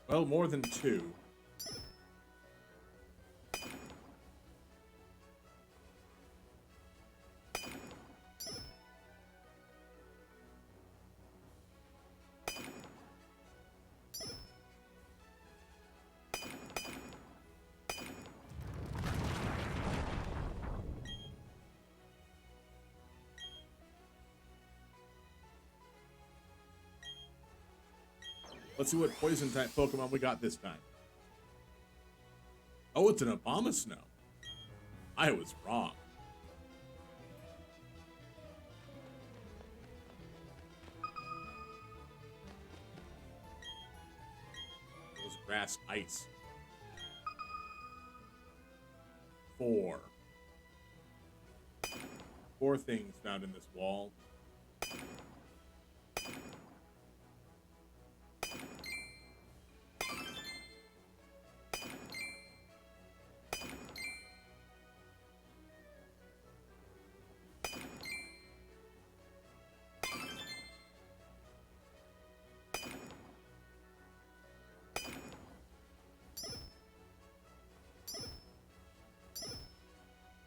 Well, more than 2. Let's see what poison type Pokemon we got this time. Oh, it's an Abomasnow. I was wrong. It was grass ice. 4. 4 things found in this wall.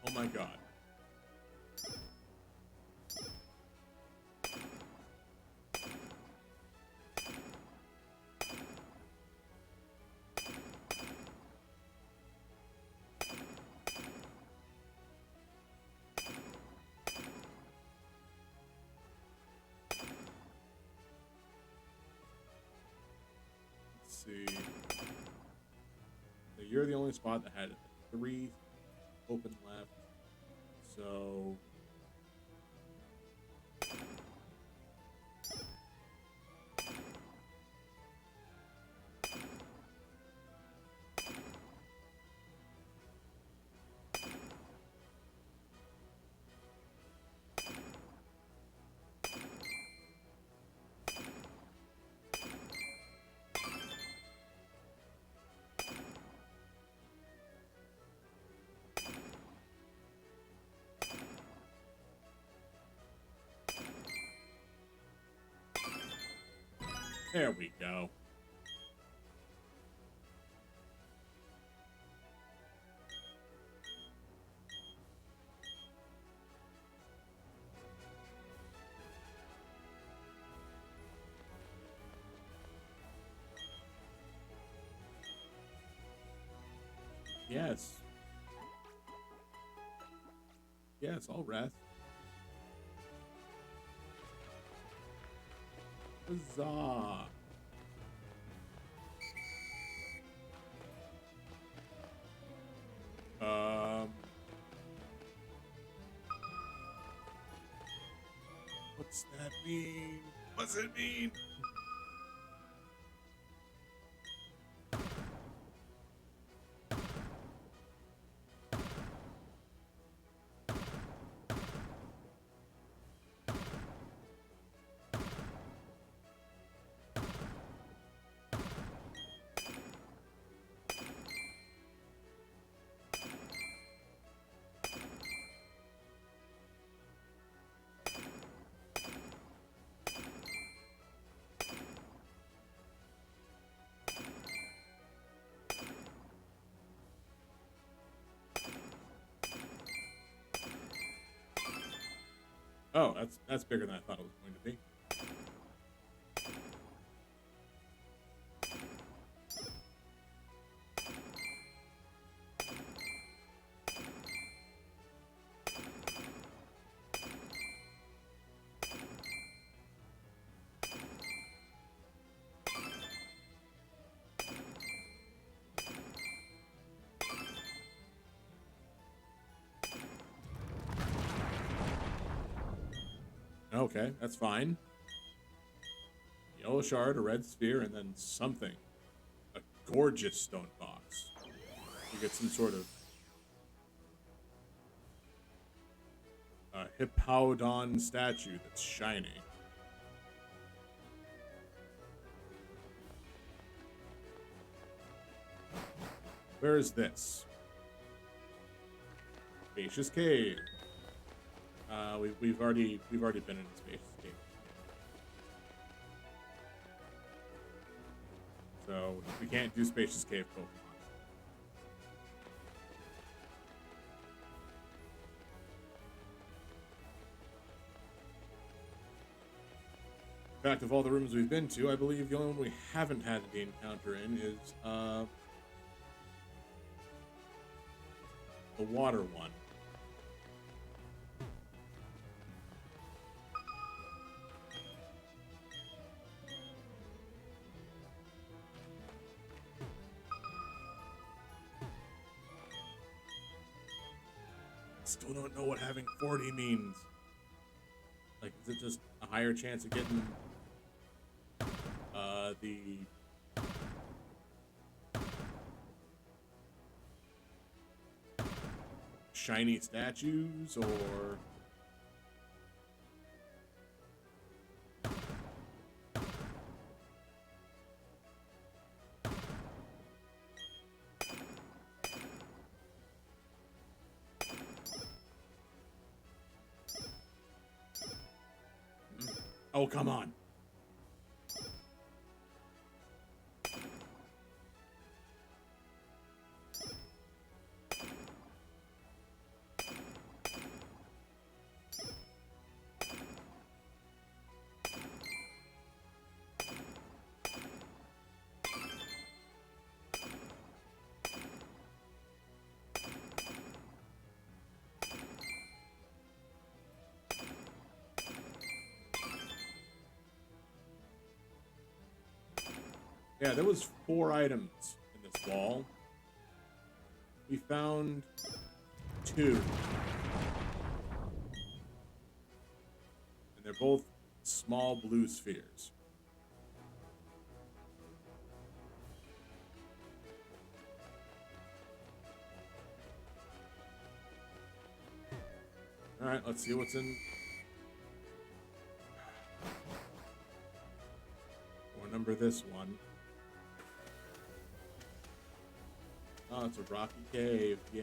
Oh my god. Let's see. So you're the only spot that had 3 open left. So there we go. Yes. Yes, I'll rest. Huzzah. What's that mean? What's it mean? Oh, that's bigger than I thought it was going to be. Okay, that's fine. Yellow shard, a red sphere, and then something. A gorgeous stone box. You get some sort of Hippowdon statue that's shiny. Where is this? Spacious cave. We've already been in a spacious cave. So we can't do spacious cave Pokemon. In fact, of all the rooms we've been to, I believe the only one we haven't had the encounter in is the water one. Still don't know what having 40 means. Like, is it just a higher chance of getting the shiny statues, or oh, come on. Yeah, there was 4 items in this wall. We found 2. And they're both small blue spheres. Alright, let's see what's in. We'll number this one. Oh, it's a rocky cave. Yay.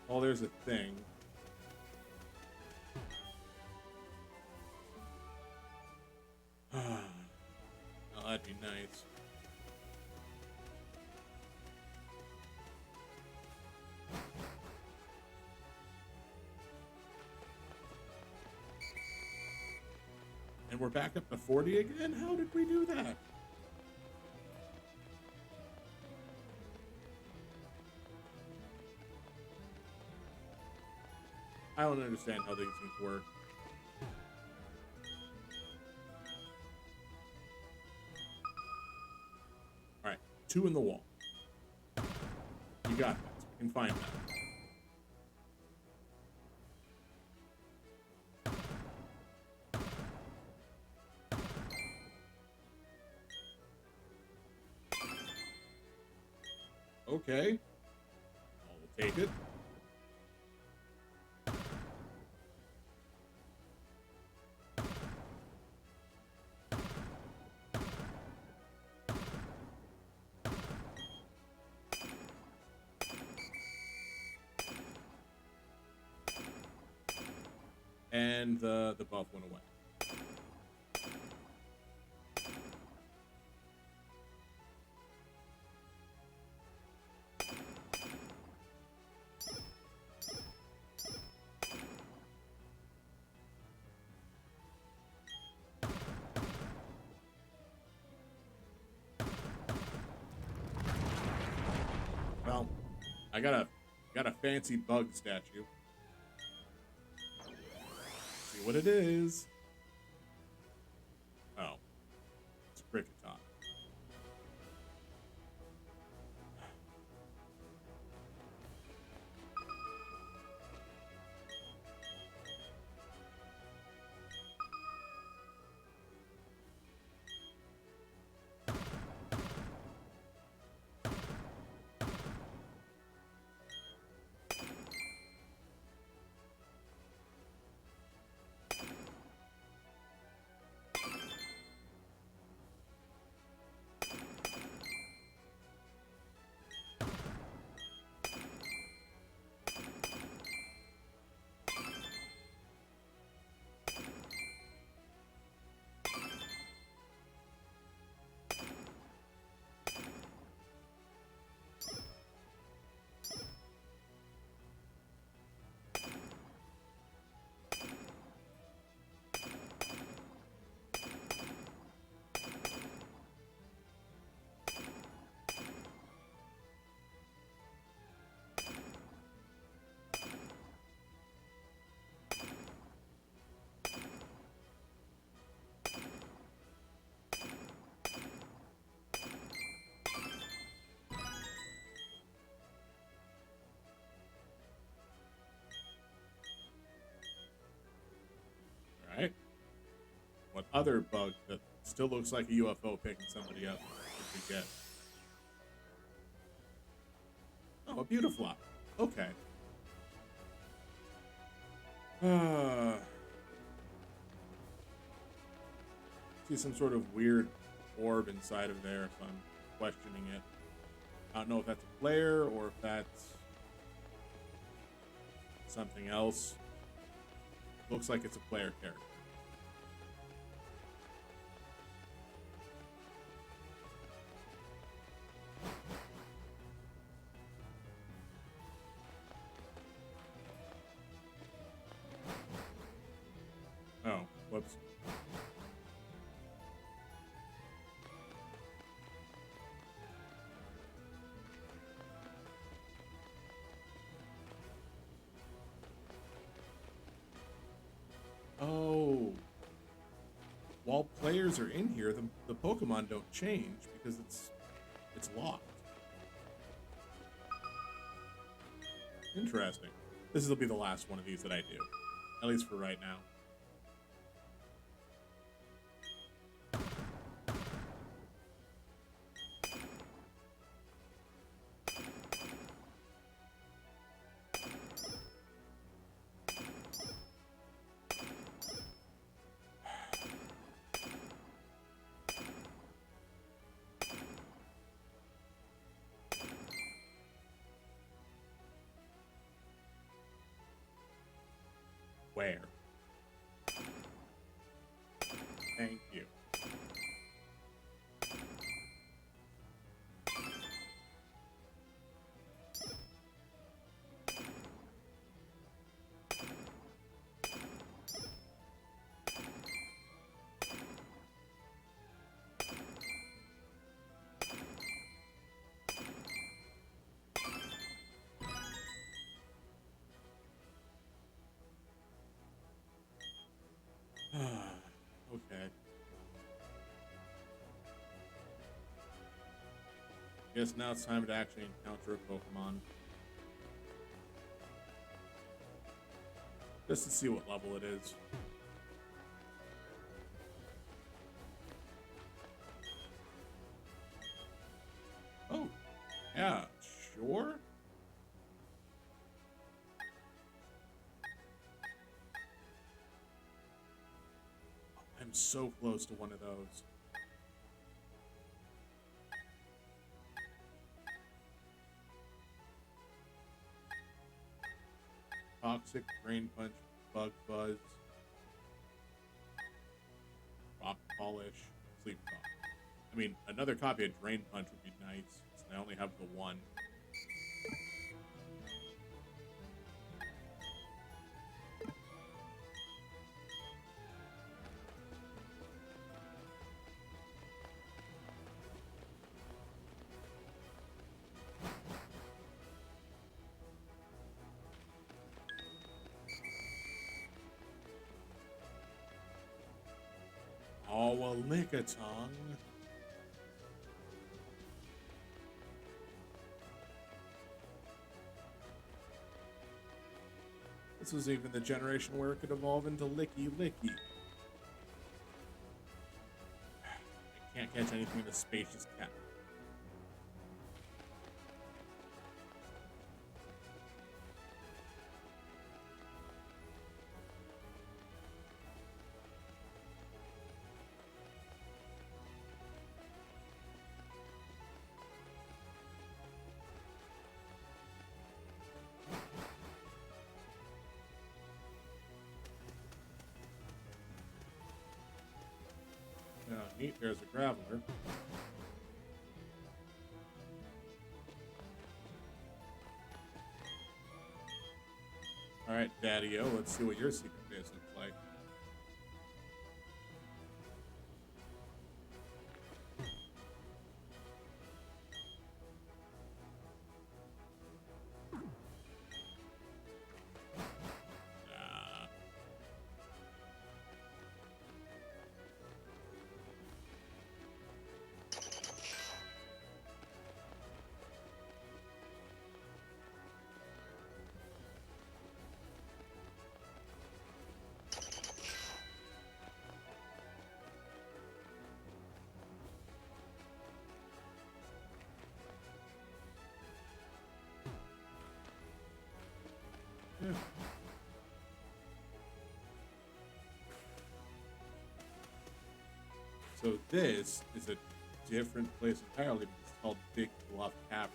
Oh, there's a thing. Oh, that'd be nice. And we're back up to 40 again? How did we do that? I don't understand how these things work. Alright, 2 in the wall. You got this. We can find that. Okay. I'll take it. And the buff went away. Well, I got a fancy bug statue. See what it is. Oh, it's a Cricketon. Alright. What other bug that still looks like a UFO picking somebody up did we get? Oh, a Beautifly. Okay. See some sort of weird orb inside of there if I'm questioning it. I don't know if that's a player or if that's something else. Looks like it's a player character. Oh, whoops. Oh, players are in here, the Pokemon don't change because it's locked. Interesting. This will be the last one of these that I do, at least for right now. Where? Thank you. Okay. Guess now it's time to actually encounter a Pokemon. Just to see what level it is. Oh, yeah, sure. I'm so close to one of those. Toxic, Drain Punch, Bug Buzz, Rock Polish, Sleep Talk. I mean, another copy of Drain Punch would be nice, since I only have the one. Oh, a Lickitung. This was even the generation where it could evolve into Licky Licky. I can't catch anything in a spacious cat. Neat, there's a Graveler. Alright, Daddy-O, let's see what your secret base looks like. Yeah. So this is a different place entirely, but it's called Big Bluff Cavern.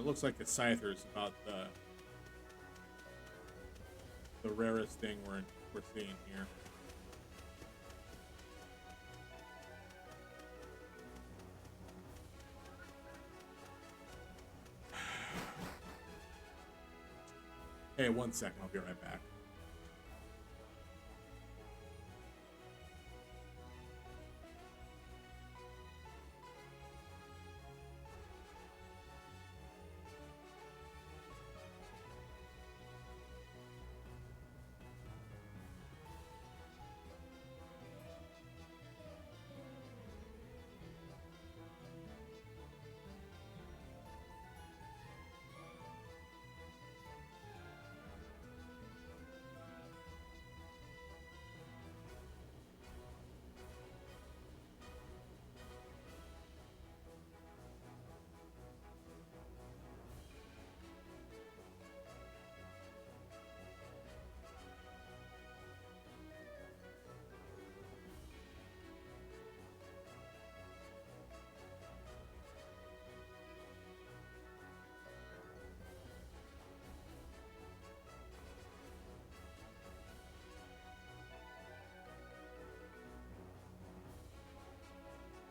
it looks like the Scyther's about the rarest thing we're seeing here. Hey, 1 second, I'll be right back.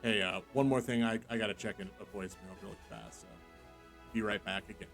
Hey, one more thing. I gotta check in a voicemail really fast, so be right back again.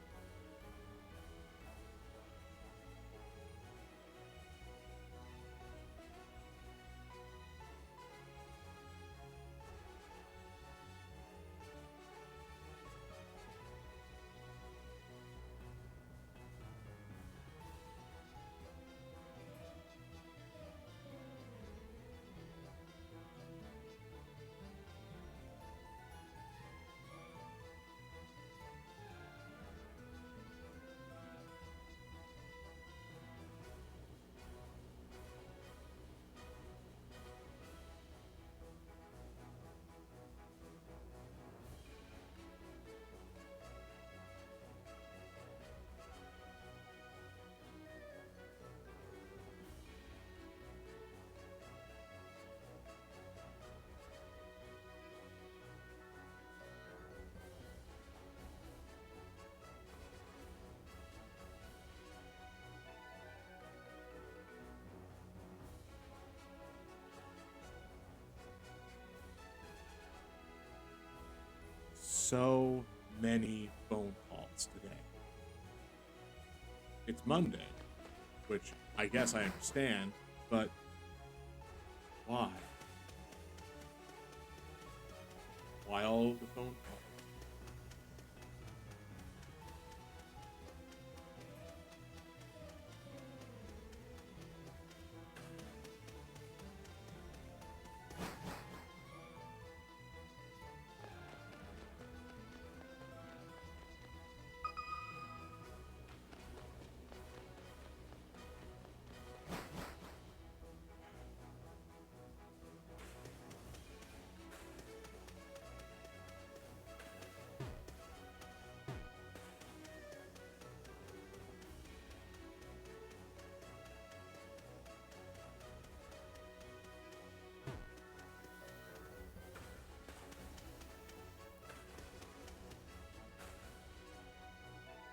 So many phone calls today. It's Monday, which I guess I understand, but why? Why all of the phone calls?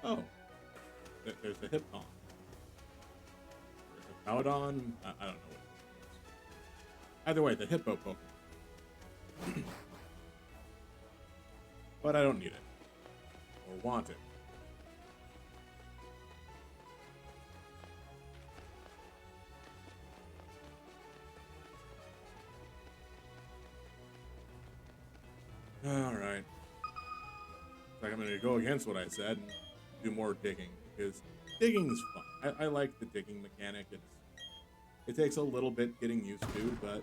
Oh, there's a Hippon. There's a Cowdon. I don't know what it is. Either way, the Hippo Pokemon. But I don't need it. Or want it. Alright. Like I'm gonna go against what I said and do more digging, because digging is fun. I like the digging mechanic. It takes a little bit getting used to, but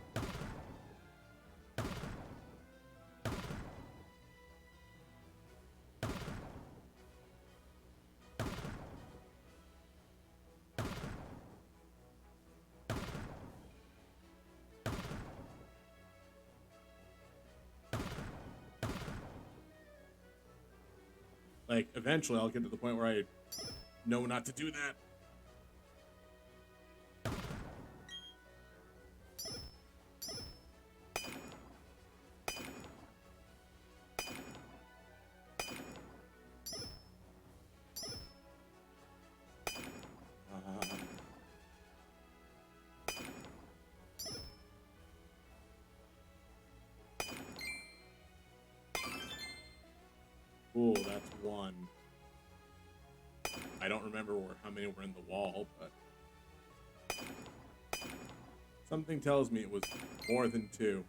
like eventually I'll get to the point where I know not to do that. Cool, that's one. I don't remember how many were in the wall, but something tells me it was more than 2.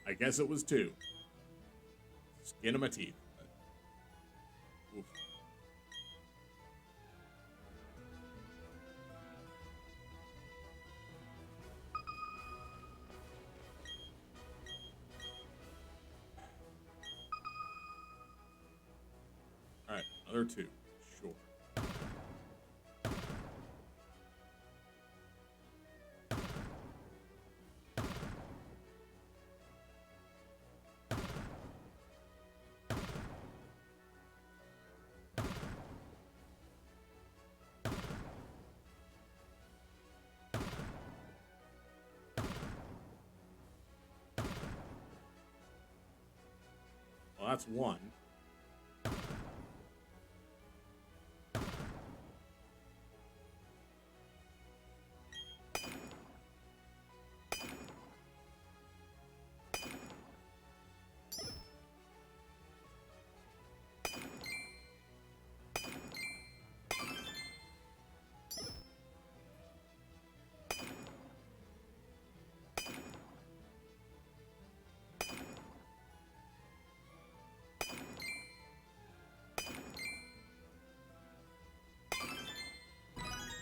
I guess it was 2. Skin of my teeth. But, oof. Alright, another 2. Sure. Well, that's 1.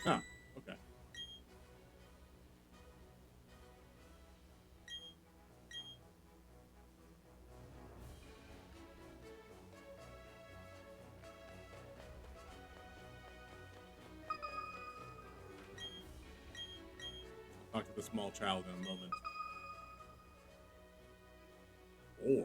Oh, okay. I'll talk to the small child in a moment. Or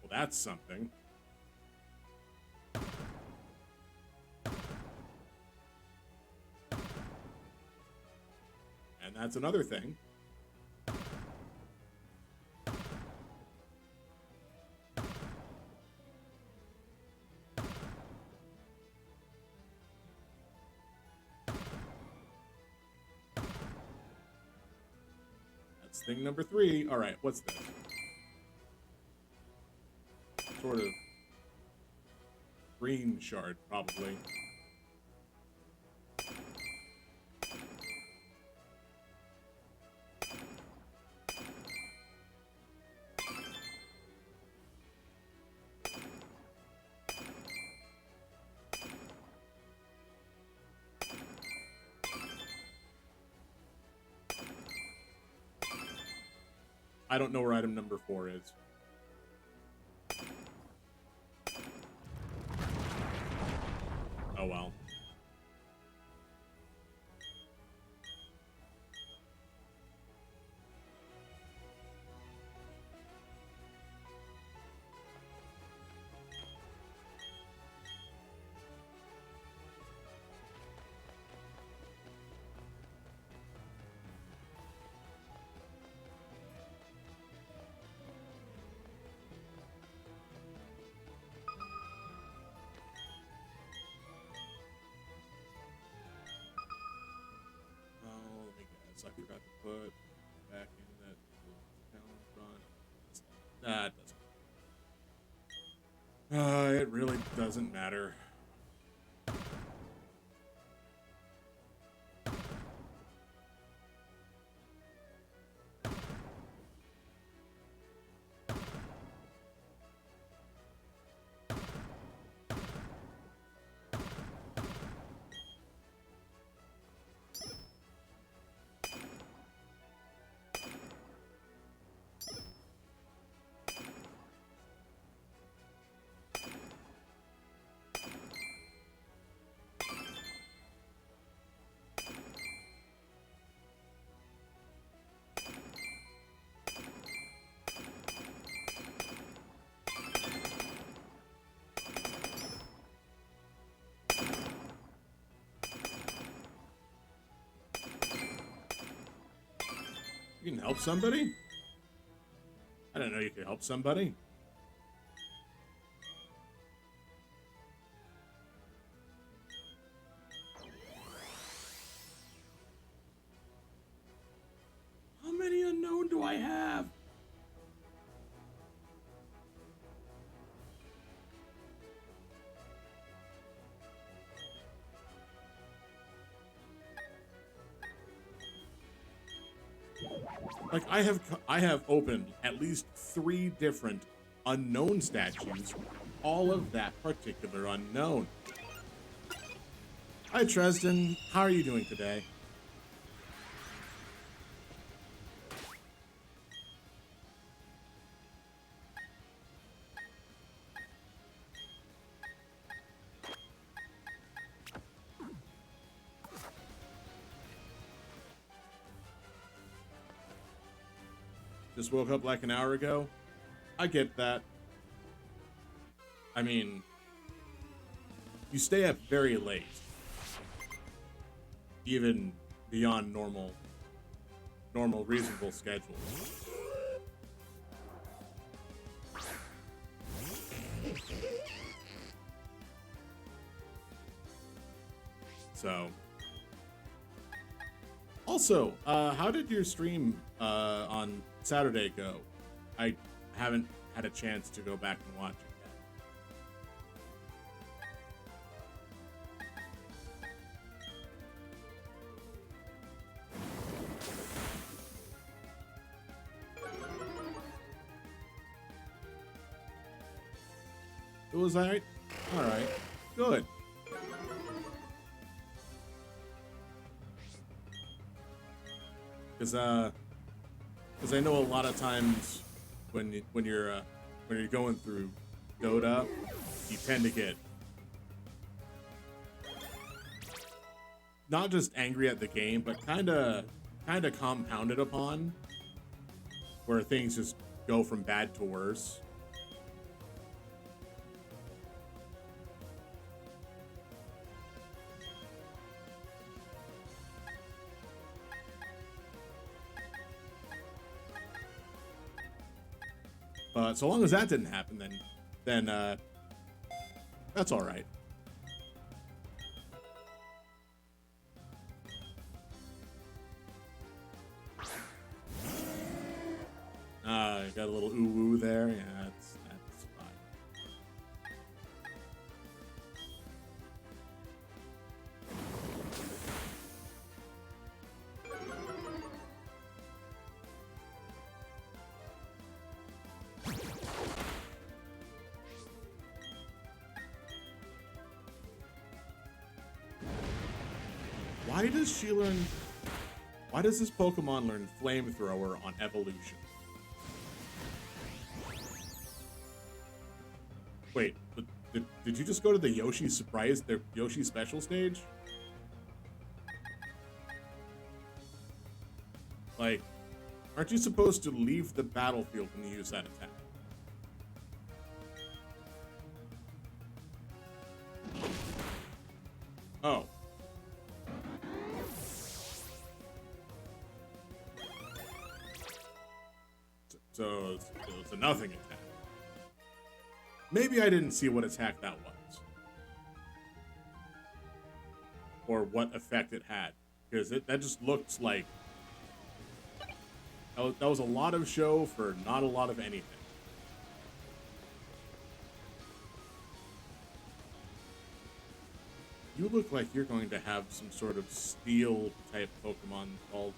well, that's something. And that's another thing. That's thing number 3. All right, what's this? Sort of green shard, probably. I don't know where item number 4 is. Oh well. I forgot to put back in that down front. That doesn't. It really doesn't matter. You can help somebody? I didn't know you could help somebody. How many unknown do I have? Like I have opened at least 3 different unknown statues, all of that particular unknown. Hi Tresden, how are you doing today? Just woke up like an hour ago. I get that. I mean, you stay up very late. Even beyond normal reasonable schedules. So, also, how did your stream on Saturday go? I haven't had a chance to go back and watch it yet. It was alright? Alright. Good. Because I know a lot of times when you're going through Dota, you tend to get not just angry at the game, but kind of compounded upon, where things just go from bad to worse. But so long as that didn't happen, then that's all right. Got a little ooh-woo there. Yeah, that's fine. Why does this Pokemon learn Flamethrower on evolution? Wait, did you just go to the Yoshi surprise, the Yoshi special stage? Like, aren't you supposed to leave the battlefield when you use that attack? Oh. So it's a nothing attack. Maybe I didn't see what attack that was. Or what effect it had. Because that just looks like... That was a lot of show for not a lot of anything. You look like you're going to have some sort of steel type Pokemon called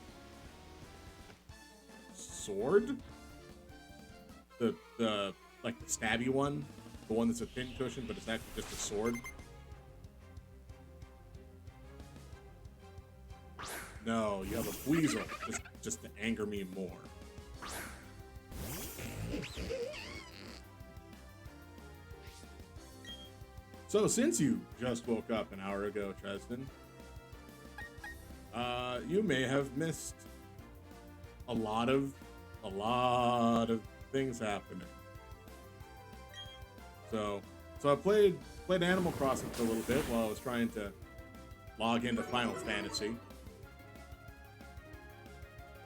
Sword? The like the stabby one, the one that's a pin cushion, but it's actually just a sword. No, you have a Weasel, just to anger me more. So since you just woke up an hour ago, Tresden, you may have missed a lot of things happening. So I played Animal Crossing for a little bit while I was trying to log into Final Fantasy.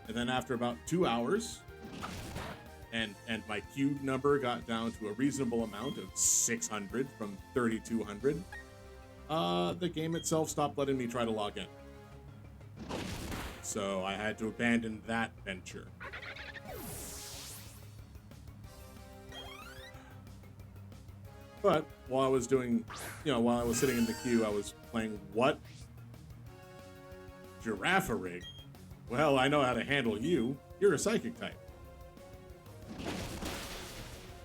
And then after about 2 hours, and my queue number got down to a reasonable amount of 600 from 3,200, the game itself stopped letting me try to log in. So I had to abandon that venture. But while I was doing, while I was sitting in the queue, I was playing what? Girafarig? Well, I know how to handle you. You're a psychic type.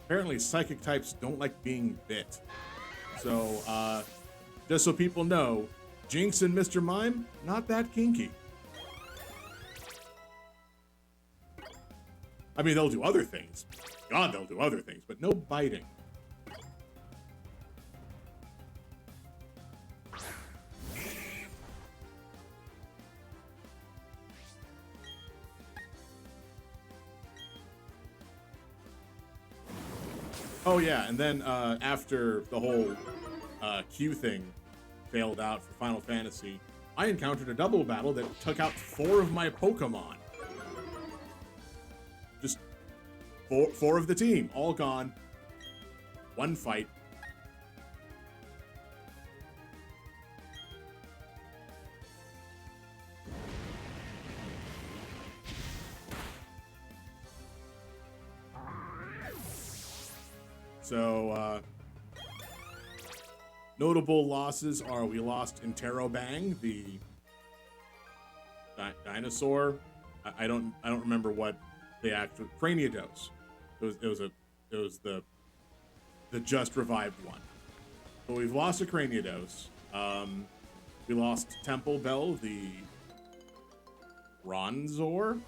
Apparently, psychic types don't like being bit. So, just so people know, Jinx and Mr. Mime, not that kinky. I mean, they'll do other things. God, they'll do other things, but no biting. Oh yeah, and then after the whole queue thing failed out for Final Fantasy, I encountered a double battle that took out 4 of my Pokemon. Just four of the team, all gone. One fight. So, notable losses are we lost Interrobang, the dinosaur. I don't remember what the actual Craniados. It was the just revived one. But we've lost a Craniados. We lost Temple Bell, the Bronzor.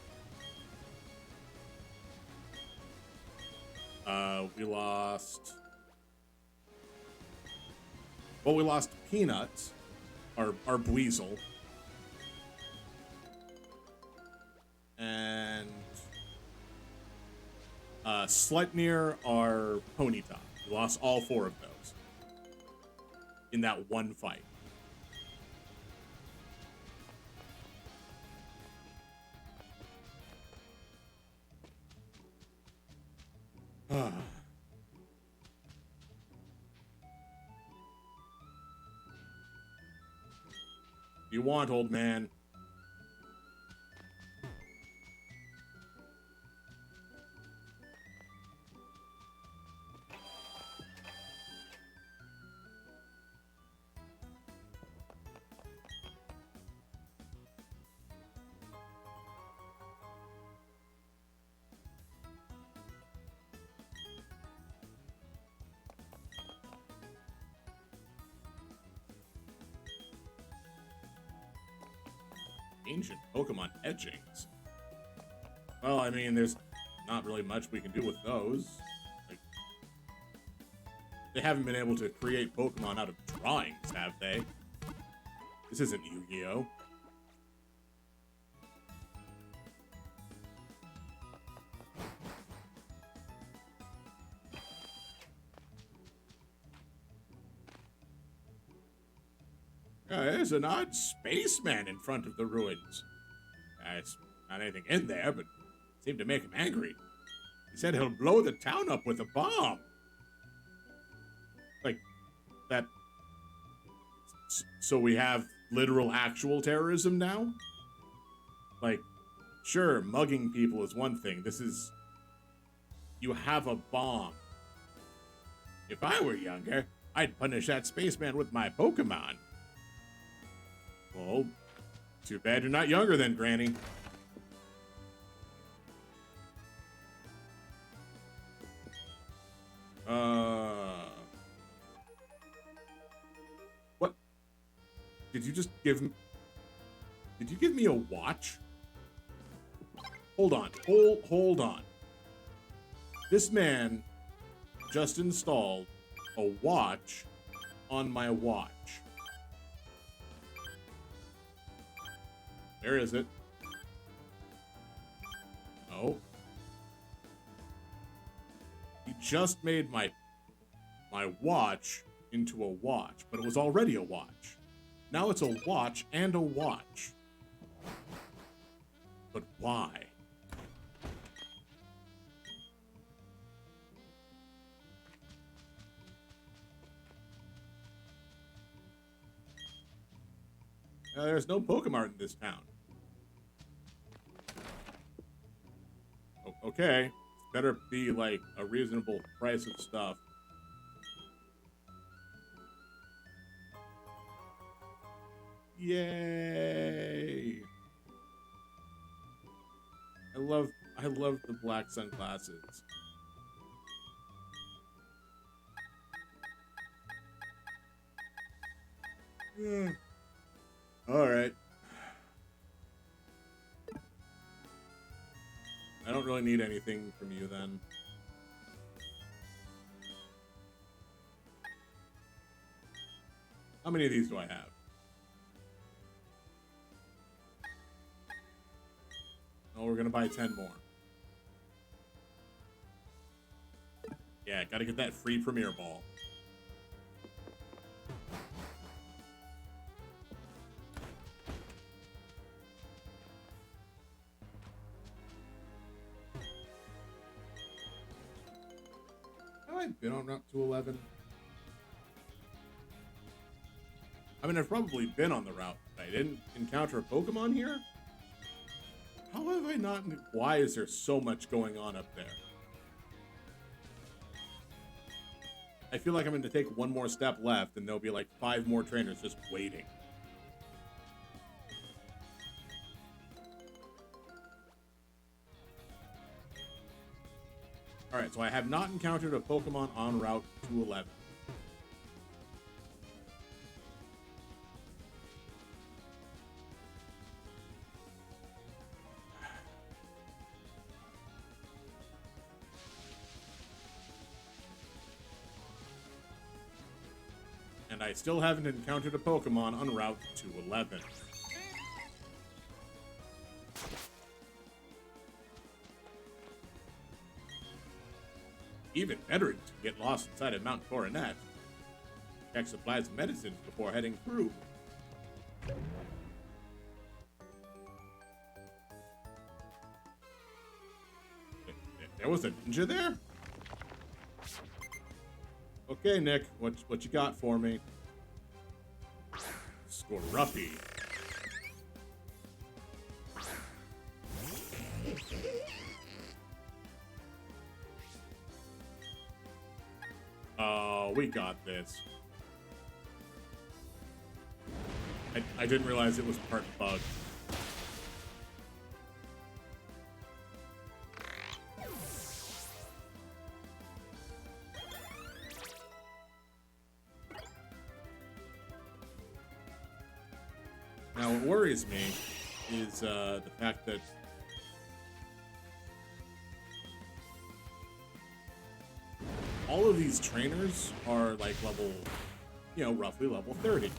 We lost Peanut, our Buizel, and Sleipnir, our Ponyta. We lost all 4 of those in that one fight. You want, old man? Ancient Pokemon etchings. Well, I mean, there's not really much we can do with those. Like, they haven't been able to create Pokemon out of drawings, have they? This isn't Yu-Gi-Oh! There's an odd spaceman in front of the ruins. There's not anything in there, but it seemed to make him angry. He said he'll blow the town up with a bomb. Like, that... So we have literal actual terrorism now? Like, sure, mugging people is one thing. This is... You have a bomb. If I were younger, I'd punish that spaceman with my Pokemon. Well, too bad you're not younger than Granny. What? Did you just give me... Did you give me a watch? Hold on. Hold on. This man just installed a watch on my watch. Where is it? Oh. He just made my watch into a watch, but it was already a watch. Now it's a watch and a watch. But why? There's no Pokemon in this town. Okay. Better be like a reasonable price of stuff. Yay! I love the black sunglasses. Yeah. All right. I don't really need anything from you then. How many of these do I have? Oh, we're gonna buy 10 more. Yeah, gotta get that free Premier Ball. Have I been on Route 211? I mean, I've probably been on the route, but I didn't encounter a Pokemon here? How have I not... Why is there so much going on up there? I feel like I'm going to take one more step left, and there'll be like 5 more trainers just waiting. Alright, so I have not encountered a Pokemon on Route 211. And I still haven't encountered a Pokemon on Route 211. Even veterans can get lost inside of Mount Coronet. Check supplies and medicines before heading through. There was a ninja there? Okay, Nick, what you got for me? Scoruffy. Oh, we got this. I didn't realize it was part bug. Now, what worries me is the fact that all of these trainers are like level, roughly level 30.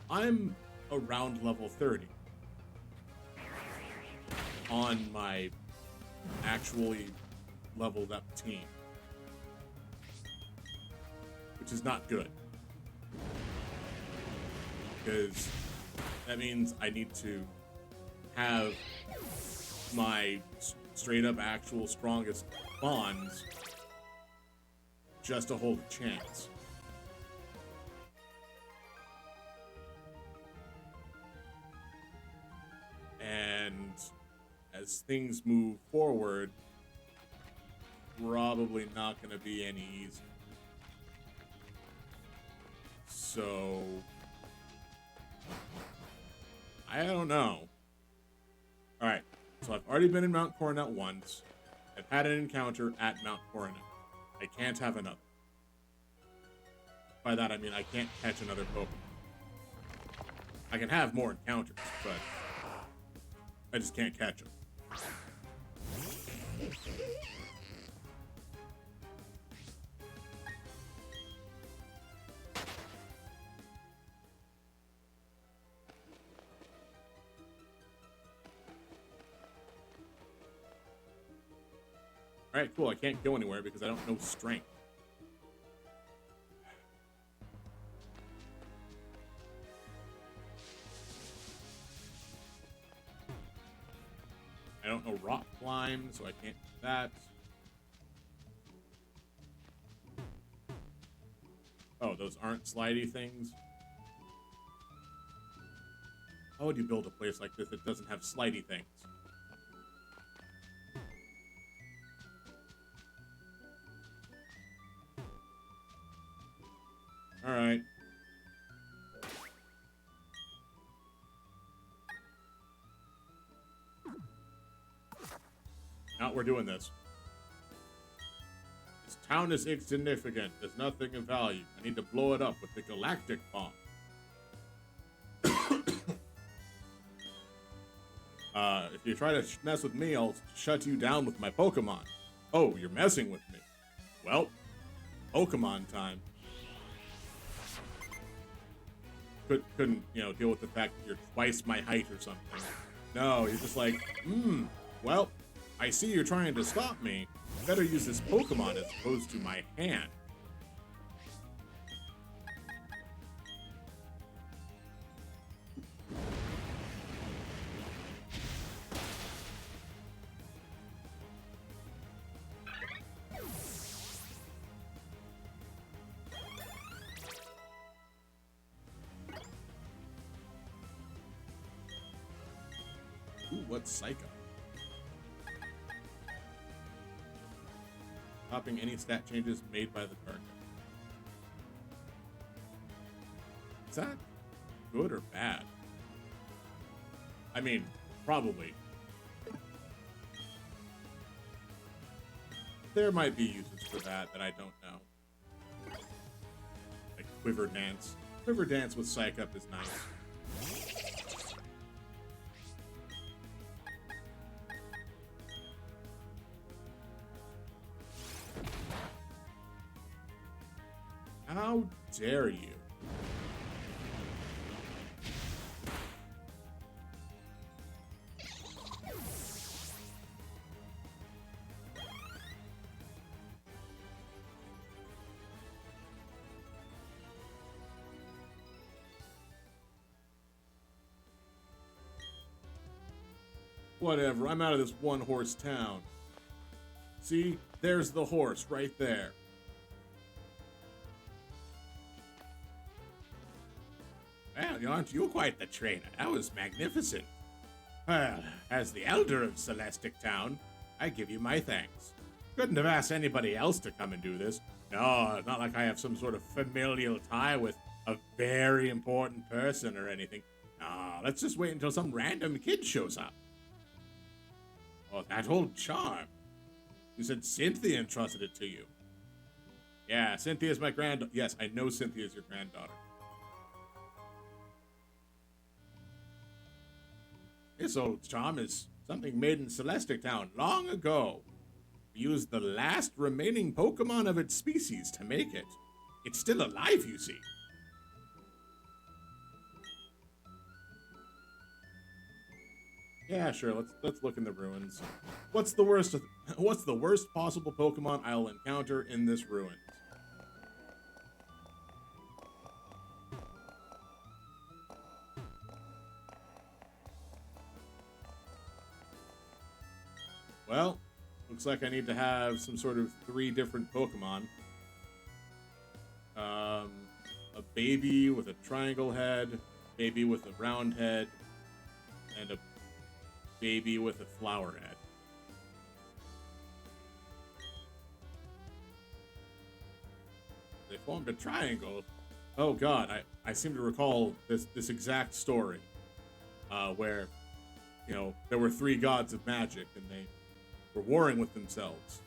I'm around level 30 on my actually leveled up team, which is not good because that means I need to have my straight up actual strongest bonds just to hold a chance. And as things move forward, probably not going to be any easier. So I don't know. Alright, so I've already been in Mount Coronet once. I've had an encounter at Mount Coronet. I can't have another. By that I mean I can't catch another Pokemon. I can have more encounters, but I just can't catch them. Alright, cool. I can't go anywhere because I don't know strength. don't know rock climb, so I can't do that. Oh, those aren't slidey things? How would you build a place like this that doesn't have slidey things? Alright. Now we're doing this. This town is insignificant. There's nothing of value. I need to blow it up with the galactic bomb. If you try to mess with me, I'll shut you down with my Pokemon. Oh, you're messing with me. Well, Pokemon time. Couldn't, deal with the fact that you're twice my height or something. No, you're just like, well, I see you're trying to stop me. Better use this Pokemon as opposed to my hand. Ooh, what's Psycho? Copying any stat changes made by the target. Is that good or bad? I mean, probably. There might be uses for that I don't know. Like Quiver Dance. Quiver Dance with Psych Up is nice. How dare you? Whatever, I'm out of this one-horse town. See? There's the horse right there. Well, aren't you quite the trainer? That was magnificent. Well, as the elder of Celestic Town, I give you my thanks. Couldn't have asked anybody else to come and do this. No, it's not like I have some sort of familial tie with a very important person or anything. No, let's just wait until some random kid shows up. Oh, that old charm. You said Cynthia entrusted it to you. Yeah, Cynthia's my granddaughter. Yes, I know Cynthia's your granddaughter. This old charm is something made in Celestic Town long ago. We used the last remaining Pokemon of its species to make it. It's still alive, you see. Yeah, sure. Let's look in the ruins. What's the worst possible Pokemon I'll encounter in this ruins? Well, looks like I need to have some sort of 3 different Pokemon. A baby with a triangle head, baby with a round head, and a baby with a flower head. They formed a triangle. Oh god, I seem to recall this exact story, where, there were 3 gods of magic, and they were warring with themselves.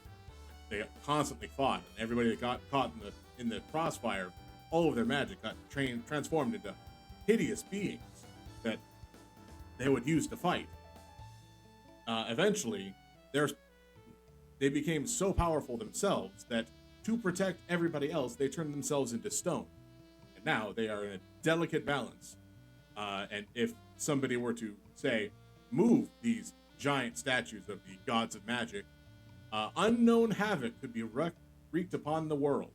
They constantly fought, and everybody that got caught in the crossfire, all of their magic got transformed into hideous beings that they would use to fight. Eventually, they became so powerful themselves that to protect everybody else, they turned themselves into stone. And now they are in a delicate balance. And if somebody were to, say, move these giant statues of the gods of magic, unknown havoc could be wreaked upon the world.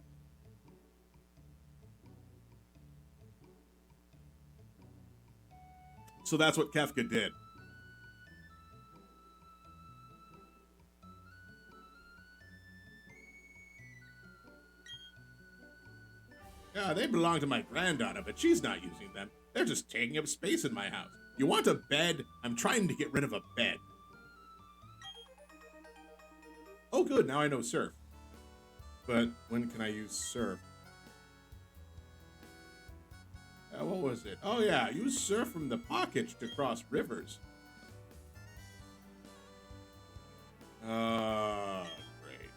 So that's what Kefka did. Yeah, they belong to my granddaughter, but she's not using them. They're just taking up space in my house. You want a bed? I'm trying to get rid of a bed. Oh, good. Now I know surf. But when can I use surf? What was it? Oh, yeah. Use surf from the pocket to cross rivers. Great.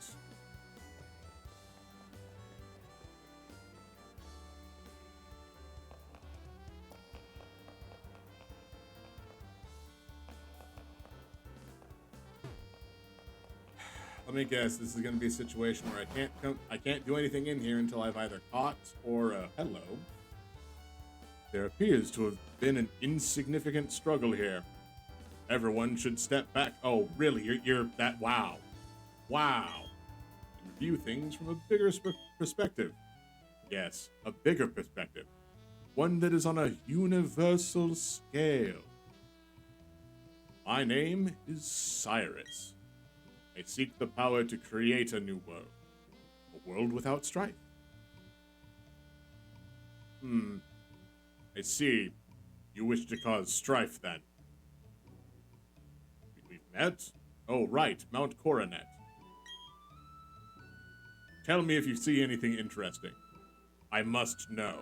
Let me guess. This is going to be a situation where I can't do anything in here until I've either caught or hello. There appears to have been an insignificant struggle here. Everyone should step back. Oh, really? You're that? Wow. Wow. And view things from a bigger perspective. Yes, a bigger perspective. One that is on a universal scale. My name is Cyrus. I seek the power to create a new world. A world without strife. I see. You wish to cause strife, then. We've met? Oh, right, Mount Coronet. Tell me if you see anything interesting. I must know.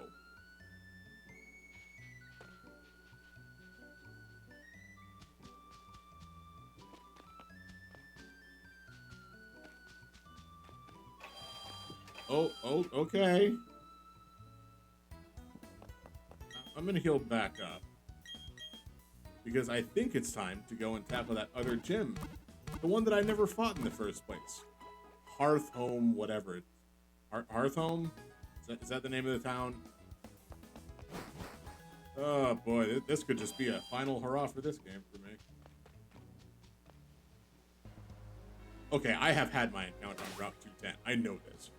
Oh, okay. I'm gonna heal back up. Because I think it's time to go and tackle that other gym. The one that I never fought in the first place. Hearthhome, whatever. Hearthhome? Is that the name of the town? Oh boy, this could just be a final hurrah for this game for me. Okay, I have had my encounter on Route 210. I know this.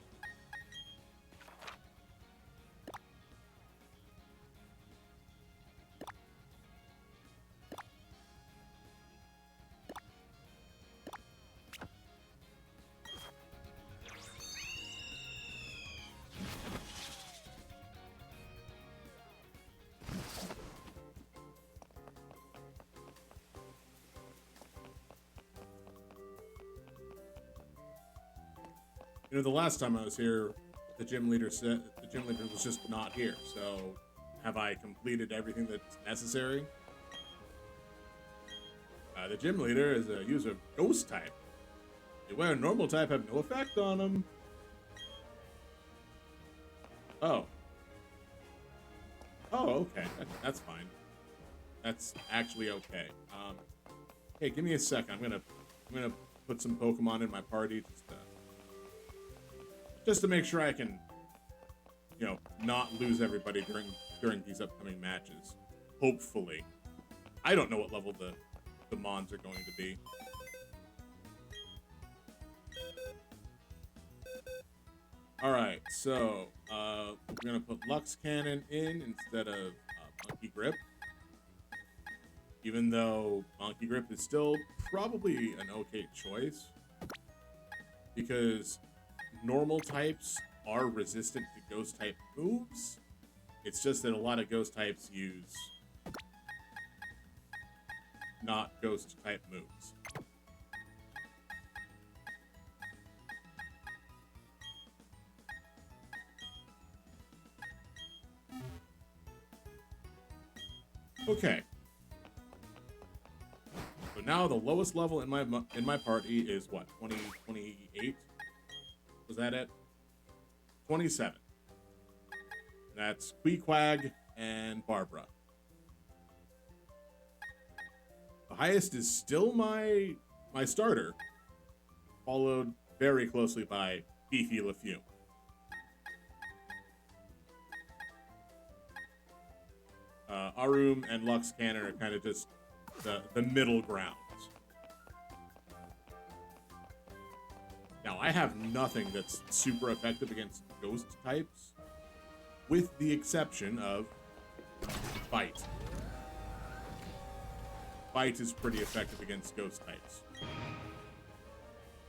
You know, the last time I was here, the gym leader was just not here. So, have I completed everything that's necessary? The gym leader is a user of Ghost type. Beware, normal type have no effect on him. Oh. Oh, okay. That's fine. That's actually okay. Hey, give me a second. I'm gonna put some Pokemon in my party just to make sure I can, you know, not lose everybody during these upcoming matches. Hopefully. I don't know what level the Mons are going to be. Alright, so, we're gonna put Lux Cannon in instead of Monkey Grip. Even though Monkey Grip is still probably an okay choice. Because normal types are resistant to ghost type moves. It's just that a lot of ghost types use not ghost type moves. Okay. So now the lowest level in my party is what? 28? Was that it? 27. That's Queequeg and Barbara. The highest is still my starter, followed very closely by Beefy LaFume. Arum and Lux Cannon are kind of just the middle grounds. Now, I have nothing that's super effective against ghost types, with the exception of Bite. Bite is pretty effective against ghost types.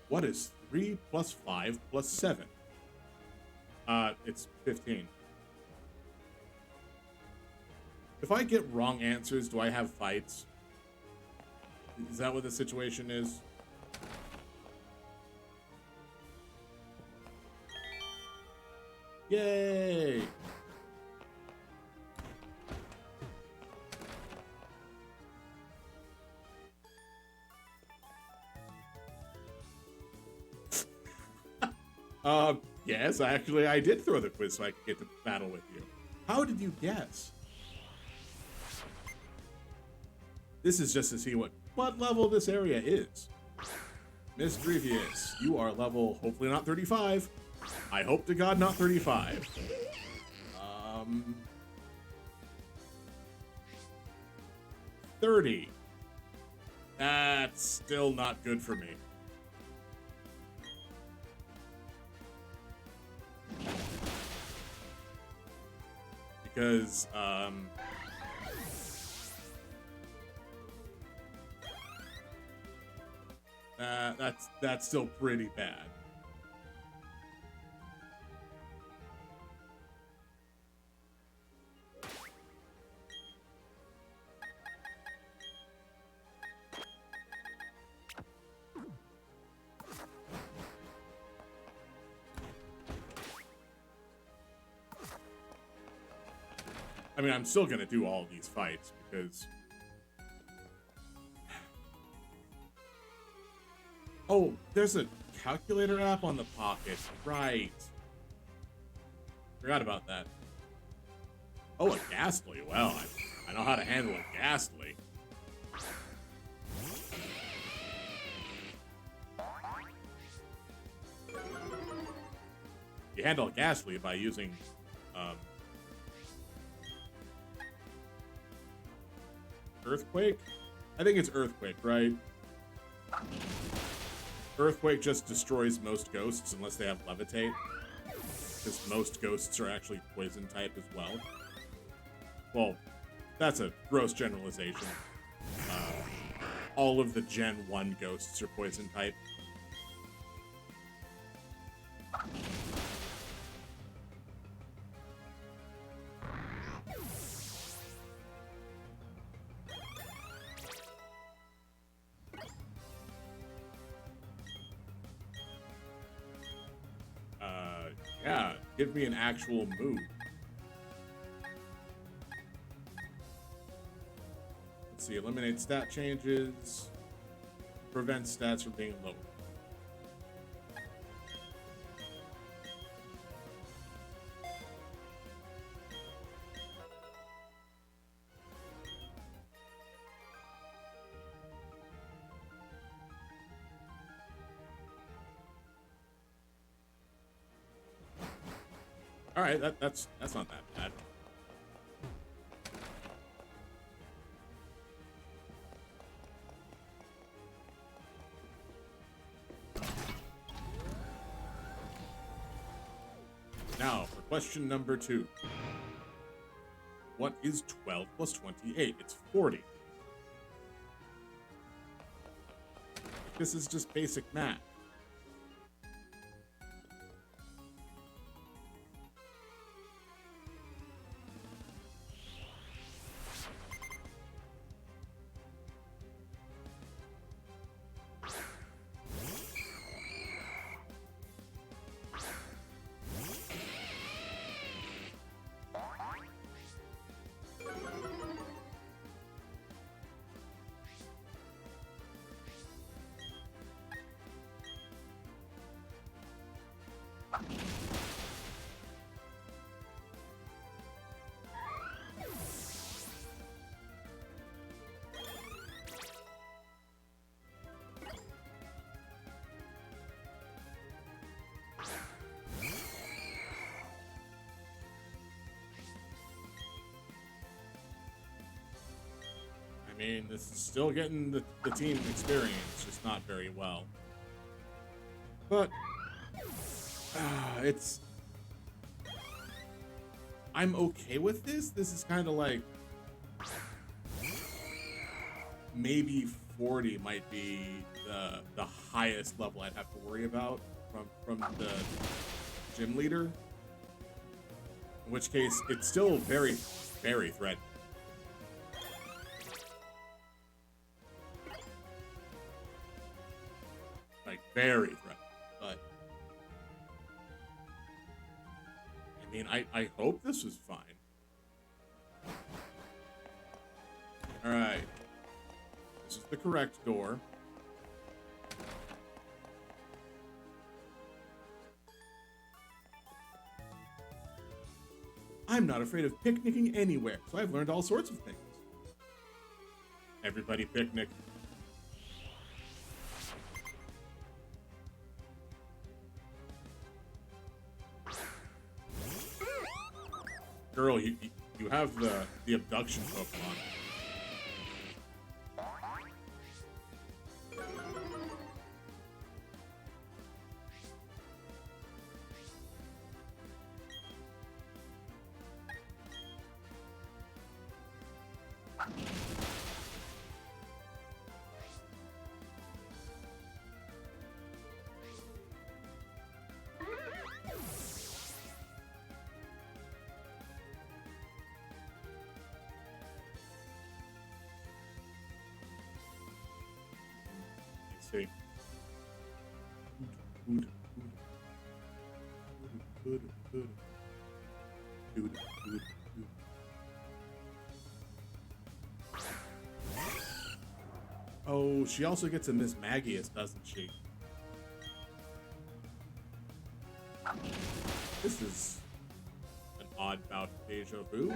What is 3 plus 5 plus 7? It's 15. If I get wrong answers, do I have fights? Is that what the situation is? Yay! Yes, actually, I did throw the quiz so I could get to battle with you. How did you guess? This is just to see what level this area is. Miss Drevius, you are level, hopefully not 35. I hope to God not 35. 30. That's still not good for me. Because, that's still pretty bad. I mean, I'm still gonna do all these fights because... Oh, there's a calculator app on the Pocket. Right. Forgot about that. Oh, a Ghastly. Well, I know how to handle a Ghastly. You handle a Ghastly by using... Earthquake? I think it's Earthquake, right? Earthquake just destroys most ghosts unless they have Levitate. Because most ghosts are actually poison type as well. Well, that's a gross generalization. All of the Gen 1 ghosts are poison type. Yeah, give me an actual move. Let's see, eliminate stat changes, prevent stats from being lowered. All right, that's not that bad. Now, for question number 2. What is 12 plus 28? It's 40. This is just basic math. I mean, this is still getting the team experience, just not very well. But it's... I'm okay with this. This is kind of like... Maybe 40 might be the highest level I'd have to worry about from the gym leader. In which case, it's still very, very threatening. very threatening. But I mean, I hope this was fine. All right, this is the correct door. I'm not afraid of picnicking anywhere, so I've learned all sorts of things. Everybody picnic. Girl, you have the abduction Pokemon. See. Oh, she also gets a Miss Magius, doesn't she? This is an odd bout of deja vu.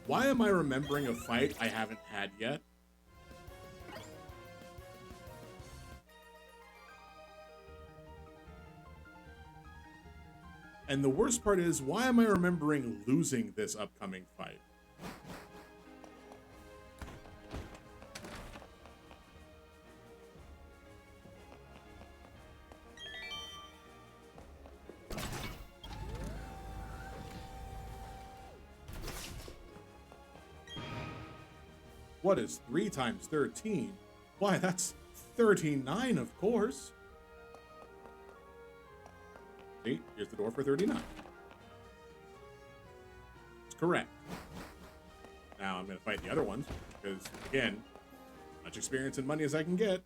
Why am I remembering a fight I haven't had yet? And the worst part is, why am I remembering losing this upcoming fight? What is 3 times 13? Why, that's 39, of course. See, here's the door for 39. It's correct. Now I'm going to fight the other ones, because, again, much experience and money as I can get.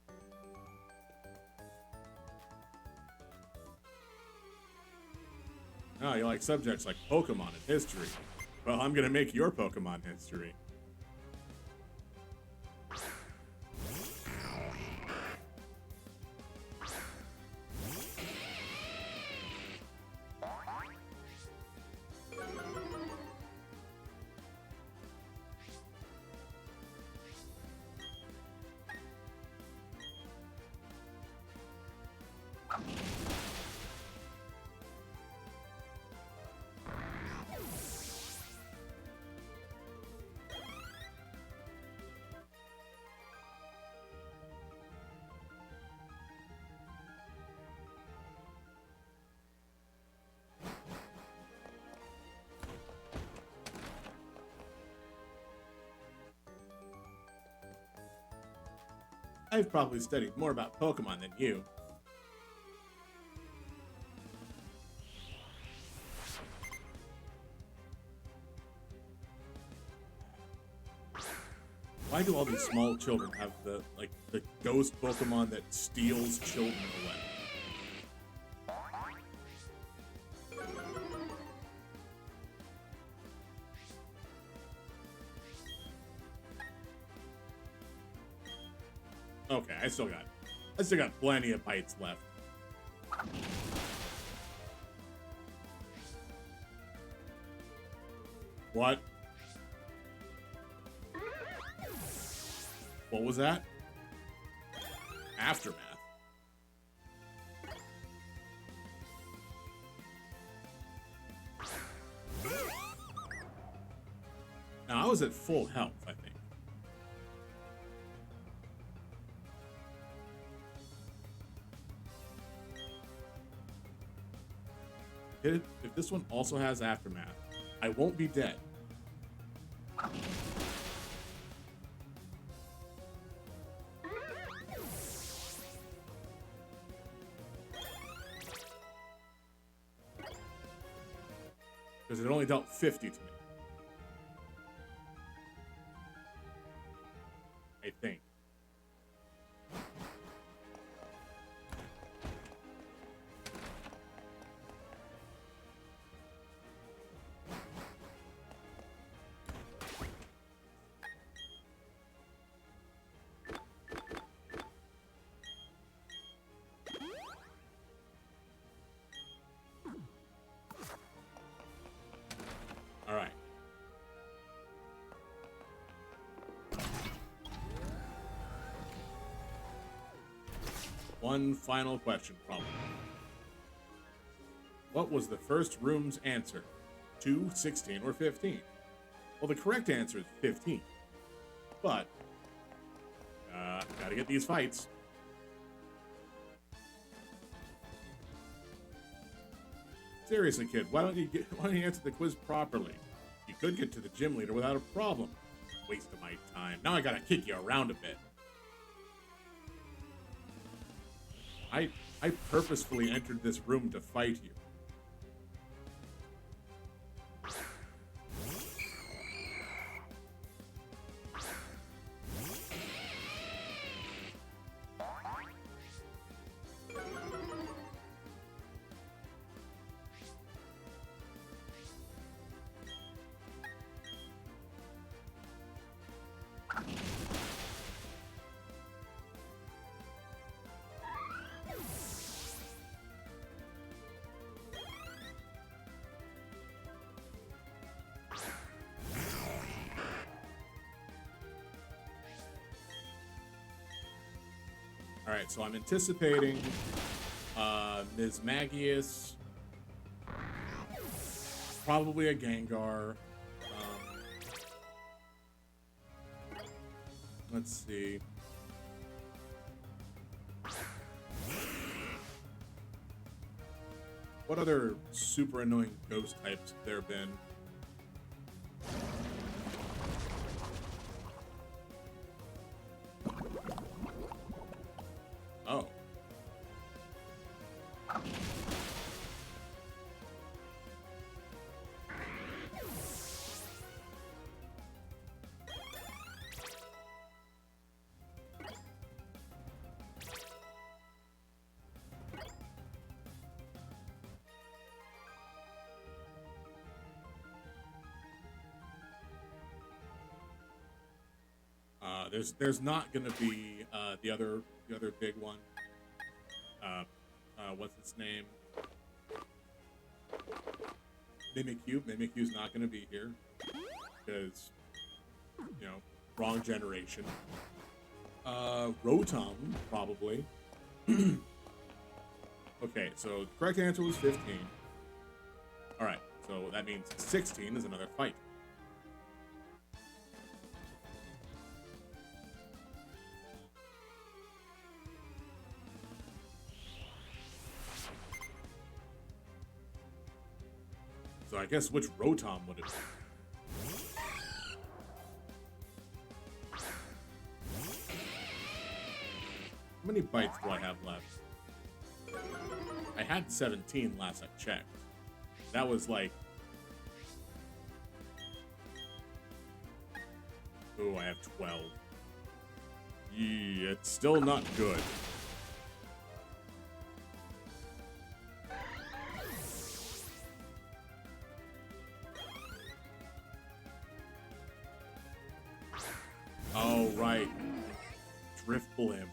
Oh, you like subjects like Pokemon and history. Well, I'm going to make your Pokemon history. I've probably studied more about Pokemon than you. Why do all these small children have the ghost Pokemon that steals children away? Okay, I still got plenty of bites left. What? What was that? Aftermath. Now, I was at full health, I think. If this one also has Aftermath, I won't be dead. Because it only dealt 50 to me. I think. one final question, probably. What was the first room's answer? 2, 16, or 15? Well, the correct answer is 15. But, gotta get these fights. Seriously, kid, why don't you answer the quiz properly? You could get to the gym leader without a problem. Waste of my time. Now I gotta kick you around a bit. I purposefully entered this room to fight you. Alright, so I'm anticipating Ms. Magius, probably a Gengar. Let's see. What other super annoying ghost types have there been? Oh. There's not gonna be the other big one. What's its name? Mimikyu. Mimikyu's not gonna be here because, you know, wrong generation. Rotom probably. Okay, so the correct answer was 15. All right, so that means 16 is another fight. So I guess which Rotom would it be? How many bites do I have left? I had 17 last I checked. That was like... Oh, I have 12. Yeah, it's still not good. Oh, right. Drift Blimp.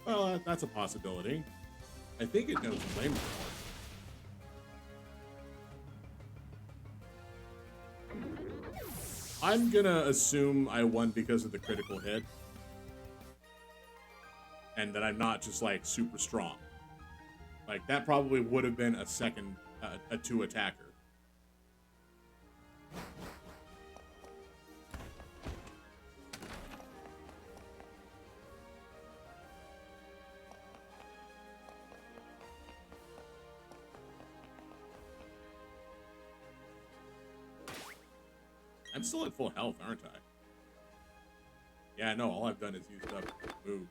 Well, that's a possibility. I think it knows Flamethrower. I'm gonna assume I won because of the critical hit. And that I'm not just, like, super strong. Like, that probably would have been a second, a 2 attacker. I'm still at full health, aren't I? Yeah, no, all I've done is used up moves.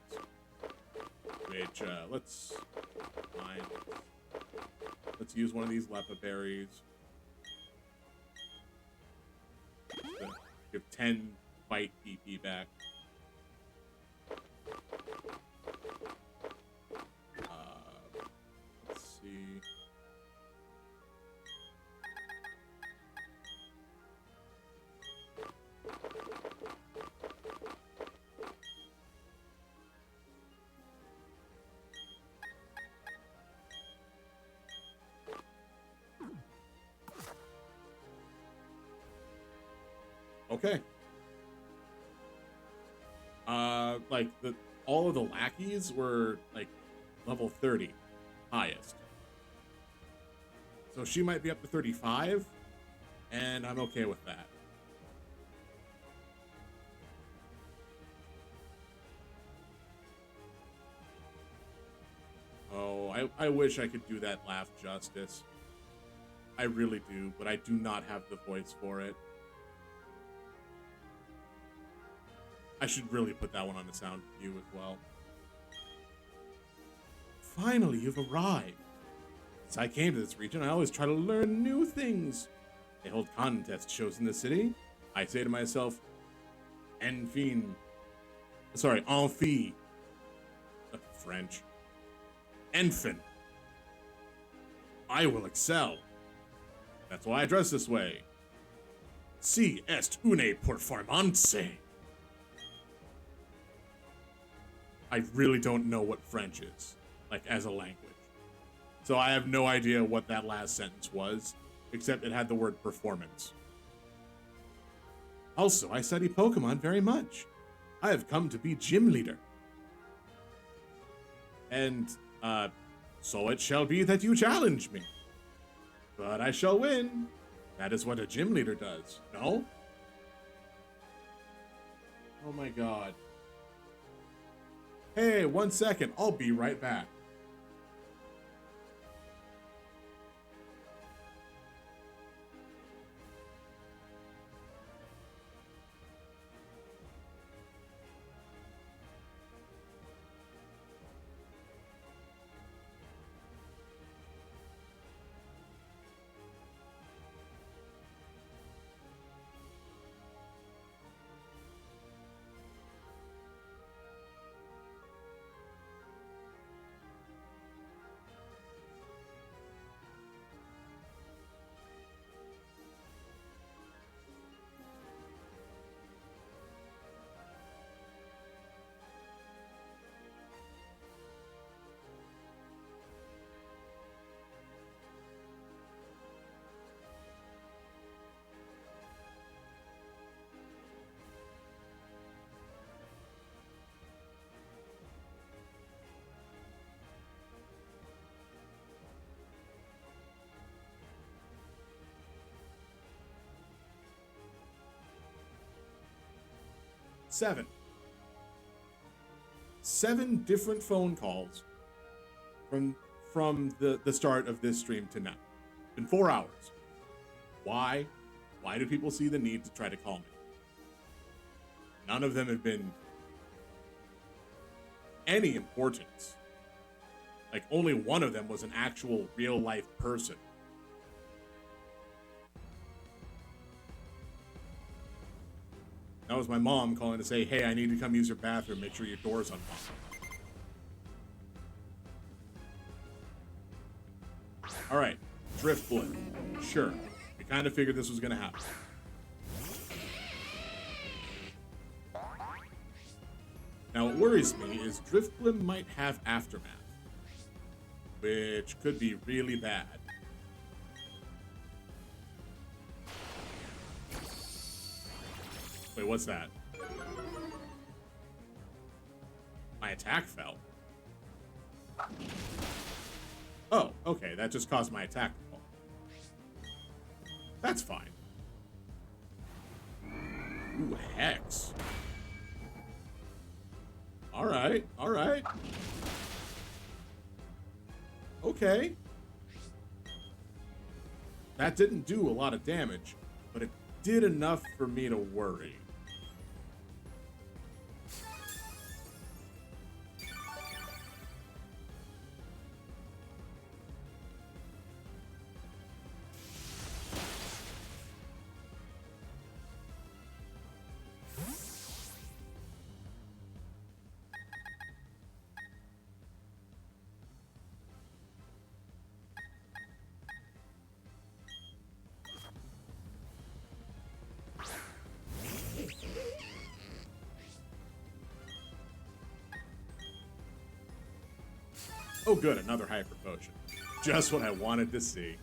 Which, let's use one of these Lepa berries. To give 10 fight PP back. Let's see. Okay. Like all of the lackeys were like level 30 highest. So she might be up to 35, and I'm okay with that. Oh, I wish I could do that laugh justice. I really do, but I do not have the voice for it. I should really put that one on the sound view as well. Finally, you've arrived. Since I came to this region, I always try to learn new things. They hold contest shows in the city. I say to myself, Amphi. French. Enfant. I will excel. That's why I dress this way. Si est une performance. I really don't know what French is, like as a language. So I have no idea what that last sentence was, except it had the word performance. Also, I study Pokemon very much. I have come to be gym leader. And, so it shall be that you challenge me. But I shall win. That is what a gym leader does, no? Oh my god. Hey, 1 second. I'll be right back. Seven different phone calls from the start of this stream to now. In 4 hours. Why? Why do people see the need to try to call me? None of them have been any importance. Like, only one of them was an actual real-life person. That was my mom calling to say, hey, I need to come use your bathroom. Make sure your door's unlocked. All right, Drift Blip. Sure, we kind of figured this was going to happen. Now, what worries me is Drift Blip might have Aftermath, which could be really bad. Wait, what's that? My attack fell. Oh, okay, that just caused my attack to fall. That's fine. Ooh, Hex. Alright, alright. Okay. That didn't do a lot of damage, but it did enough for me to worry. Oh good, another Hyper Potion. Just what I wanted to see.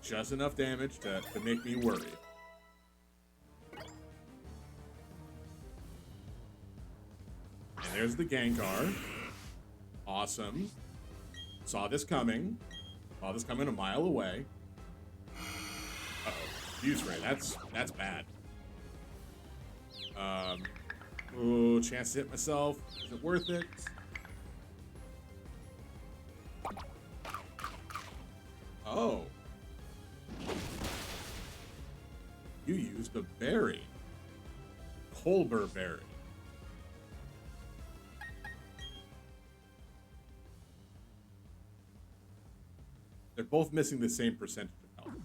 just enough damage to make me worried. And there's the Gengar. Awesome. Saw this coming. Saw this coming a mile away. Uh-oh. Fuse Ray. That's bad. Oh, chance to hit myself. Is it worth it? Oh. You used a berry. Colbur berry. They're both missing the same percentage of health.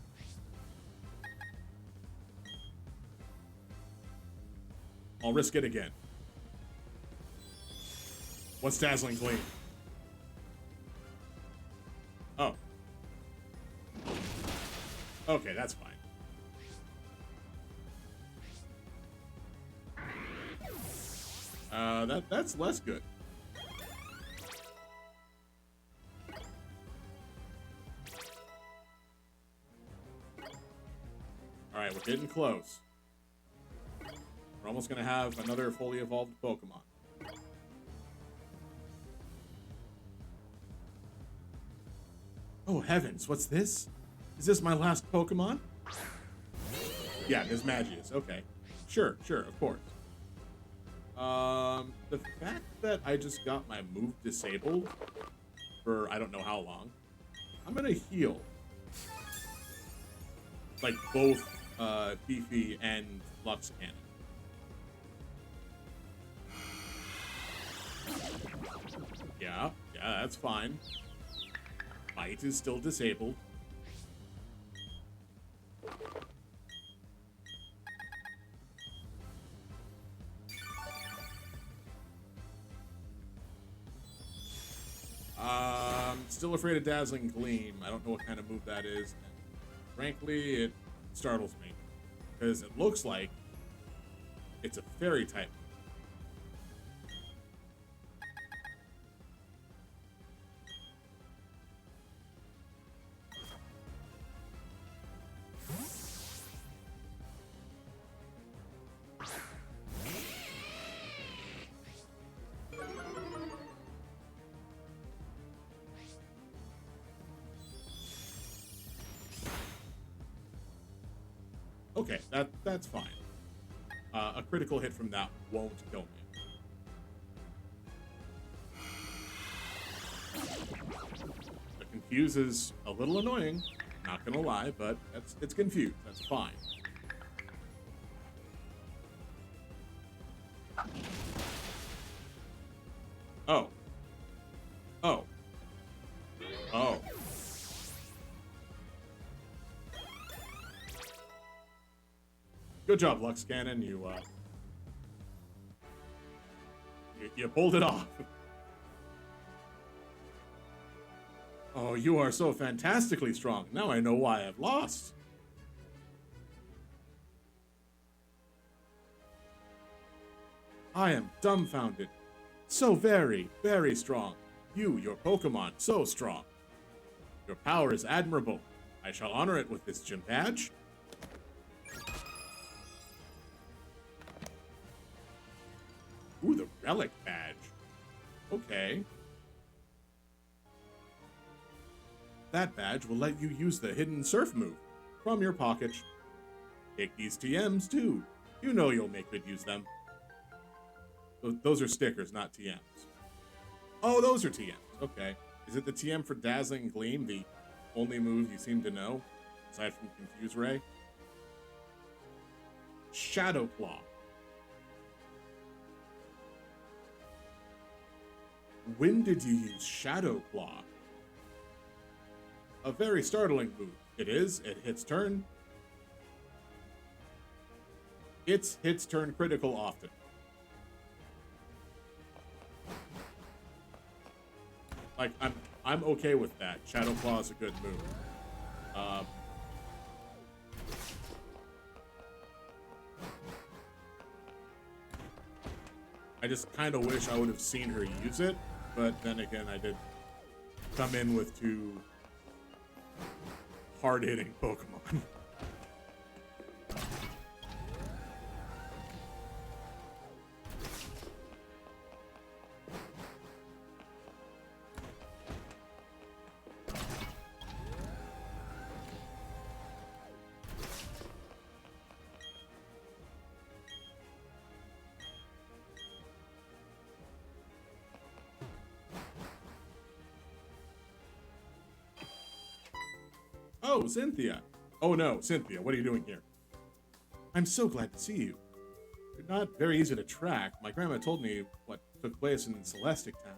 I'll risk it again. What's Dazzling Gleam? Oh. Okay, that's fine. That's less good. Alright, we're getting close. We're almost gonna have another fully evolved Pokemon. Oh heavens, what's this? Is this my last Pokemon? Yeah, there's Magius. Okay. Sure, of course. The fact that I just got my move disabled for I don't know how long, I'm gonna heal. Like both Beefy and Lux Cannon. Yeah, that's fine. Bite is still disabled. Still afraid of Dazzling Gleam. I don't know what kind of move that is. And frankly, it startles me. Because it looks like it's a fairy type. Okay, that's fine. A critical hit from that won't kill me. The Confuse is a little annoying, not gonna lie, but it's confused. That's fine. Oh. Oh. Oh. Good job, Lux Cannon. You pulled it off. Oh, you are so fantastically strong. Now I know why I've lost. I am dumbfounded. So very, very strong. You, your Pokemon, so strong. Your power is admirable. I shall honor it with this gym badge. Ooh, the Relic Badge. Okay. That badge will let you use the Hidden Surf move from your pocket. Take these TMs, too. You know you'll make good use of them. Those are stickers, not TMs. Oh, those are TMs. Okay. Is it the TM for Dazzling Gleam, the only move you seem to know, aside from Confuse Ray? Shadow Claw. When did you use Shadow Claw? A very startling move. It is. It hits turn. It hits turn critical often. Like, I'm okay with that. Shadow Claw is a good move. I just kind of wish I would have seen her use it, but then again, I did come in with two hard-hitting Pokemon. Oh, Cynthia. Oh no, Cynthia, what are you doing here? I'm so glad to see you. You're not very easy to track. My grandma told me what took place in Celestic Town.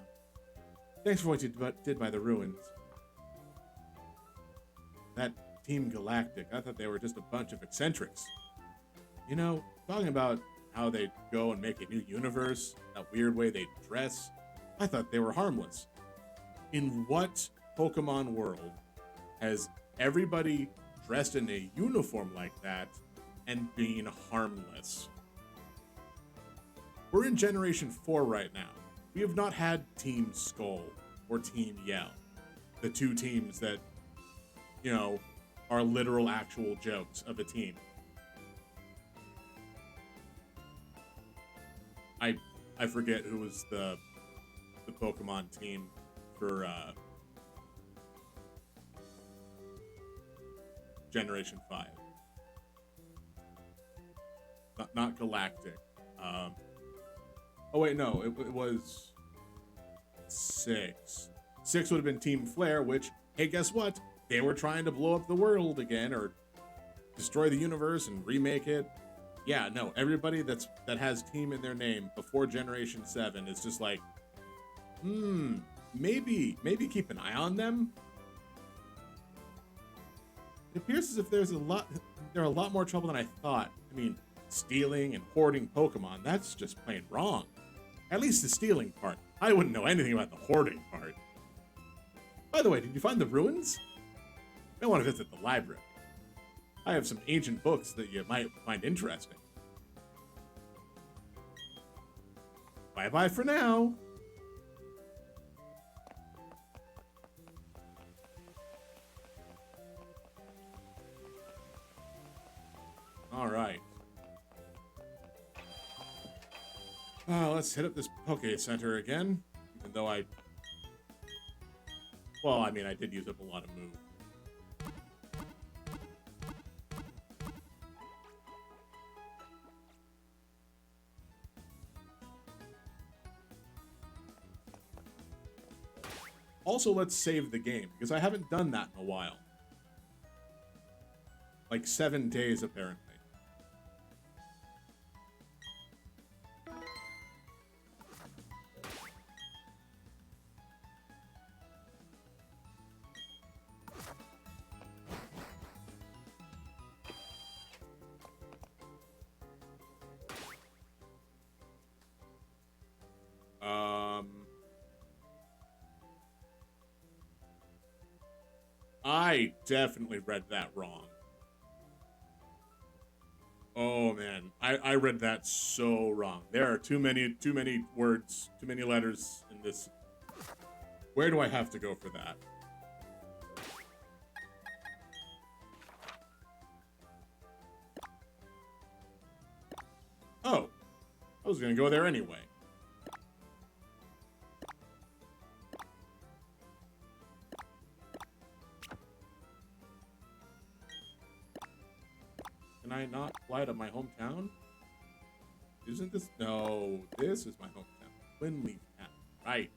Thanks for what you did by the ruins. That Team Galactic, I thought they were just a bunch of eccentrics. You know, talking about how they go and make a new universe, that weird way they dress, I thought they were harmless. In what Pokemon world has everybody dressed in a uniform like that and being harmless? We're in Generation 4 right now. We have not had Team Skull or Team Yell. The two teams that, you know, are literal actual jokes of a team. I forget who was the Pokemon team for Generation 5. Not Galactic. Oh wait, no, it was 6. 6 would have been Team Flare, which, hey, guess what? They were trying to blow up the world again, or destroy the universe and remake it. Yeah, no, everybody that has Team in their name before Generation 7 is just like, maybe keep an eye on them. It appears as if they're a lot more trouble than I thought. I mean, stealing and hoarding Pokemon, that's just plain wrong. At least the stealing part. I wouldn't know anything about the hoarding part. By the way, did you find the ruins? I want to visit the library. I have some ancient books that you might find interesting. Bye-bye for now. All right. Let's hit up this Poke Center again, even though I did use up a lot of move. Also, let's save the game, because I haven't done that in a while. Like 7 days, apparently. I definitely read that wrong. Oh man, I read that so wrong. There are too many words, too many letters in this. Where do I have to go for that? Oh, I was gonna go there anyway. Can I not fly to my hometown? Isn't this? No, this is my hometown. Winleaf Town. Right.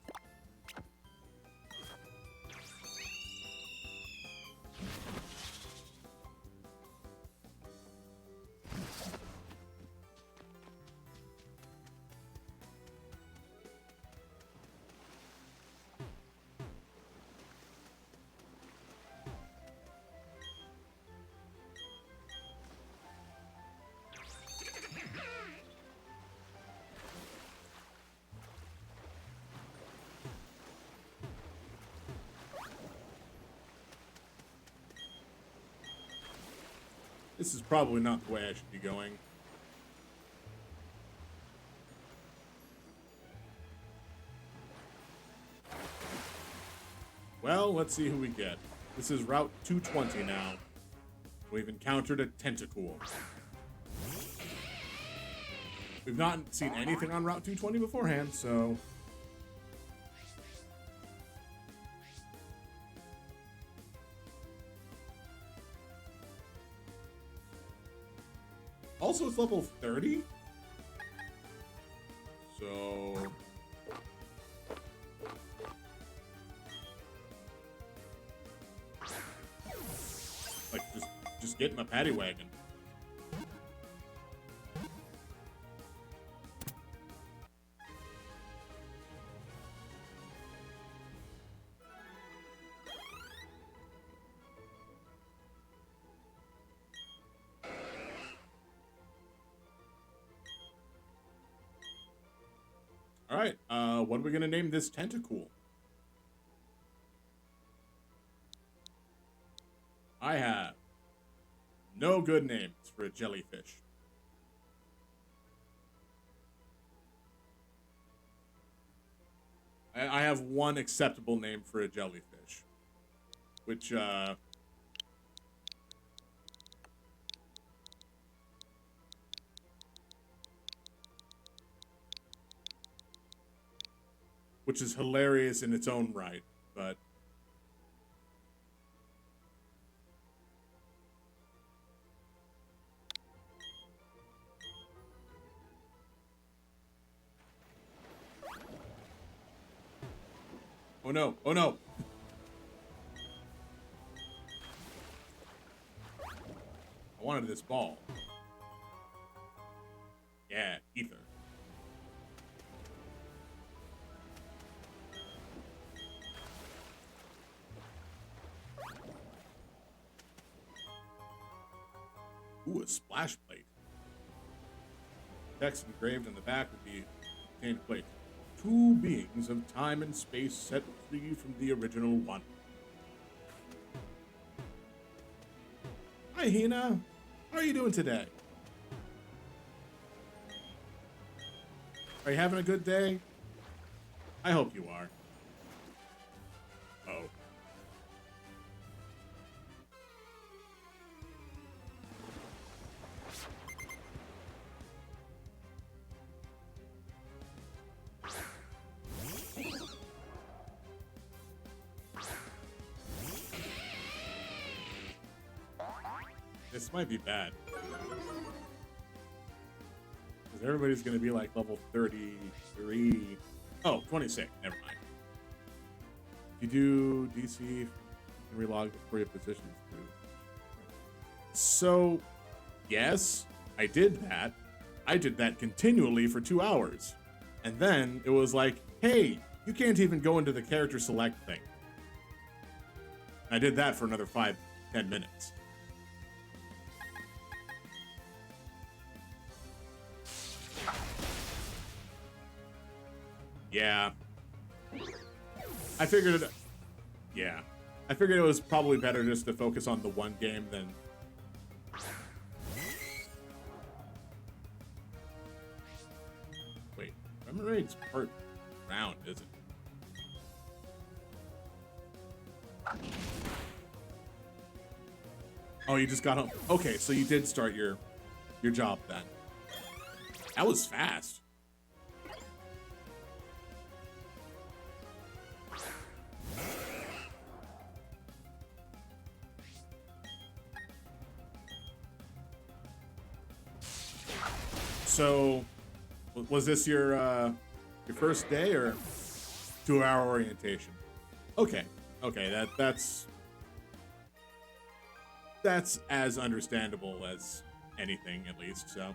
This is probably not the way I should be going. Well, let's see who we get. This is Route 220 now. We've encountered a tentacle. We've not seen anything on Route 220 beforehand, so... Also, it's level 30? So... Like, just get in my paddy wagon. Alright, what are we gonna name this tentacle? I have no good names for a jellyfish. I have one acceptable name for a jellyfish, which is hilarious in its own right, but oh no, oh no. I wanted this ball. Yeah, ether. Ooh, a splash plate. Text engraved on the back would be contained plate. Two beings of time and space set free from the original one. Hi, Hina. How are you doing today? Are you having a good day? I hope you are. Oh. This might be bad. Because everybody's going to be like level 33. Oh, 26. Never mind. If you do DC, you can relog before your positions through. So, yes, I did that. I did that continually for 2 hours. And then it was like, hey, you can't even go into the character select thing. I did that for another 5-10 minutes. Yeah. I figured it... Yeah. I figured it was probably better just to focus on the one game than... Wait. Remoraid's part round, isn't it? Oh, you just got home. Okay, so you did start your job then. That was fast. So, was this your first day or 2-hour orientation? Okay, okay, that's as understandable as anything, at least. So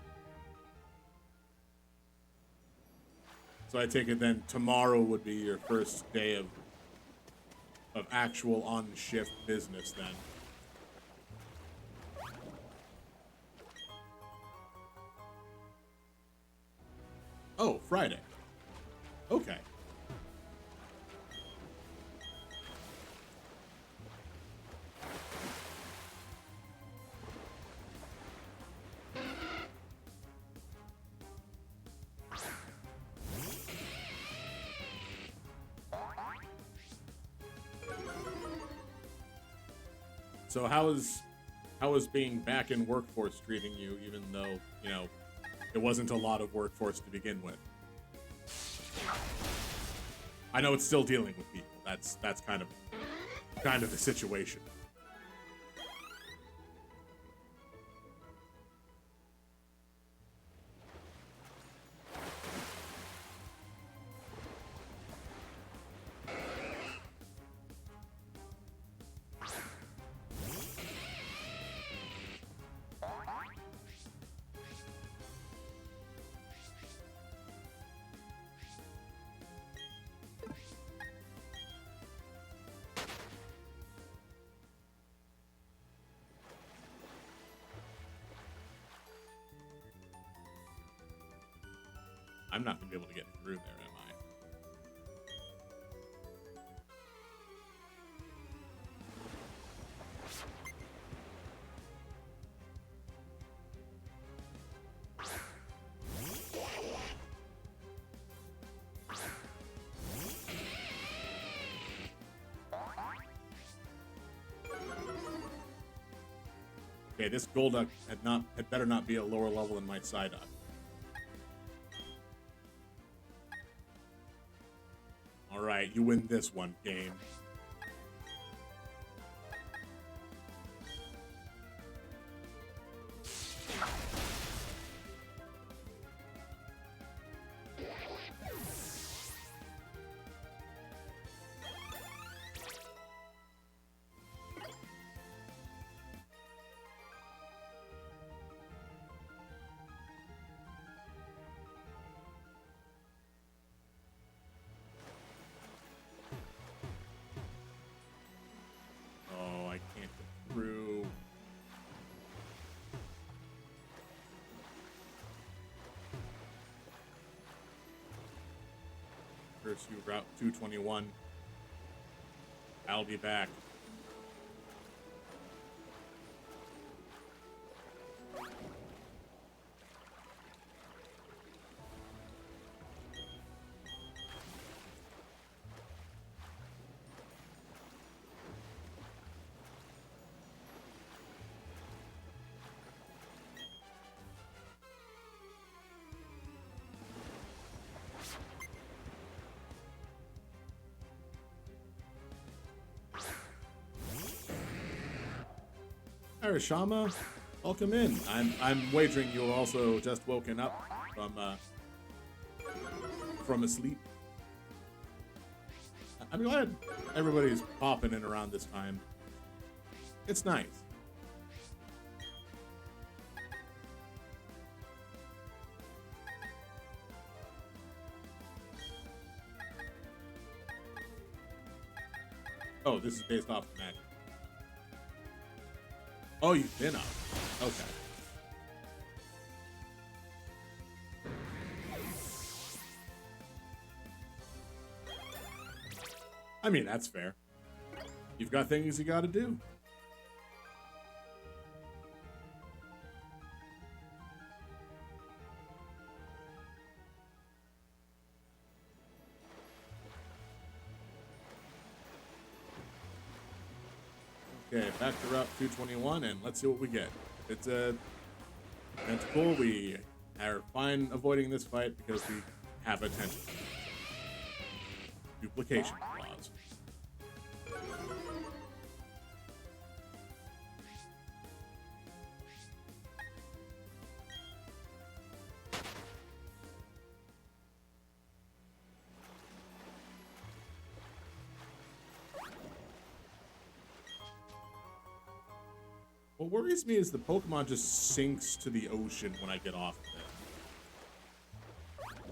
I take it then tomorrow would be your first day of actual on-shift business then. Oh, Friday. Okay. So how is being back in workforce treating you, even though, you know, it wasn't a lot of workforce to begin with? I know it's still dealing with people. That's kind of the situation. I'm not gonna be able to get through there, am I? Okay, this Golduck had better not be a lower level than my Psyduck. Alright, you win this one, game. Through. Pursue Route 221. I'll be back. Arashama, welcome in. I'm wagering you're also just woken up from asleep. I'm glad everybody's popping in around this time. It's nice. Oh, this is based off of magic. Oh, you've been up. Okay. I mean, that's fair. You've got things you gotta do. Okay, back to Route 221, and let's see what we get. If it's a tentacle, we are fine avoiding this fight because we have a tentacle. Duplication clause. What worries me is the Pokemon just sinks to the ocean when I get off of it.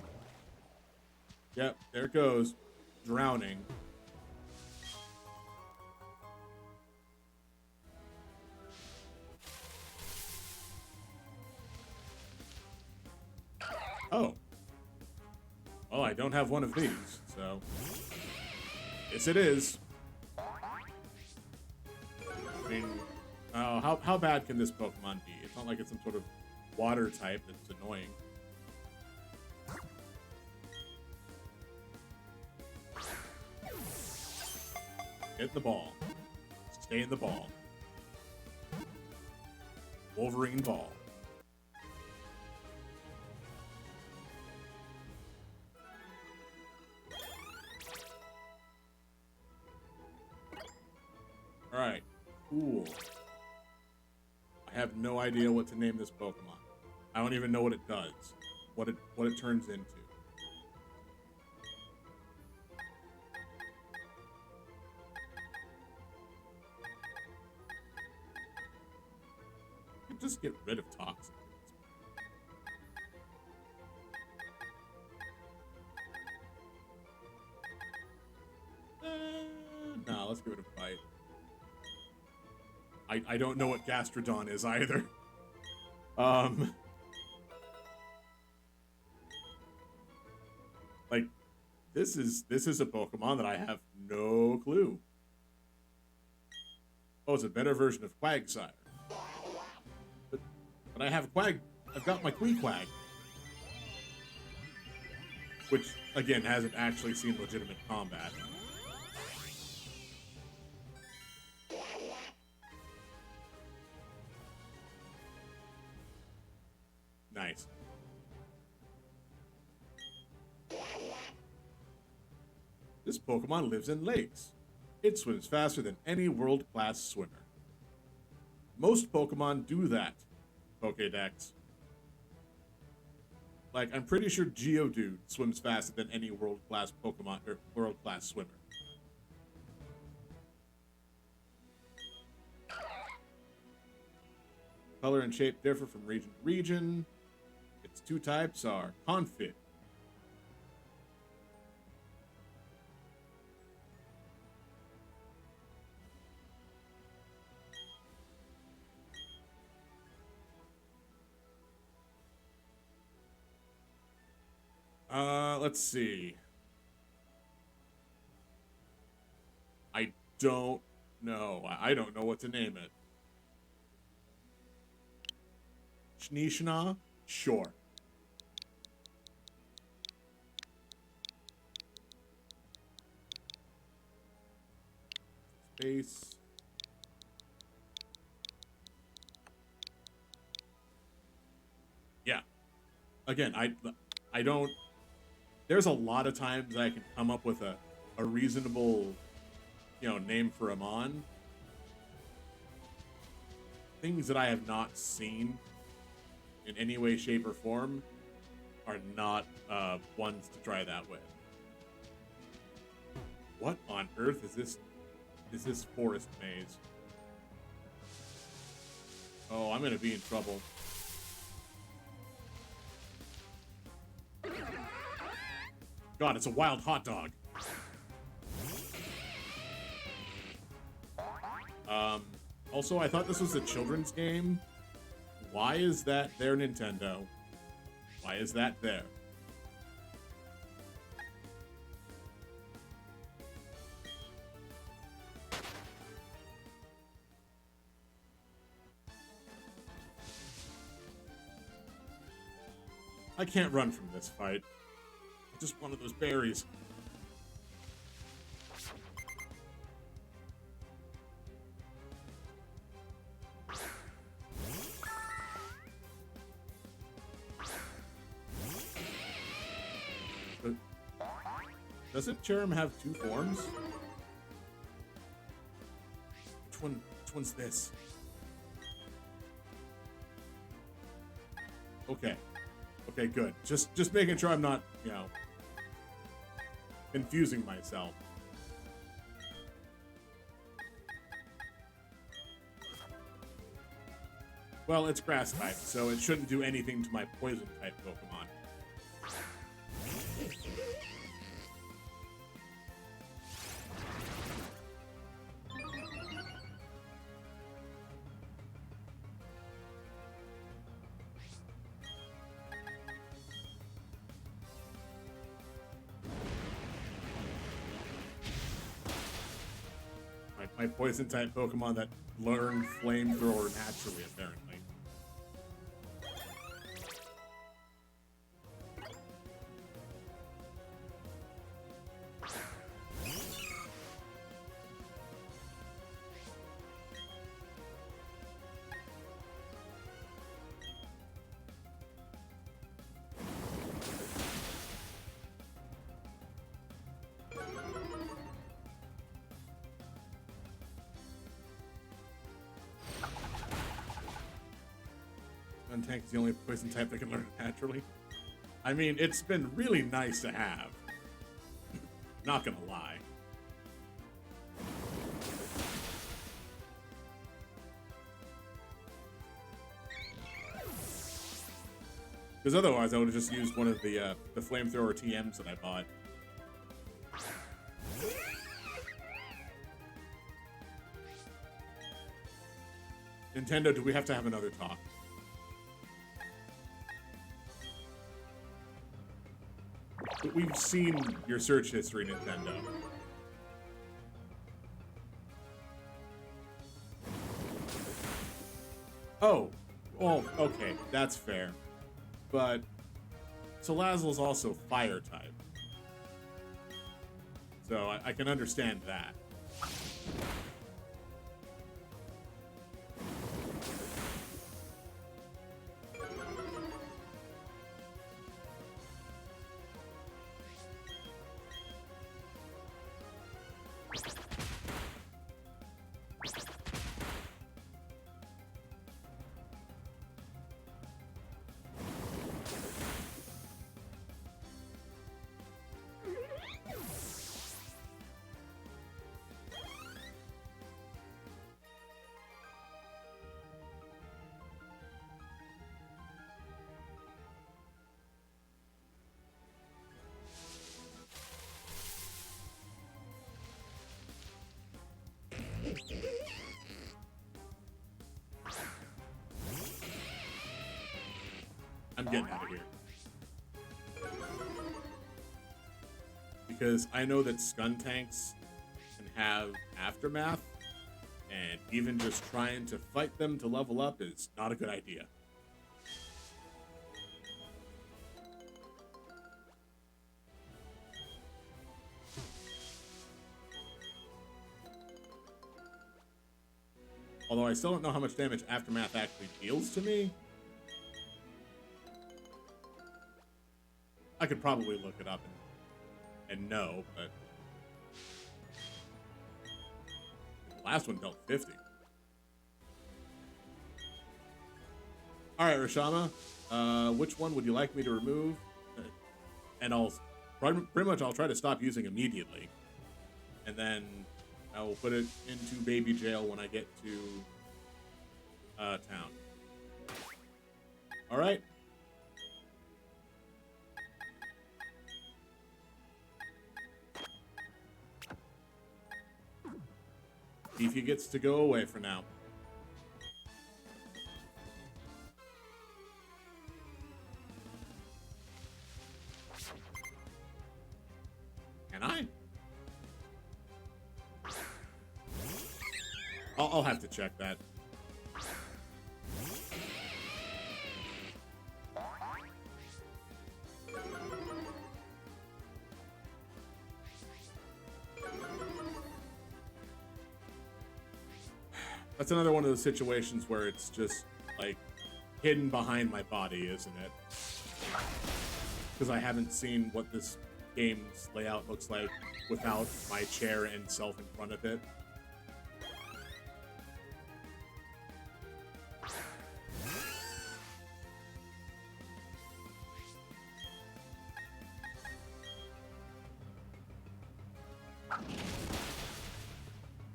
Yep, there it goes. Drowning. Oh. Well, I don't have one of these, so... Yes, it is. I mean... how bad can this Pokemon be? It's not like it's some sort of water type that's annoying. Get the ball. Stay in the ball. Wolverine Ball. Alright, cool. I have no idea what to name this Pokemon. I don't even know what it does. What it turns into. Just get rid of Toxic. Nah, let's give it a bite. I don't know what Gastrodon is either. Like, this is a Pokemon that I have no clue. Oh, it's a better version of Quagsire. But I have I've got my Queequeg. Which, again, hasn't actually seen legitimate combat. Nice. This Pokemon lives in lakes. It swims faster than any world-class swimmer. Most Pokemon do that. Pokédex. Like, I'm pretty sure Geodude swims faster than any world-class Pokemon or world-class swimmer. Color and shape differ from region to region. Its two types are Confit. Let's see. I don't know. I don't know what to name it. Sneeshna? Sure. Space. Yeah. Again, I don't... There's a lot of times I can come up with a reasonable, name for a Mon. Things that I have not seen in any way, shape, or form are not ones to try that with. What on earth is this forest maze? Oh, I'm gonna be in trouble. God, it's a wild hot dog. Also, I thought this was a children's game. Why is that there, Nintendo? Why is that there? I can't run from this fight. I just wanted those berries. Doesn't Cherim have two forms? Which one's this? Okay. Okay, good. Just making sure I'm not, confusing myself. Well, it's grass type, so it shouldn't do anything to my poison type Pokemon. My poison type Pokemon that learned Flamethrower naturally, apparently. Untank is the only poison type that can learn it naturally. I mean, it's been really nice to have. Not gonna lie. Because otherwise, I would have just used one of the flamethrower TMs that I bought. Nintendo, do we have to have another talk? We've seen your search history, Nintendo. Oh, well, okay, that's fair. But Salazzle's also fire type. So I can understand that. I'm getting out of here. Because I know that Skuntanks can have Aftermath, and even just trying to fight them to level up is not a good idea. Although I still don't know how much damage Aftermath actually deals to me. I could probably look it up and know, but the last one dealt 50. All right, Rashama, which one would you like me to remove? And I'll pretty much I'll try to stop using immediately, and then I will put it into baby jail when I get to town. All right. Beefy gets to go away for now. Can I? I'll have to check that. That's another one of those situations where it's just, like, hidden behind my body, isn't it? Because I haven't seen what this game's layout looks like without my chair and self in front of it.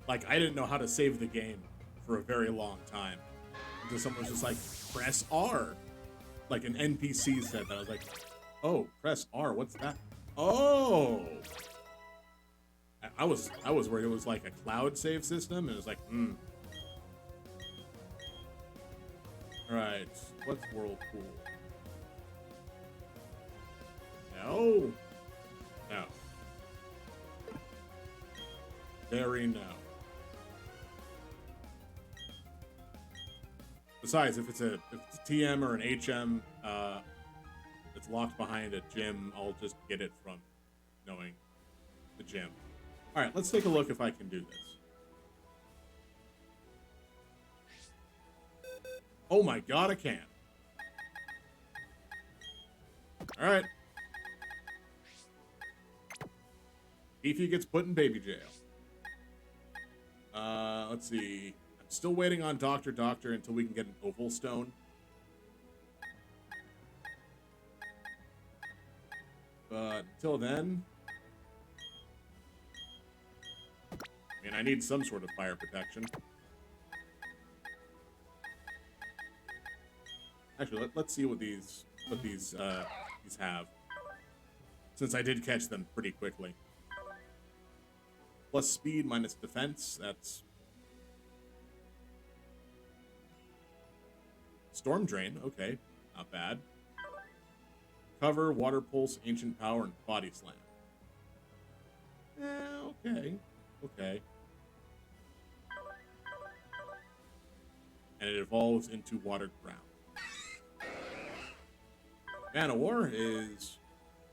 Like, I didn't know how to save the game for a very long time. Until someone was just like, press R. Like an NPC said that. I was like, oh, press R, what's that? Oh! I was worried it was like a cloud save system, and it was like, Alright, what's Whirlpool? No. No. Very no. Besides, if it's a TM or an HM that's locked behind a gym, I'll just get it from knowing the gym. All right, let's take a look if I can do this. Oh my god, I can. All right. Beefy gets put in baby jail. Let's see. Still waiting on Doctor until we can get an Opal Stone. But until then, I mean, I need some sort of fire protection. Actually, let's see what these have. Since I did catch them pretty quickly. Plus speed minus defense. That's Storm Drain. Okay, not bad. Cover, Water Pulse, Ancient Power, and Body Slam. Okay. Okay. And it evolves into Water Ground. Man-O-War is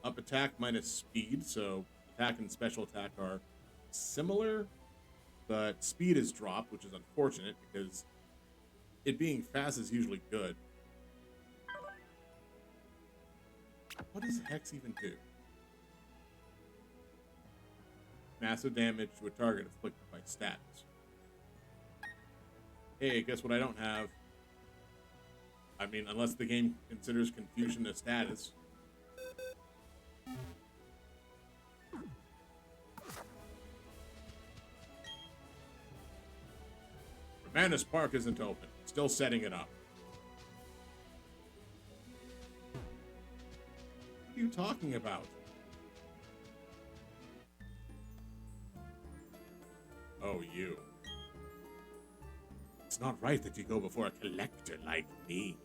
up attack minus speed, so attack and special attack are similar, but speed is dropped, which is unfortunate because it being fast is usually good. What does Hex even do? Massive damage to a target afflicted by status. Hey, guess what I don't have? I mean, unless the game considers confusion a status. Manus Park isn't open. Still setting it up. What are you talking about? Oh, you. It's not right that you go before a collector like me.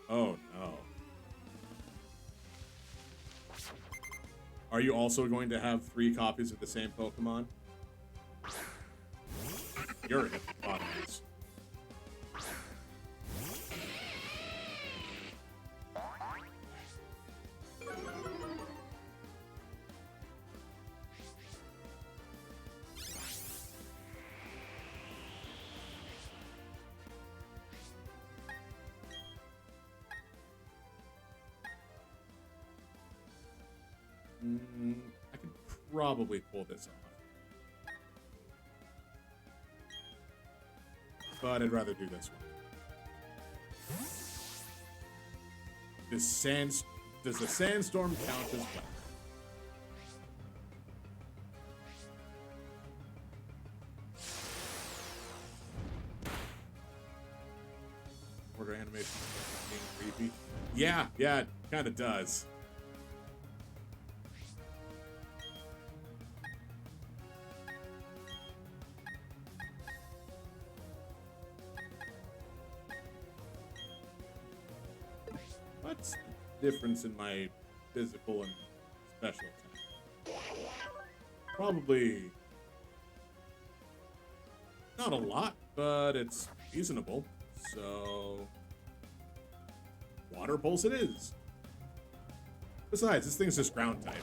Oh, no. Are you also going to have 3 copies of the same Pokemon? You're a hippopotamus. I could probably pull this off. But I'd rather do this one. Does the sandstorm count as well? Order animation being creepy. Yeah, it kind of does. What's the difference in my physical and special attack? Probably not a lot, but it's reasonable. So, Water Pulse it is. Besides, this thing's just ground type.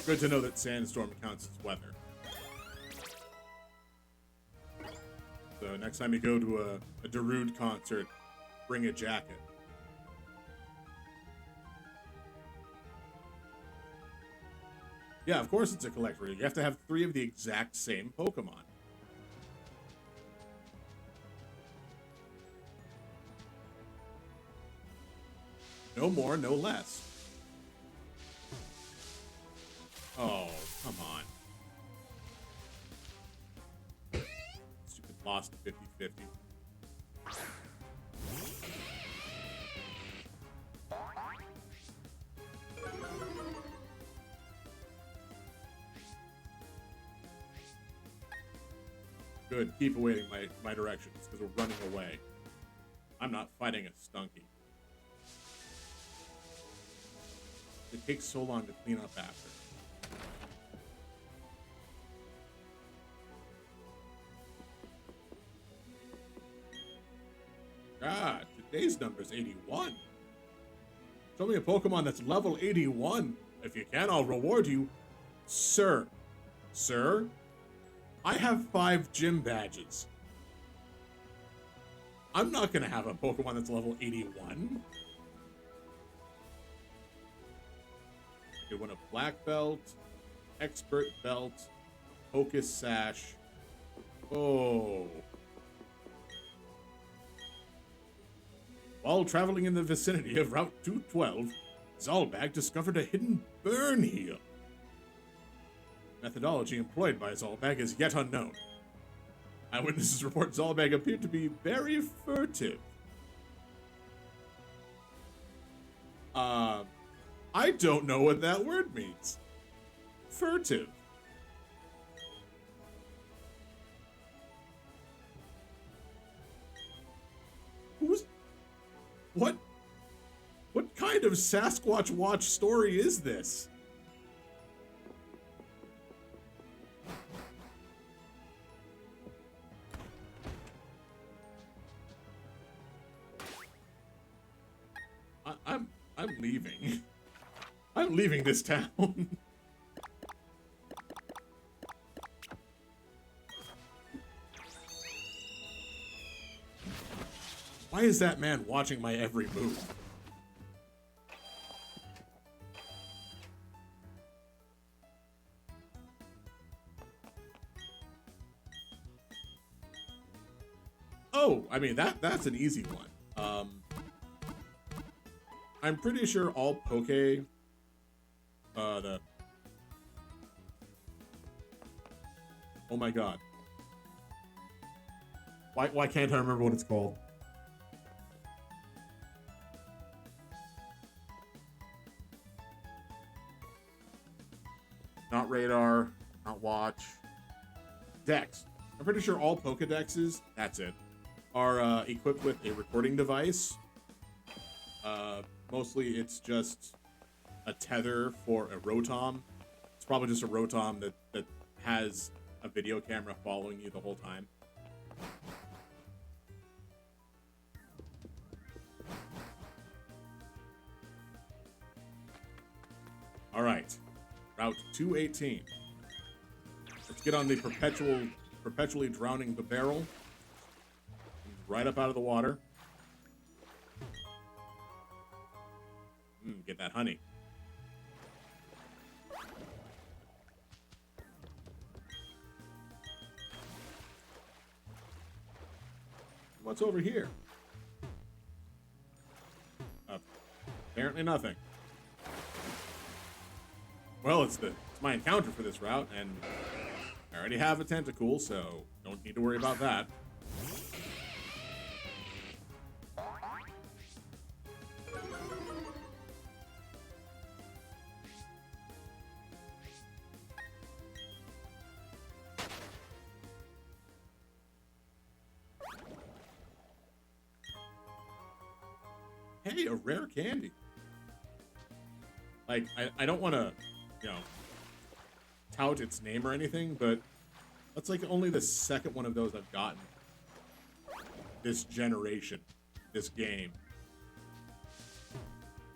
Good to know that Sandstorm counts as weather. So next time you go to a Geodude concert, bring a jacket. Yeah, of course it's a collector. You have to have 3 of the exact same Pokemon. No more, no less. Oh, come on. Stupid lost to 50-50. Good, keep awaiting my directions, because we're running away. I'm not fighting a Stunky. it takes so long to clean up after. Ah, today's number's 81. Show me a Pokemon that's level 81. If you can, I'll reward you. Sir. Sir? I have 5 gym badges. I'm not gonna have a Pokemon that's level 81. You want a black belt, expert belt, focus sash. Oh. While traveling in the vicinity of Route 212, Zolbag discovered a hidden burn heal. Methodology employed by Zolbag is yet unknown. Eyewitnesses report Zolbag appeared to be very furtive. I don't know what that word means. Furtive. What kind of Sasquatch Watch story is this? I'm leaving. I'm leaving this town. Why is that man watching my every move? Oh, I mean, that's an easy one. I'm pretty sure all Poke, oh my god. Why can't I remember what it's called? Not radar, not watch. Dex. I'm pretty sure all Pokedexes, that's it, are equipped with a recording device. Mostly it's just a tether for a Rotom. It's probably just a Rotom that has a video camera following you the whole time. All right, Route 218. Let's get on the perpetually drowning barrel. Right up out of the water. Get that honey. What's over here? Apparently nothing. Well, it's my encounter for this route, and I already have a Tentacool, so don't need to worry about that. Hey, a rare candy. Like, I don't want to, tout its name or anything, but that's like only the second one of those I've gotten this generation, this game.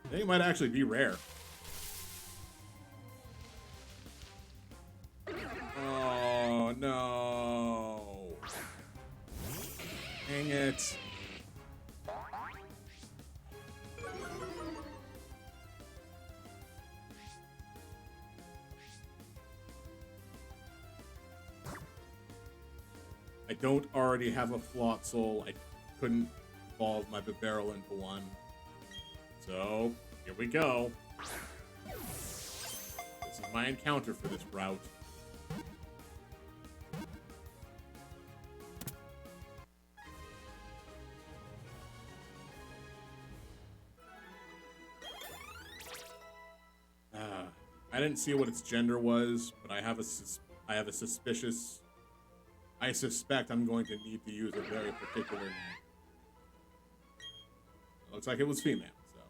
I think it might actually be rare. Oh, no. Dang it. I don't already have a Floatzel. I couldn't evolve my Bibarel into one. So, here we go. This is my encounter for this route. I didn't see what its gender was, but I have a suspicious... I suspect I'm going to need to use a very particular name. Looks like it was female, so.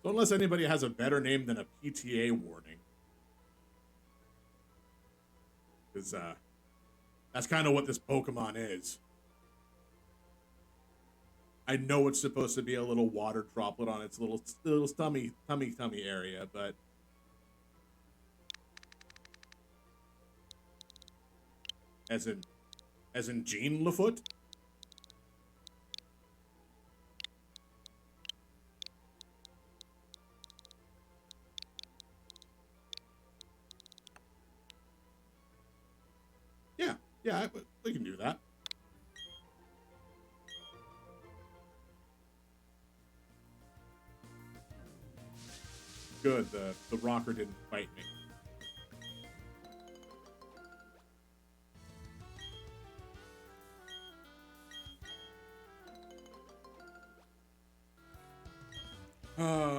So unless anybody has a better name than a PTA warning. Because that's kind of what this Pokemon is. I know it's supposed to be a little water droplet on its little tummy area, but as in Jean Lafoot? Yeah, we can do that. Good, the rocker didn't fight me.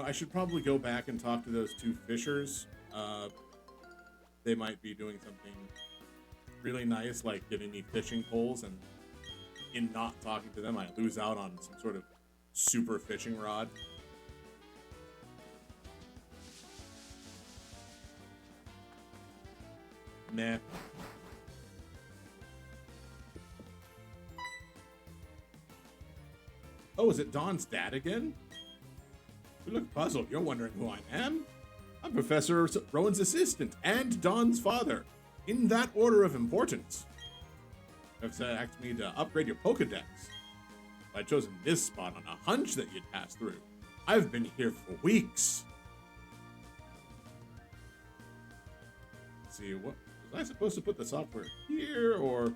I should probably go back and talk to those two fishers. They might be doing something really nice, like giving me fishing poles, and in not talking to them, I lose out on some sort of super fishing rod. Meh. Oh, is it Don's dad again? You look puzzled. You're wondering who I am? I'm Professor Rowan's assistant and Don's father, in that order of importance. You've asked me to upgrade your Pokedex. I'd chosen this spot on a hunch that you'd pass through. I've been here for weeks. Let's see, what was I supposed to put the software here, or?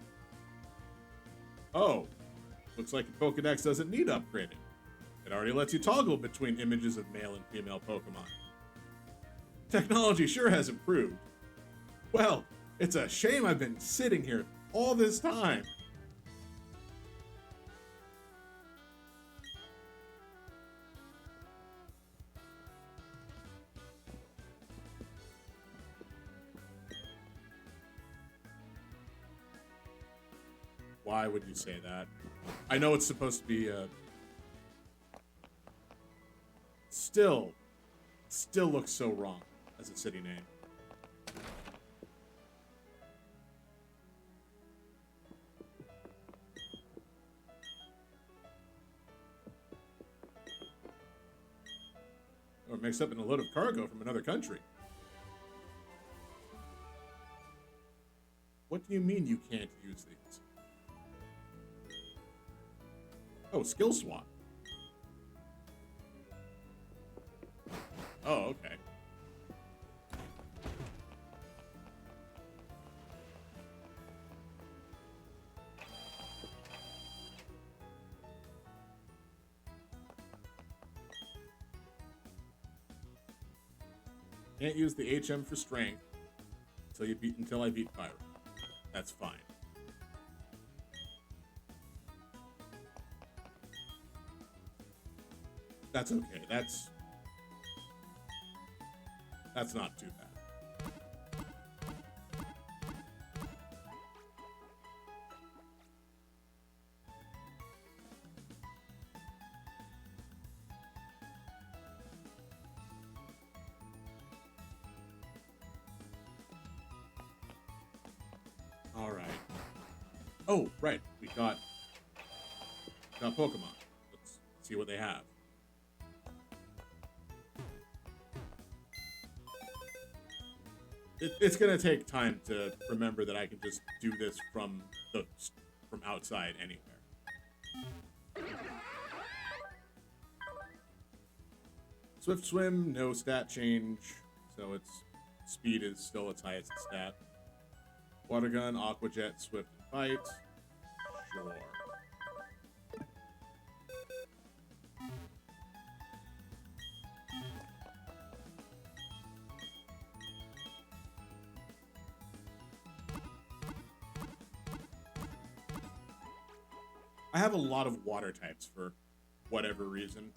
Oh, looks like your Pokedex doesn't need upgrading. It already lets you toggle between images of male and female Pokemon. Technology sure has improved. Well, it's a shame I've been sitting here all this time. Why would you say that? I know it's supposed to be a... Still looks so wrong as a city name. Or mixed up in a load of cargo from another country. What do you mean you can't use these? Oh, skill swap. Oh, okay. Can't use the HM for strength until I beat Pyro. That's fine. That's okay. That's not too bad. All right. Oh, right. We got Pokemon. Let's see what they have. It's gonna take time to remember that I can just do this from outside anywhere. Swift Swim, no stat change, so its speed is still its highest stat. Water Gun, Aqua Jet, Swift, and Fight. Sure. I have a lot of water types for whatever reason.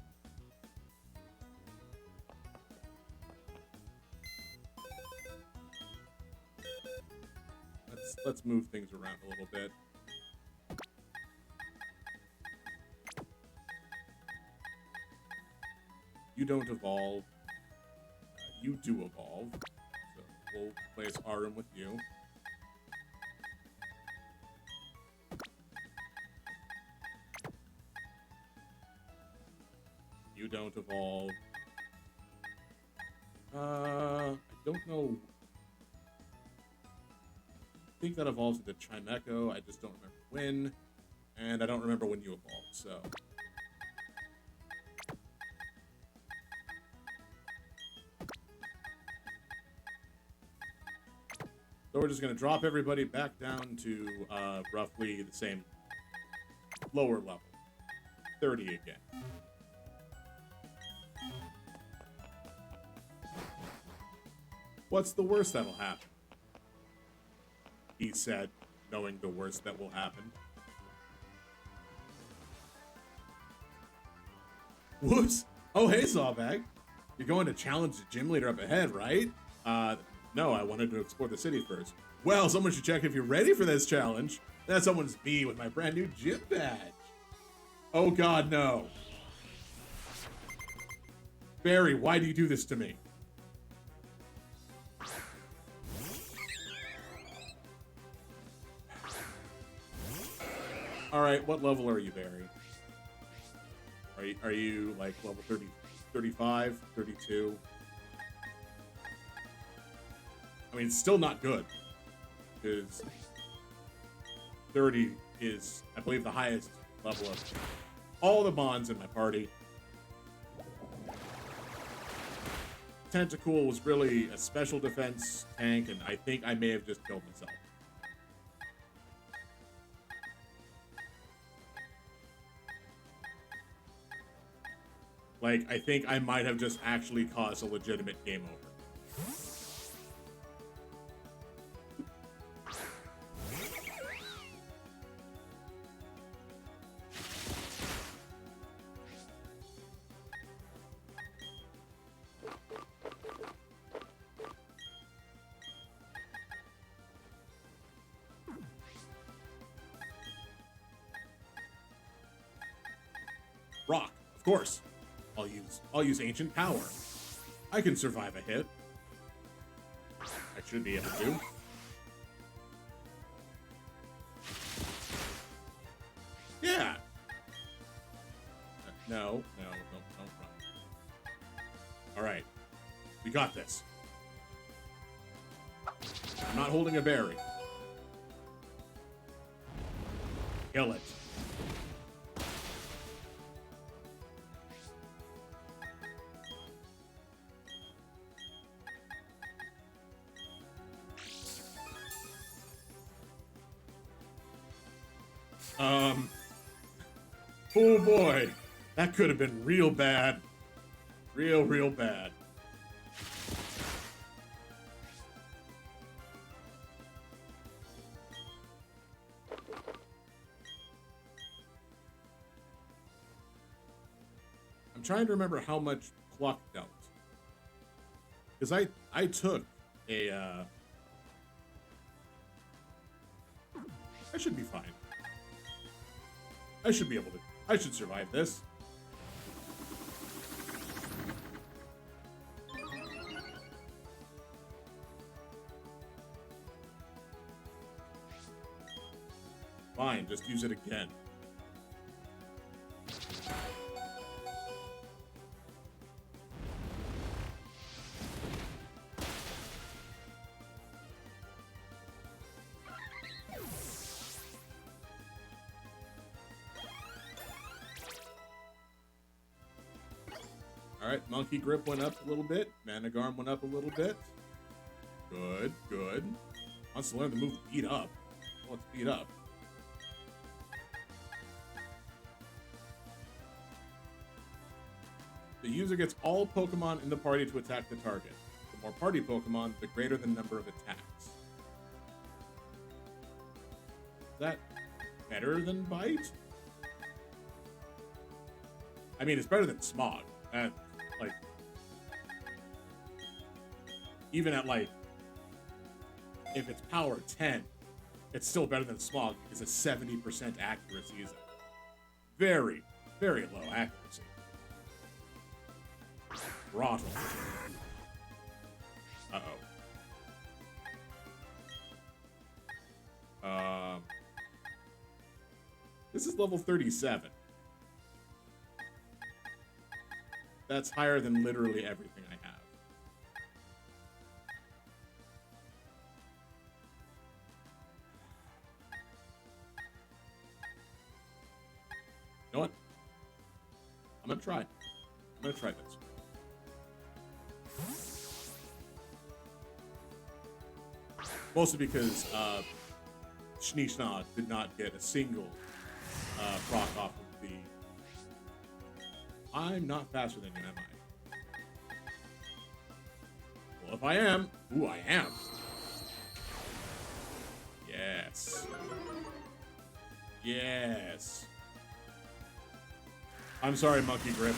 Let's move things around a little bit. You don't evolve. You do evolve. So we'll place Arum with you. You don't evolve. I don't know. I think that evolves into Chimecho. I just don't remember when. And I don't remember when you evolved, so. So we're just going to drop everybody back down to roughly the same lower level. 30 again. What's the worst that'll happen? He said, knowing the worst that will happen. Whoops. Oh, hey, Sawbag. You're going to challenge the gym leader up ahead, right? No, I wanted to explore the city first. Well, someone should check if you're ready for this challenge. That someone's me with my brand new gym badge. Oh, God, no. Barry, why do you do this to me? All right, what level are you, Barry? Are you like level 30, 35, 32? I mean, it's still not good, because 30 is, I believe, the highest level of all the bonds in my party. Tentacool was really a special defense tank, and I think I may have just killed myself. Like, I think I might have just actually caused a legitimate game over. Rock, of course. I'll use ancient power. I can survive a hit. I should be able to. Yeah. No, don't run. All right, we got this. I'm not holding a berry. Kill it. Oh boy, that could have been real bad. Real bad. I'm trying to remember how much pluck dealt. Because I took a, I should be fine. I should be able to. I should survive this. Fine, just use it again. Alright, Monkey Grip went up a little bit. Managarm went up a little bit. Good. Wants to learn the move Beat Up. Wants Beat Up. The user gets all Pokemon in the party to attack the target. The more party Pokemon, the greater the number of attacks. Is that better than Bite? I mean, it's better than Smog. Like, even at, like, if it's power 10, it's still better than Smog because it's 70% accuracy is a very, very low accuracy. throttle. Uh-oh. This is level 37. That's higher than literally everything I have. You know what? I'm gonna try. I'm gonna try this. Mostly because Schneesna did not get a single proc off of the... I'm not faster than you, am I? Well, if I am... Ooh, I am. Yes. Yes. I'm sorry, Monkey Grip.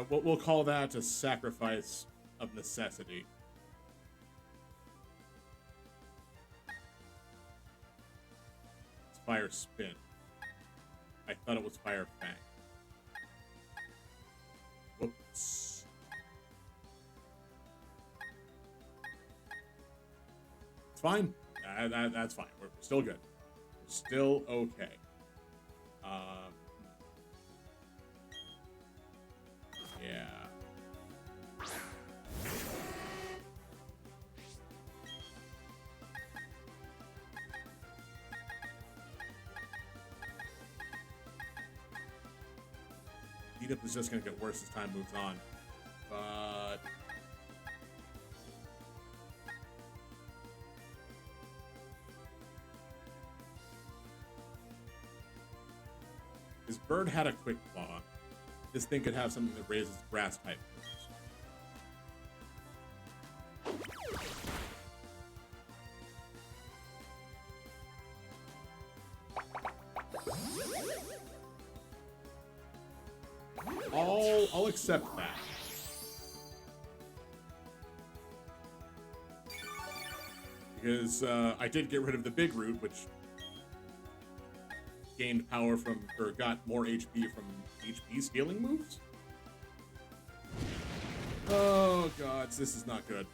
We'll call that a sacrifice of necessity. It's Fire Spin. I thought it was Fire Fang. Whoops. It's fine. That's fine. We're still good. We're still okay. Yeah. Beat up is just gonna get worse as time moves on, but his bird had a quick claw. This thing could have something that raises grass type moves. I'll accept that. Because I did get rid of the big root, which gained power from, or got more HP from HP scaling moves. Oh god, this is not good.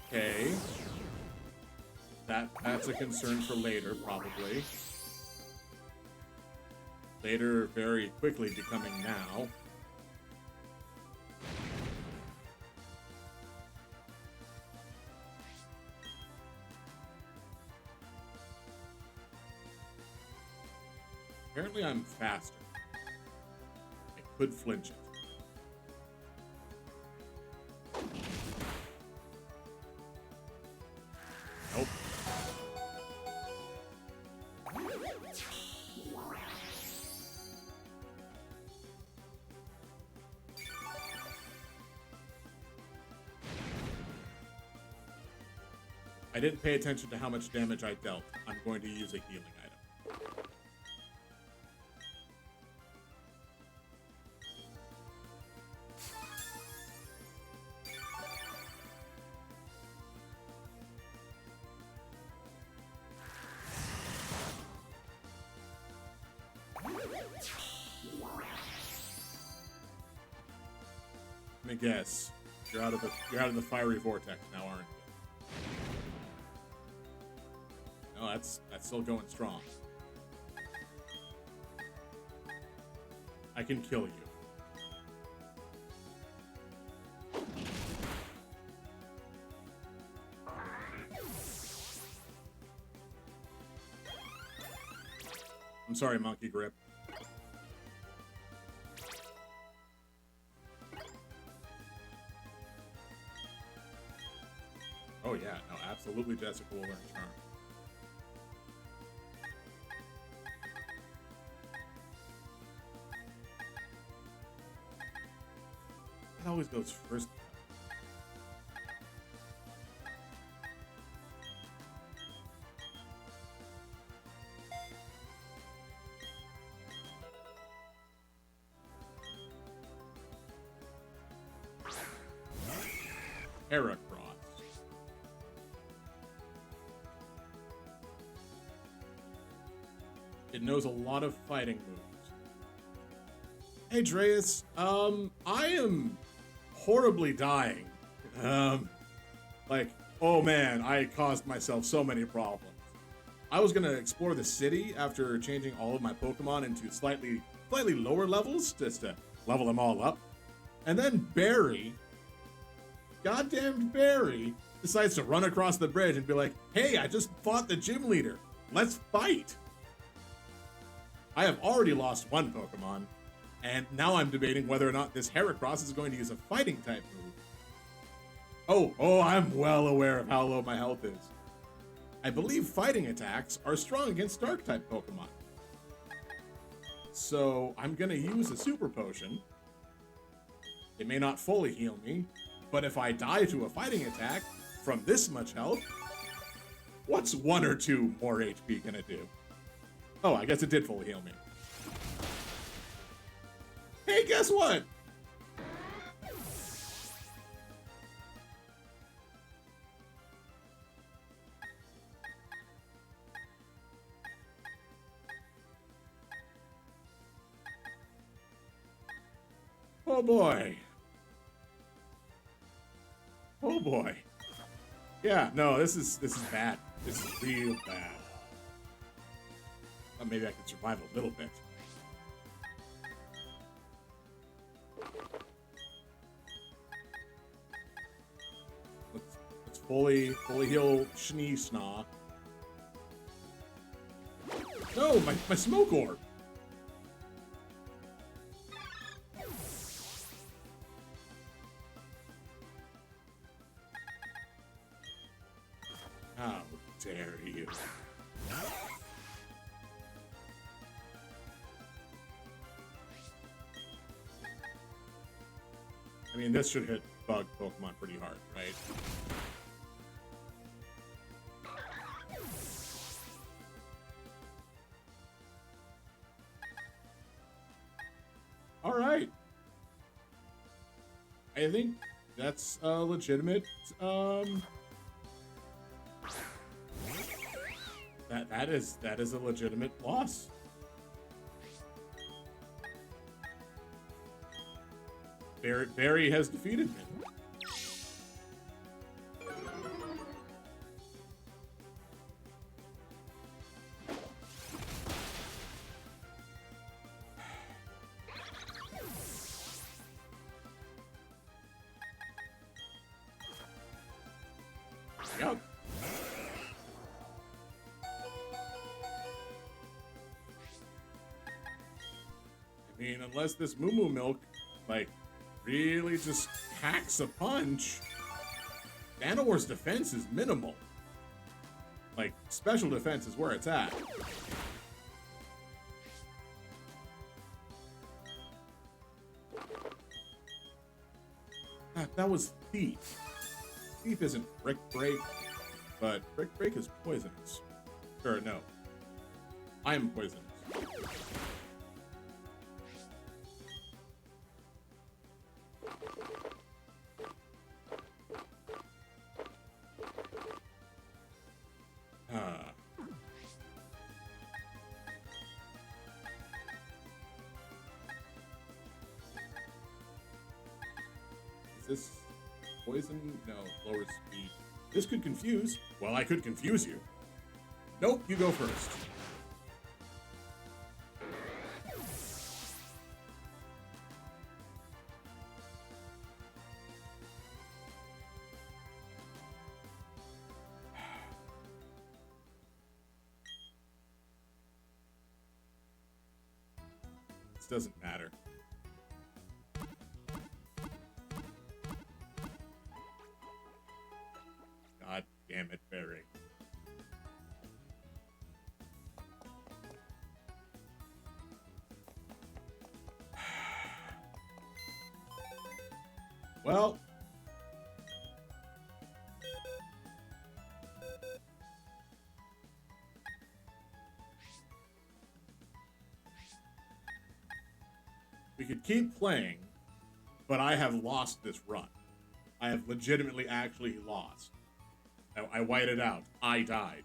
Okay. That's a concern for later, probably. Later very quickly becoming now. Apparently I'm faster. I could flinch it. Nope. I didn't pay attention to how much damage I dealt. I'm going to use a healing item. Let me guess. You're out of the fiery vortex now, aren't you? No, that's still going strong. I can kill you. I'm sorry, Monkey Grip. Oh yeah, no, absolutely Jessica will learn Charm. It always goes first. Heracross. It knows a lot of fighting moves. Hey, Dreas. I am horribly dying. Like, oh man, I caused myself so many problems. I was gonna explore the city after changing all of my Pokemon into slightly lower levels, just to level them all up. And then Barry, goddamn Barry, decides to run across the bridge and be like, hey, I just fought the gym leader. Let's fight. I have already lost one Pokemon, and now I'm debating whether or not this Heracross is going to use a fighting type move. Oh, I'm well aware of how low my health is. I believe fighting attacks are strong against dark type Pokemon. So I'm gonna use a super potion. It may not fully heal me, but if I die to a fighting attack from this much health, what's 1 or 2 more HP gonna do? Oh, I guess it did fully heal me. Hey, guess what? Oh boy. Oh boy. Yeah, no, this is bad. This is real bad. Well, maybe I can survive a little bit. Let's fully heal Shneesna. No, my smoke orb. How dare you? I mean, this should hit bug Pokemon pretty hard, right? All right. I think that's legitimate. That is a legitimate loss. Barry has defeated me. Yep. I mean, unless this Moo Moo Milk, like, really just packs a punch, Vanowar's defense is minimal. Like, special defense is where it's at. That was Thief. Thief isn't Brick Break, but Brick Break is poisonous. Or no, I am poisonous. Is this poison? No, lower speed. This could confuse. Well, I could confuse you. Nope, you go first. This doesn't matter. God damn it, Barry. Well, we could keep playing, but I have lost this run. I have legitimately actually lost. I whited out. I died.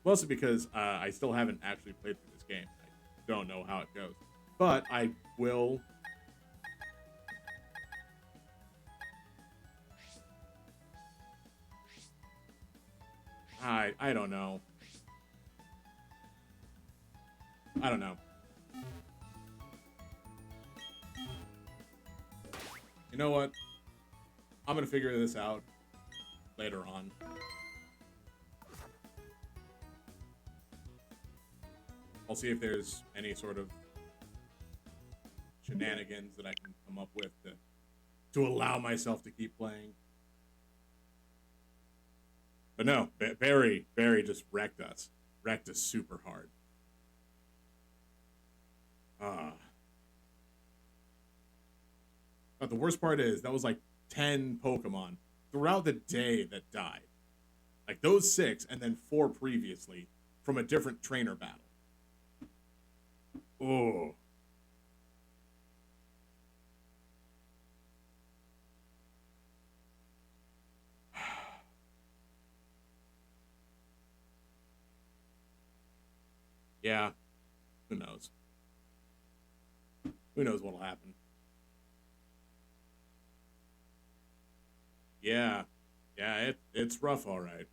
Mostly because I still haven't actually played through this game. I don't know how it goes. But I will... I don't know. I don't know. You know what? I'm gonna figure this out later on. I'll see if there's any sort of shenanigans that I can come up with to allow myself to keep playing. But no, Barry just wrecked us. Wrecked us super hard. But the worst part is, that was like 10 Pokemon throughout the day that died. Like those 6, and then 4 previously from a different trainer battle. Oh. Yeah. Who knows? Who knows what'll happen? Yeah. Yeah, it's rough, all right.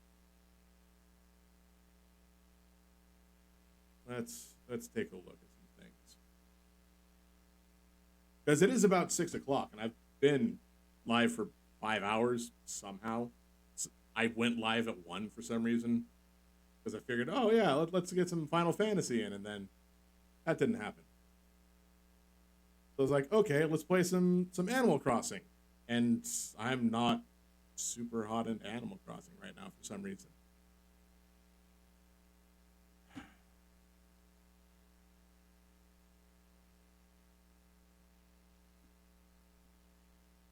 Let's take a look at some things. Because it is about 6 o'clock, and I've been live for 5 hours somehow. I went live at 1 for some reason. Because I figured, oh yeah, let's get some Final Fantasy in, and then that didn't happen. So I was like, okay, let's play some Animal Crossing. And I'm not super hot into Animal Crossing right now for some reason.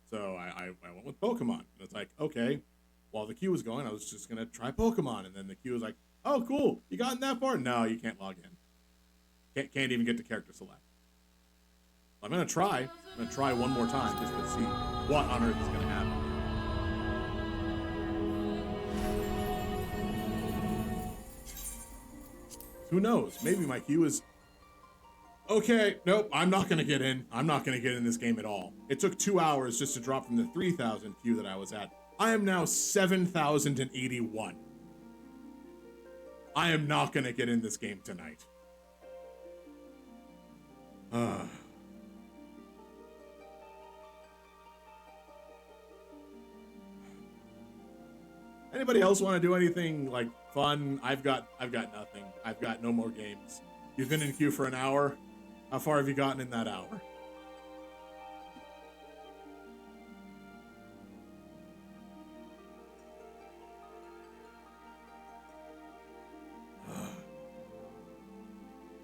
So I went with Pokemon. And it's like, okay, while the queue was going, I was just going to try Pokemon. And then the queue was like, oh, cool, you gotten that far? No, you can't log in. Can't even get to character select. I'm going to try. I'm going to try one more time just to see what on earth is going to happen. Who knows? Maybe my queue is... Okay, nope, I'm not going to get in. I'm not going to get in this game at all. It took 2 hours just to drop from the 3,000 queue that I was at. I am now 7,081. I am not going to get in this game tonight. Anybody else want to do anything like fun? I've got nothing. I've got no more games. You've been in queue for an hour. How far have you gotten in that hour?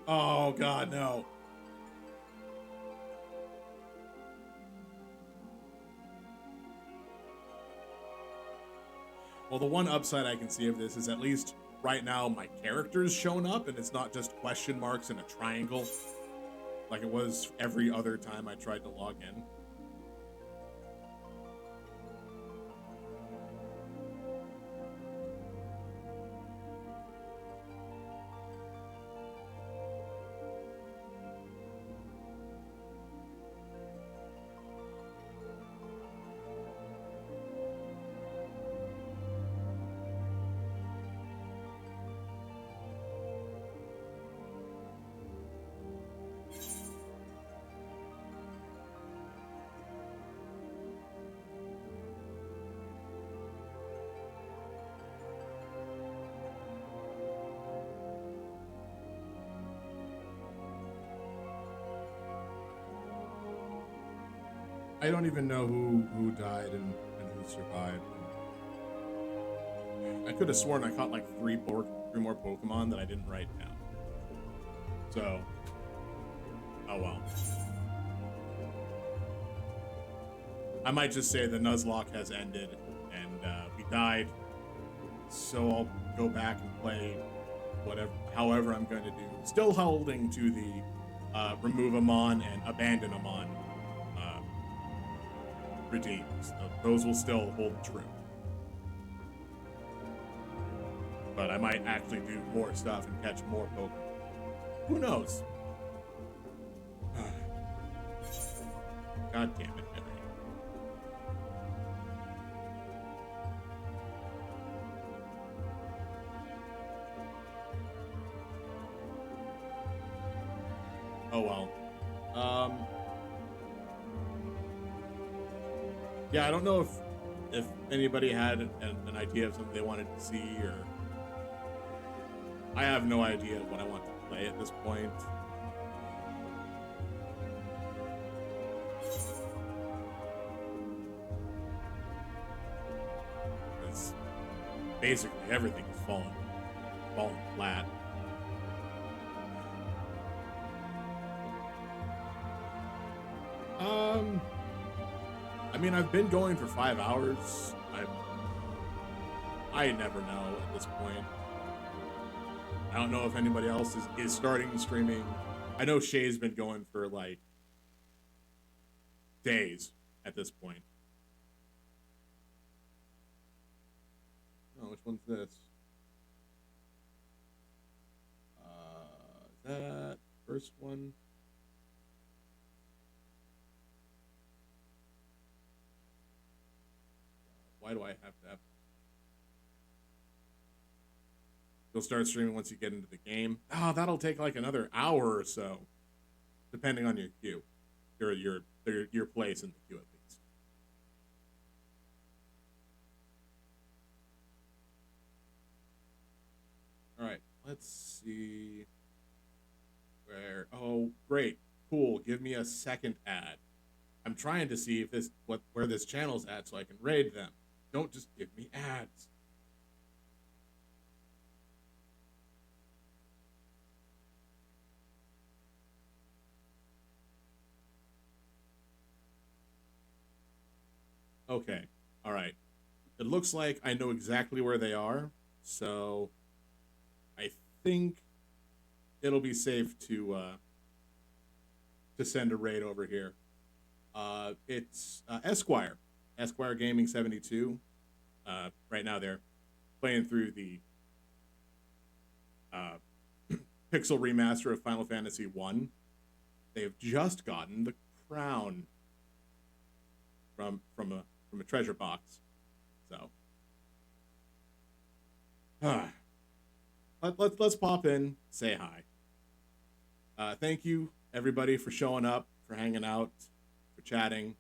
Oh God, no. Well, the one upside I can see of this is at least right now my character's shown up and it's not just question marks and a triangle like it was every other time I tried to log in. I don't even know who died and who survived. I could have sworn I caught like three more Pokemon that I didn't write down. So, oh well. I might just say the Nuzlocke has ended and we died. So I'll go back and play however I'm going to do. Still holding to the remove Amon and abandon Amon redeems. Those will still hold true. but I might actually do more stuff and catch more Pokemon. Who knows? God damn it, Henry. Oh well. Yeah, I don't know if anybody had an idea of something they wanted to see, or I have no idea what I want to play at this point. Because basically everything is falling flat. I mean, I've been going for 5 hours. I never know at this point. I don't know if anybody else is starting streaming. I know Shay's been going for like days at this point. Oh, which one's this? Is that first one? Why do I have to have... You'll start streaming once you get into the game. Oh, that'll take like another hour or so, depending on your queue, your place in the queue at least. All right, let's see where. Oh, great, cool. Give me a second ad. I'm trying to see if where this channel's at so I can raid them. Don't just give me ads. Okay, all right. It looks like I know exactly where they are, so I think it'll be safe to send a raid over here. It's Esquire Gaming 72. Right now they're playing through the pixel remaster of Final Fantasy I. They have just gotten the crown from a treasure box. So let's pop in, say hi. Thank you everybody for showing up, for hanging out, for chatting.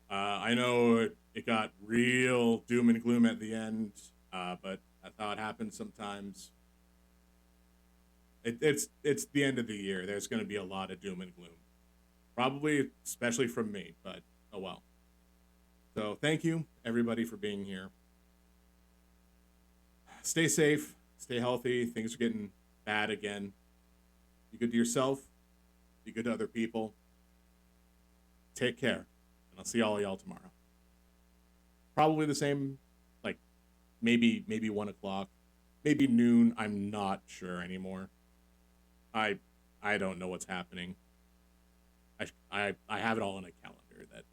I know it got real doom and gloom at the end, but that's how it happens sometimes. It's the end of the year. There's going to be a lot of doom and gloom, probably especially from me, but oh well. So thank you everybody for being here. Stay safe, stay healthy. Things are getting bad again. Be good to yourself. Be good to other people. Take care. I'll see all of y'all tomorrow. Probably the same, like maybe 1 o'clock, maybe noon. I'm not sure anymore. I don't know what's happening. I have it all on a calendar that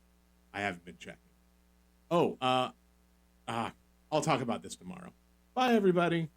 I haven't been checking. Oh, I'll talk about this tomorrow. Bye, everybody.